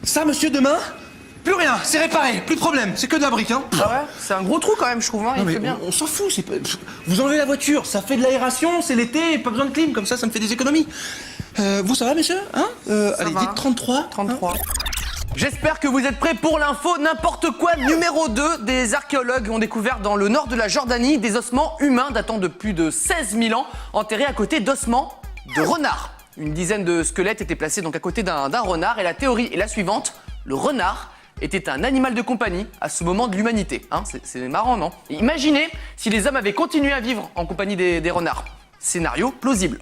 Ça, monsieur, demain, plus rien, c'est réparé, plus de problème, c'est que de la brique, hein. Ah ouais? C'est un gros trou quand même, je trouve, hein, non, il mais fait bien. On s'en fout, c'est pas... Vous enlevez la voiture, ça fait de l'aération, c'est l'été, pas besoin de clim, comme ça me fait des économies. Vous, ça va, monsieur? Hein allez, va. dites 33. 33. Hein. J'espère que vous êtes prêts pour l'info n'importe quoi numéro 2. Des archéologues ont découvert dans le nord de la Jordanie des ossements humains datant de plus de 16 000 ans, enterrés à côté d'ossements de renards. Une dizaine de squelettes étaient placés donc à côté d'un renard et la théorie est la suivante. Le renard était un animal de compagnie à ce moment de l'humanité. Hein, c'est marrant, non? Et imaginez si les hommes avaient continué à vivre en compagnie des renards. Scénario plausible.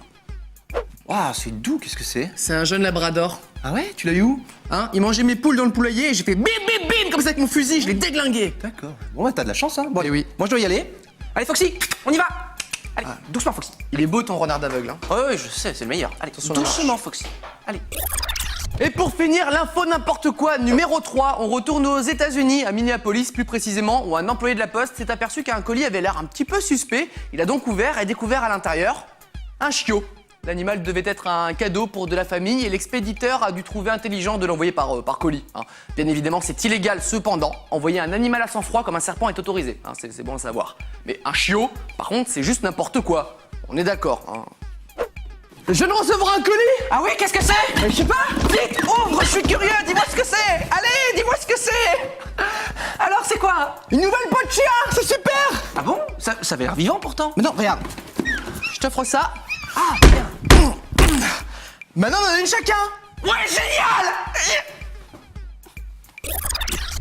Waouh, c'est doux, qu'est-ce que c'est? C'est un jeune labrador. Ah ouais? Tu l'as eu où? Hein? Il mangeait mes poules dans le poulailler et j'ai fait bim bim bim comme ça avec mon fusil, je l'ai déglingué. D'accord. Bon bah t'as de la chance, hein. Bon, et oui. Moi je dois y aller. Allez Foxy, on y va. Allez, doucement Foxy. Il est beau ton renard d'aveugle, hein. Oh, oui, je sais, c'est le meilleur. Allez, doucement Foxy. Allez. Et pour finir, l'info n'importe quoi numéro 3, on retourne aux États-Unis, à Minneapolis plus précisément, où un employé de la poste s'est aperçu qu'un colis avait l'air un petit peu suspect. Il a donc ouvert et découvert à l'intérieur un chiot. L'animal devait être un cadeau pour de la famille et l'expéditeur a dû trouver intelligent de l'envoyer par colis. Hein. Bien évidemment, c'est illégal cependant. Envoyer un animal à sang-froid comme un serpent est autorisé. Hein, c'est bon à savoir. Mais un chiot, par contre, c'est juste n'importe quoi. On est d'accord. Hein. Je viens de recevoir un colis. Ah oui, qu'est-ce que c'est? Je sais pas. Vite, ouvre, je suis curieux. Dis-moi ce que c'est. Allez, dis-moi ce que c'est. Alors, c'est quoi? Une nouvelle peau de chien. C'est super. Ah bon? Ça avait l'air vivant pourtant. Mais non, regarde. Je t'offre ça. Ah, merde. Maintenant, on en a une chacun. Ouais, génial.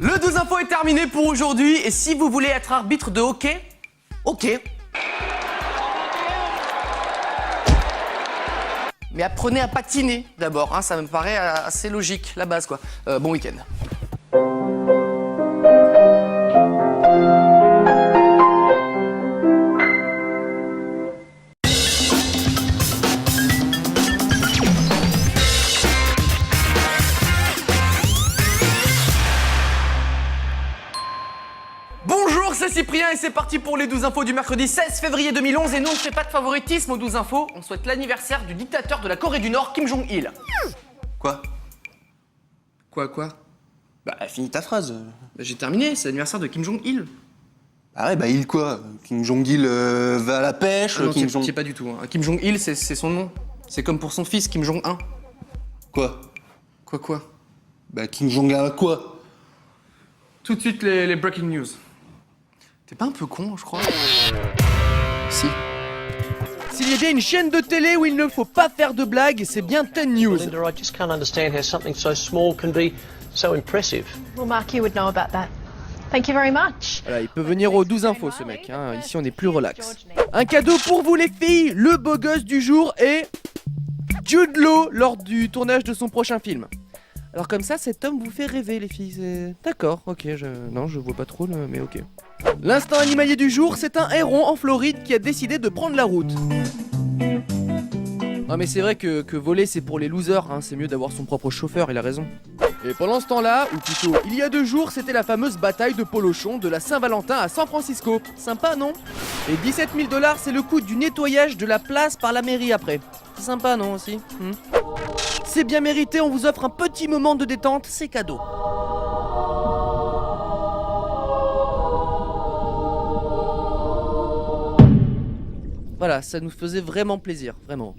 Le 12 info est terminé pour aujourd'hui. Et si vous voulez être arbitre de hockey, ok. Mais apprenez à patiner d'abord, hein, ça me paraît assez logique, la base quoi. Bon week-end. Bonjour, c'est Cyprien et c'est parti pour les 12 infos du mercredi 16 février 2011 et nous on ne fait pas de favoritisme aux 12 infos, on souhaite l'anniversaire du dictateur de la Corée du Nord, Kim Jong-il. Quoi? Quoi? Bah, finis ta phrase. Bah, j'ai terminé, c'est l'anniversaire de Kim Jong-il. Ah ouais, bah il quoi? Kim Jong-il va à la pêche, Ah non, Kim Jong... t'y es pas du tout. Hein. Kim Jong-il, c'est son nom. C'est comme pour son fils, Kim Jong-un. Quoi? Quoi? Bah Kim Jong-un quoi? Tout de suite les breaking news. T'es pas un peu con, je crois? Si. S'il y a bien une chaîne de télé où il ne faut pas faire de blagues, c'est bien 10 News. Linda, I just can't understand how something so small can be so impressive. Well, Mark, you would know about that. Thank you very much. Voilà, il peut venir aux 12 infos, ce mec. Hein. Ici, on est plus relax. Un cadeau pour vous, les filles. Le beau gosse du jour est Jude Law lors du tournage de son prochain film. Alors comme ça, cet homme vous fait rêver, les filles. D'accord, ok, non, je vois pas trop, mais ok. L'instant animalier du jour, c'est un héron en Floride qui a décidé de prendre la route. Non mais c'est vrai que voler c'est pour les losers, hein. C'est mieux d'avoir son propre chauffeur, il a raison. Et pendant ce temps-là, ou plutôt il y a 2 jours, c'était la fameuse bataille de polochon de la Saint-Valentin à San Francisco. Sympa, non? Et 17 000 $, c'est le coût du nettoyage de la place par la mairie après. C'est sympa, non, aussi? C'est bien mérité, on vous offre un petit moment de détente, c'est cadeau. Voilà, ça nous faisait vraiment plaisir, vraiment.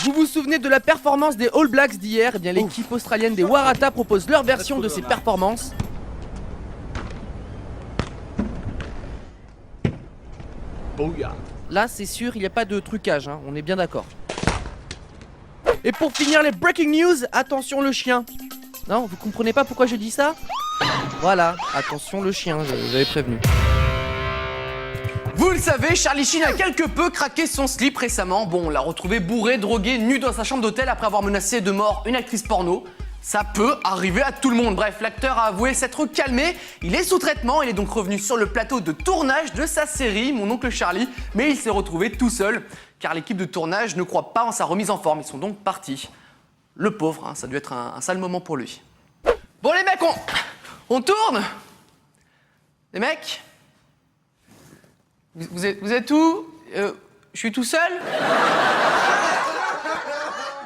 Vous vous souvenez de la performance des All Blacks d'hier? Eh bien, l'équipe australienne des Waratahs propose leur version de ces performances. Là, c'est sûr, il n'y a pas de trucage, hein, on est bien d'accord. Et pour finir les breaking news, attention le chien. Non, vous comprenez pas pourquoi je dis ça? Voilà, attention le chien, j'avais prévenu. Vous le savez, Charlie Sheen a quelque peu craqué son slip récemment. Bon, on l'a retrouvé bourré, drogué, nu dans sa chambre d'hôtel après avoir menacé de mort une actrice porno. Ça peut arriver à tout le monde. Bref, l'acteur a avoué s'être calmé. Il est sous traitement. Il est donc revenu sur le plateau de tournage de sa série, Mon oncle Charlie. Mais il s'est retrouvé tout seul, car l'équipe de tournage ne croit pas en sa remise en forme. Ils sont donc partis. Le pauvre, hein, ça a dû être un sale moment pour lui. Bon les mecs, on tourne? Les mecs? Vous êtes où? Je suis tout seul?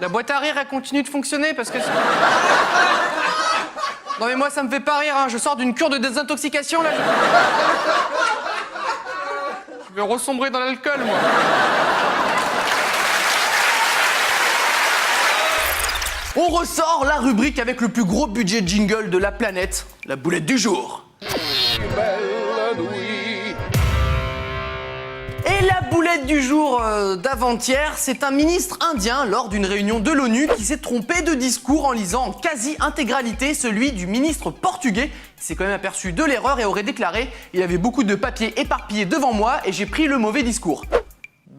La boîte à rire, elle continue de fonctionner parce que... Non mais moi, ça me fait pas rire, hein. Je sors d'une cure de désintoxication, là. Je vais ressombrer dans l'alcool, moi. On ressort la rubrique avec le plus gros budget jingle de la planète, la boulette du jour. Et la boulette du jour d'avant-hier, c'est un ministre indien lors d'une réunion de l'ONU qui s'est trompé de discours en lisant en quasi-intégralité celui du ministre portugais. Il s'est quand même aperçu de l'erreur et aurait déclaré « Il y avait beaucoup de papiers éparpillés devant moi et j'ai pris le mauvais discours ».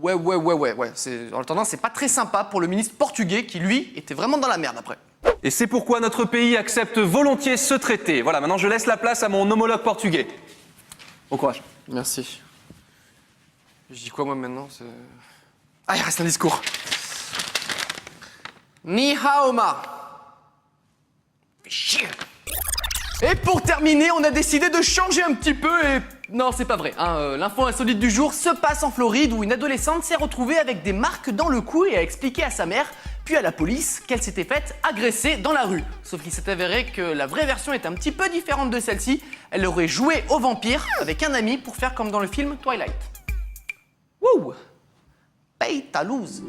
Ouais. En attendant, c'est pas très sympa pour le ministre portugais qui, lui, était vraiment dans la merde après. Et c'est pourquoi notre pays accepte volontiers ce traité. Voilà, maintenant je laisse la place à mon homologue portugais. Bon courage. Merci. Je dis quoi moi maintenant? Ah, il reste un discours. Ni hao ma. Chier. Et pour terminer, on a décidé de changer un petit peu et... Non, c'est pas vrai, hein. L'info insolite du jour se passe en Floride où une adolescente s'est retrouvée avec des marques dans le cou et a expliqué à sa mère, puis à la police, qu'elle s'était faite agresser dans la rue. Sauf qu'il s'est avéré que la vraie version est un petit peu différente de celle-ci. Elle aurait joué au vampire avec un ami pour faire comme dans le film Twilight. Wouh! Paye ta loose.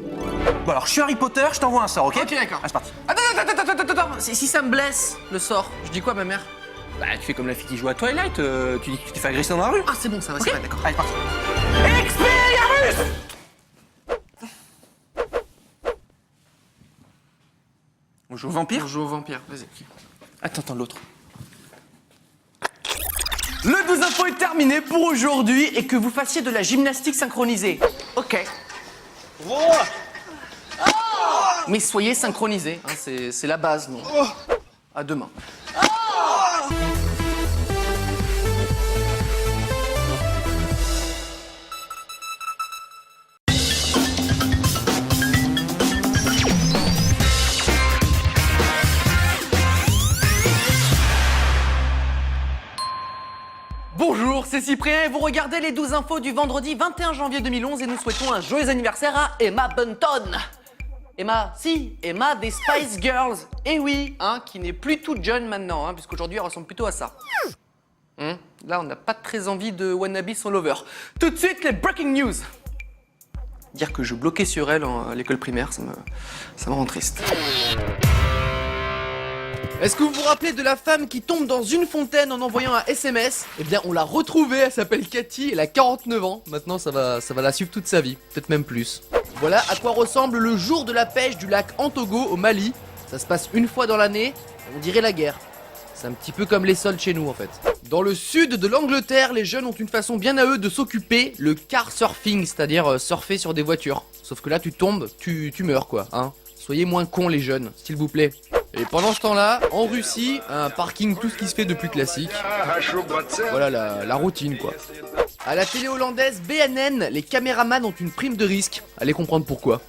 Bon alors, je suis Harry Potter, je t'envoie un sort, ok? Ok, d'accord. Ah, c'est parti. Attends. Si ça me blesse, le sort, je dis quoi à ma mère? Bah, tu fais comme la fille qui joue à Twilight, tu dis que tu t'es fait agresser dans la rue. Ah, c'est bon, ça va, okay. C'est vrai, d'accord. Allez, parti. Expelliarmus! On joue au vampire? On joue au vampire, vas-y. Attends, l'autre. Le 12 info est terminé pour aujourd'hui et que vous fassiez de la gymnastique synchronisée. Ok. Mais soyez synchronisés, hein, c'est la base, non? À demain. Bonjour, c'est Cyprien et vous regardez les 12 infos du vendredi 21 janvier 2011 et nous souhaitons un joyeux anniversaire à Emma Bunton. Emma des Spice Girls. Et oui, hein, qui n'est plus toute jeune maintenant, hein, puisqu'aujourd'hui elle ressemble plutôt à ça. Là, on n'a pas très envie de wannabe son lover. Tout de suite, les breaking news. Dire que je bloquais sur elle à l'école primaire, ça me rend triste. Est-ce que vous vous rappelez de la femme qui tombe dans une fontaine en envoyant un SMS? Eh bien, on l'a retrouvée, elle s'appelle Cathy, elle a 49 ans. Maintenant, ça va la suivre toute sa vie, peut-être même plus. Voilà à quoi ressemble le jour de la pêche du lac Antogo au Mali. Ça se passe une fois dans l'année, on dirait la guerre. C'est un petit peu comme les soldes chez nous en fait. Dans le sud de l'Angleterre, les jeunes ont une façon bien à eux de s'occuper, le car surfing, c'est-à-dire surfer sur des voitures. Sauf que là, tu tombes, tu meurs quoi, hein. Soyez moins cons les jeunes, s'il vous plaît. Et pendant ce temps-là, en Russie, un parking, tout ce qui se fait de plus classique. Voilà la routine quoi. À la télé hollandaise BNN, les caméramans ont une prime de risque. Allez comprendre pourquoi.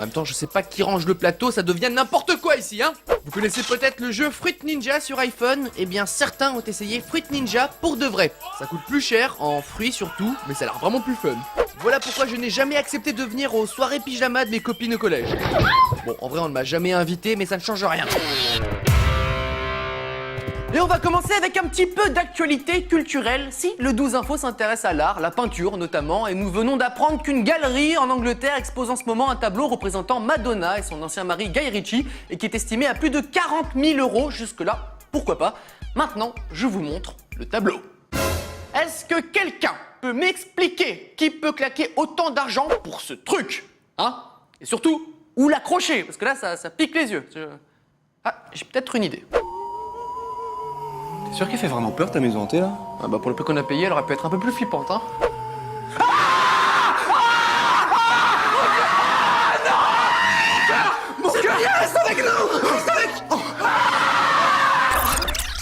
En même temps, je sais pas qui range le plateau, ça devient n'importe quoi ici, hein. Vous connaissez peut-être le jeu Fruit Ninja sur iPhone? Eh bien, certains ont essayé Fruit Ninja pour de vrai. Ça coûte plus cher, en fruits surtout, mais ça a l'air vraiment plus fun. Voilà pourquoi je n'ai jamais accepté de venir aux soirées pyjama de mes copines au collège. Bon, en vrai, on ne m'a jamais invité, mais ça ne change rien. Et on va commencer avec un petit peu d'actualité culturelle. Si le 12 Info s'intéresse à l'art, la peinture notamment, et nous venons d'apprendre qu'une galerie en Angleterre expose en ce moment un tableau représentant Madonna et son ancien mari Guy Ritchie, et qui est estimé à plus de 40 000 €. Jusque-là, pourquoi pas. Maintenant, je vous montre le tableau. Est-ce que quelqu'un peut m'expliquer qui peut claquer autant d'argent pour ce truc? Hein? Et surtout, où l'accrocher? Parce que là, ça pique les yeux. Ah, j'ai peut-être une idée. T'es sûr qu'elle fait vraiment peur ta maison hantée là? Ah bah pour le peu qu'on a payé, elle aurait pu être un peu plus flippante, hein. Mon cœur, reste avec nous! Reste avec...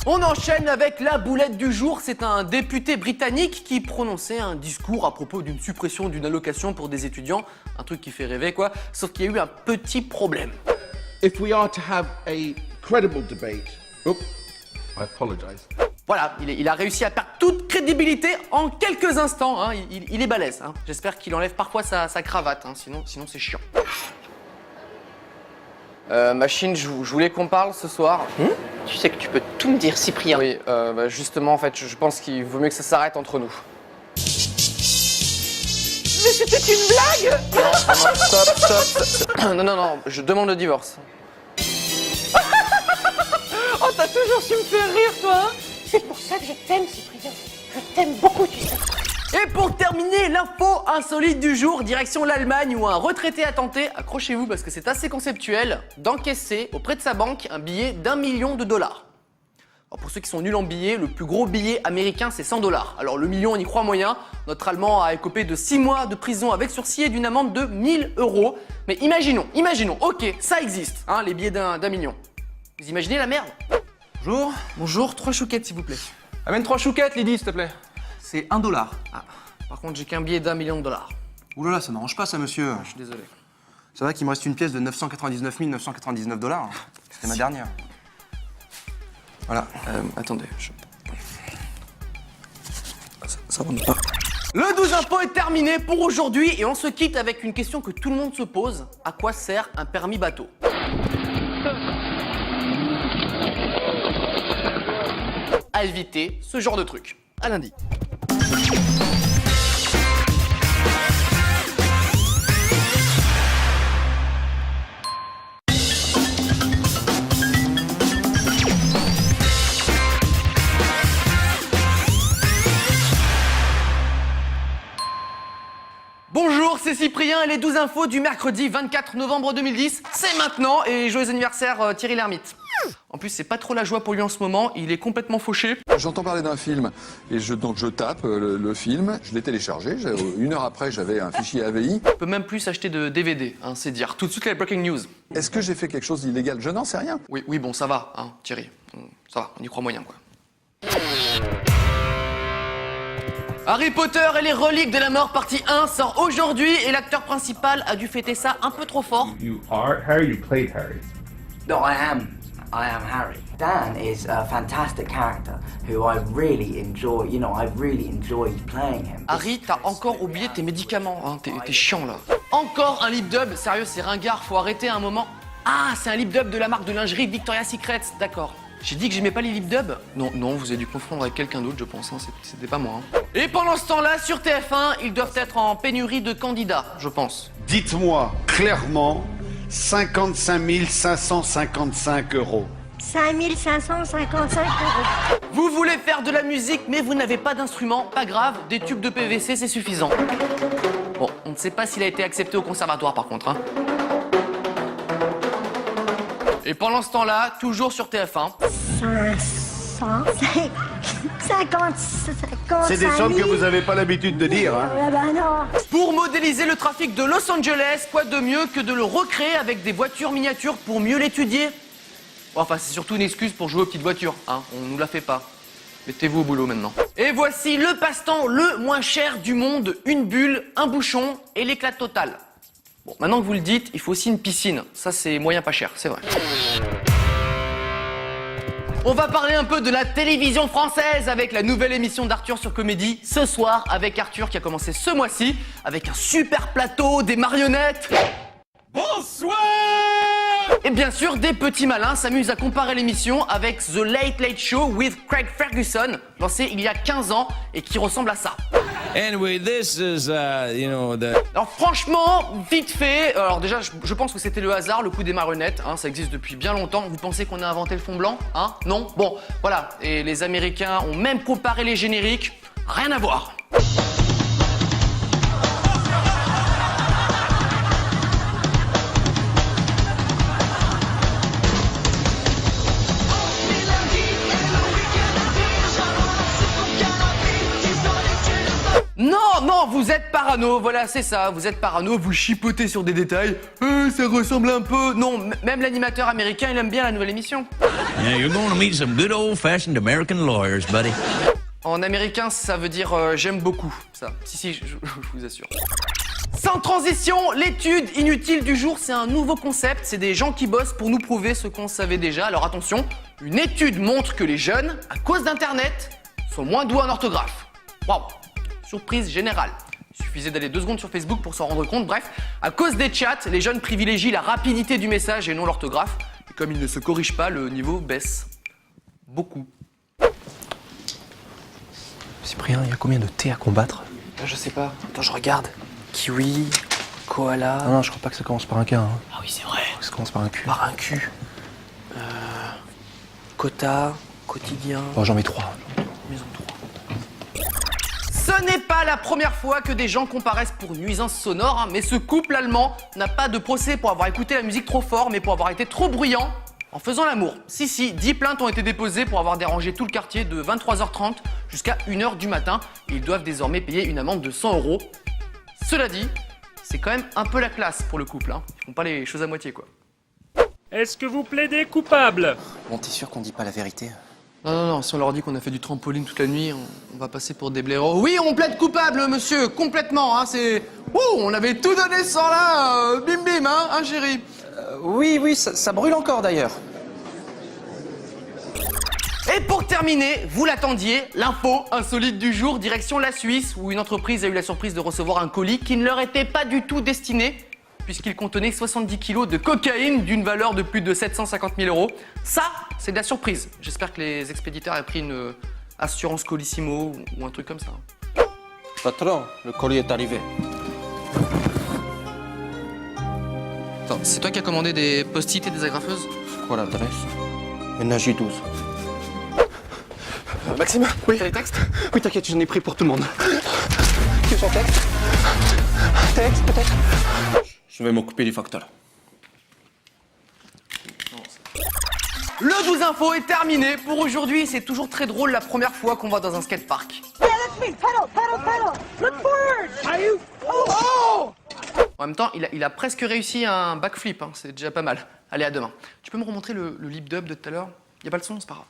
On enchaîne avec la boulette du jour. C'est un député britannique qui prononçait un discours à propos d'une suppression d'une allocation pour des étudiants. Un truc qui fait rêver quoi, sauf qu'il y a eu un petit problème. If we are to have a credible debate... Oops, I apologize. Voilà, il a réussi à perdre toute crédibilité en quelques instants, hein. Il est balèze, hein. J'espère qu'il enlève parfois sa cravate, hein. Sinon c'est chiant. Machine, je voulais qu'on parle ce soir. Tu sais que tu peux tout me dire, Cyprien. Oui, bah justement, en fait, je pense qu'il vaut mieux que ça s'arrête entre nous. Mais c'était une blague! Non, stop. Non, je demande le divorce. Oh, t'as toujours su me faire rire, toi, hein? C'est pour ça que je t'aime, Cyprien. Je t'aime beaucoup, tu sais. Et pour terminer, l'info insolite du jour, direction l'Allemagne où un retraité a tenté, accrochez-vous parce que c'est assez conceptuel, d'encaisser auprès de sa banque un billet d'1 million de dollars. Alors pour ceux qui sont nuls en billets, le plus gros billet américain c'est 100 $. Alors le million on y croit moyen, notre Allemand a écopé de 6 mois de prison avec sursis et d'une amende de 1 000 €. Mais imaginons, ok, ça existe, hein, les billets d'un million. Vous imaginez la merde? Bonjour. Bonjour, 3 chouquettes s'il vous plaît. Amène 3 chouquettes, Lydie, s'il te plaît. C'est 1 $. Ah, par contre j'ai qu'un billet d'1 million de dollars. Ouh là là, ça m'arrange pas ça, monsieur. Je suis désolé. C'est vrai qu'il me reste une pièce de 999 999 $. C'était ma dernière. Voilà. Attendez, ça rentre pas. Le 12 Info est terminé pour aujourd'hui et on se quitte avec une question que tout le monde se pose. À quoi sert un permis bateau? À éviter ce genre de truc. À lundi. Bonjour, c'est Cyprien et les 12 infos du mercredi 24 novembre 2010. C'est maintenant et joyeux anniversaire Thierry Lhermitte. En plus, c'est pas trop la joie pour lui en ce moment, il est complètement fauché. J'entends parler d'un film et donc je tape le film, je l'ai téléchargé, une heure après j'avais un fichier AVI. On peut même plus s'acheter de DVD, hein, c'est dire. Tout de suite les breaking news. Est-ce que j'ai fait quelque chose d'illégal? Je n'en sais rien. Oui, bon, ça va, hein, Thierry. Ça va, on y croit moyen, quoi. Harry Potter et les reliques de la mort partie 1 sort aujourd'hui et l'acteur principal a dû fêter ça un peu trop fort. You are Harry, you played Harry. No, I am Harry. Dan is a fantastic character who I really enjoy, I've really enjoyed playing him. Harry, t'as encore oublié tes médicaments, hein, t'es chiant là. Encore un lip dub, sérieux, c'est ringard, faut arrêter un moment. Ah, c'est un lip dub de la marque de lingerie Victoria's Secret, d'accord. J'ai dit que j'aimais pas les lip dubs? Non, vous avez dû confondre avec quelqu'un d'autre, je pense, hein. C'était pas moi. Hein. Et pendant ce temps-là, sur TF1, ils doivent être en pénurie de candidats, je pense. Dites-moi clairement 55 555 €. 5 555 €. Vous voulez faire de la musique, mais vous n'avez pas d'instrument, pas grave, des tubes de PVC, c'est suffisant. Bon, on ne sait pas s'il a été accepté au conservatoire par contre, hein. Et pendant ce temps-là, toujours sur TF1. 50. C'est des sommes que vous n'avez pas l'habitude de dire, hein. Bah non. Pour modéliser le trafic de Los Angeles, quoi de mieux que de le recréer avec des voitures miniatures pour mieux l'étudier? Bon, enfin, c'est surtout une excuse pour jouer aux petites voitures, hein. On nous la fait pas. Mettez-vous au boulot maintenant. Et voici le passe-temps le moins cher du monde. Une bulle, un bouchon et l'éclat total. Bon, maintenant que vous le dites, il faut aussi une piscine. Ça, c'est moyen pas cher, c'est vrai. On va parler un peu de la télévision française avec la nouvelle émission d'Arthur sur Comédie ce soir avec Arthur qui a commencé ce mois-ci avec un super plateau, des marionnettes. Bonsoir! Et bien sûr, des petits malins s'amusent à comparer l'émission avec The Late Late Show with Craig Ferguson, lancé il y a 15 ans et qui ressemble à ça. Anyway, this is, Alors franchement, vite fait, alors déjà je pense que c'était le hasard, le coup des marionnettes, hein, ça existe depuis bien longtemps. Vous pensez qu'on a inventé le fond blanc, hein? Non? Bon, voilà, et les Américains ont même comparé les génériques, rien à voir. Non, vous êtes parano, voilà, c'est ça, vous êtes parano, vous chipotez sur des détails, ça ressemble un peu... Non, même l'animateur américain, il aime bien la nouvelle émission. Yeah, you're going to meet some good old-fashioned American lawyers, buddy. En américain, ça veut dire j'aime beaucoup, ça. Si, je vous assure. Sans transition, l'étude inutile du jour, c'est un nouveau concept, c'est des gens qui bossent pour nous prouver ce qu'on savait déjà. Alors attention, une étude montre que les jeunes, à cause d'Internet, sont moins doués en orthographe. Waouh! Surprise générale. Il suffisait d'aller 2 secondes sur Facebook pour s'en rendre compte. Bref, à cause des chats, les jeunes privilégient la rapidité du message et non l'orthographe. Et comme ils ne se corrigent pas, le niveau baisse. Beaucoup. Cyprien, il y a combien de T à combattre? Je sais pas. Attends, je regarde. Kiwi, koala... Non, je crois pas que ça commence par un K. Hein. Ah oui, c'est vrai. Ça commence par un Q. Par un Q. Quota, quotidien... Bon, j'en mets 3. Maison 3. Ce n'est pas la première fois que des gens comparaissent pour nuisance sonore, hein, mais ce couple allemand n'a pas de procès pour avoir écouté la musique trop fort, mais pour avoir été trop bruyant en faisant l'amour. Si, 10 plaintes ont été déposées pour avoir dérangé tout le quartier de 23h30 jusqu'à 1h du matin. Ils doivent désormais payer une amende de 100 €. Cela dit, c'est quand même un peu la classe pour le couple, hein. Ils font pas les choses à moitié, quoi. Est-ce que vous plaidez coupable? Bon, t'es sûr qu'on dit pas la vérité? Non, si on leur dit qu'on a fait du trampoline toute la nuit, on va passer pour des blaireaux. Oui, on plaide coupable, monsieur, complètement, hein, c'est... Ouh, on avait tout donné sans là, bim bim, hein chérie? Oui, ça brûle encore d'ailleurs. Et pour terminer, vous l'attendiez, l'info insolite du jour, direction la Suisse, où une entreprise a eu la surprise de recevoir un colis qui ne leur était pas du tout destiné, puisqu'il contenait 70 kilos de cocaïne d'une valeur de plus de 750 000 €. Ça, c'est de la surprise. J'espère que les expéditeurs aient pris une assurance colissimo ou un truc comme ça. Patron, le colis est arrivé. Attends, c'est toi qui as commandé des post-it et des agrafeuses? Quoi l'adresse? Énergie 12. Maxime, oui. T'as les textes? Oui, t'inquiète, j'en ai pris pour tout le monde. Tu veux son texte? Texte, peut-être? Je vais m'occuper du facteur. Le 12 info est terminé pour aujourd'hui. C'est toujours très drôle la première fois qu'on va dans un skatepark. En même temps, il a presque réussi un backflip, hein. C'est déjà pas mal. Allez, à demain. Tu peux me remontrer le lip dub de tout à l'heure? Y a pas le son, c'est pas grave.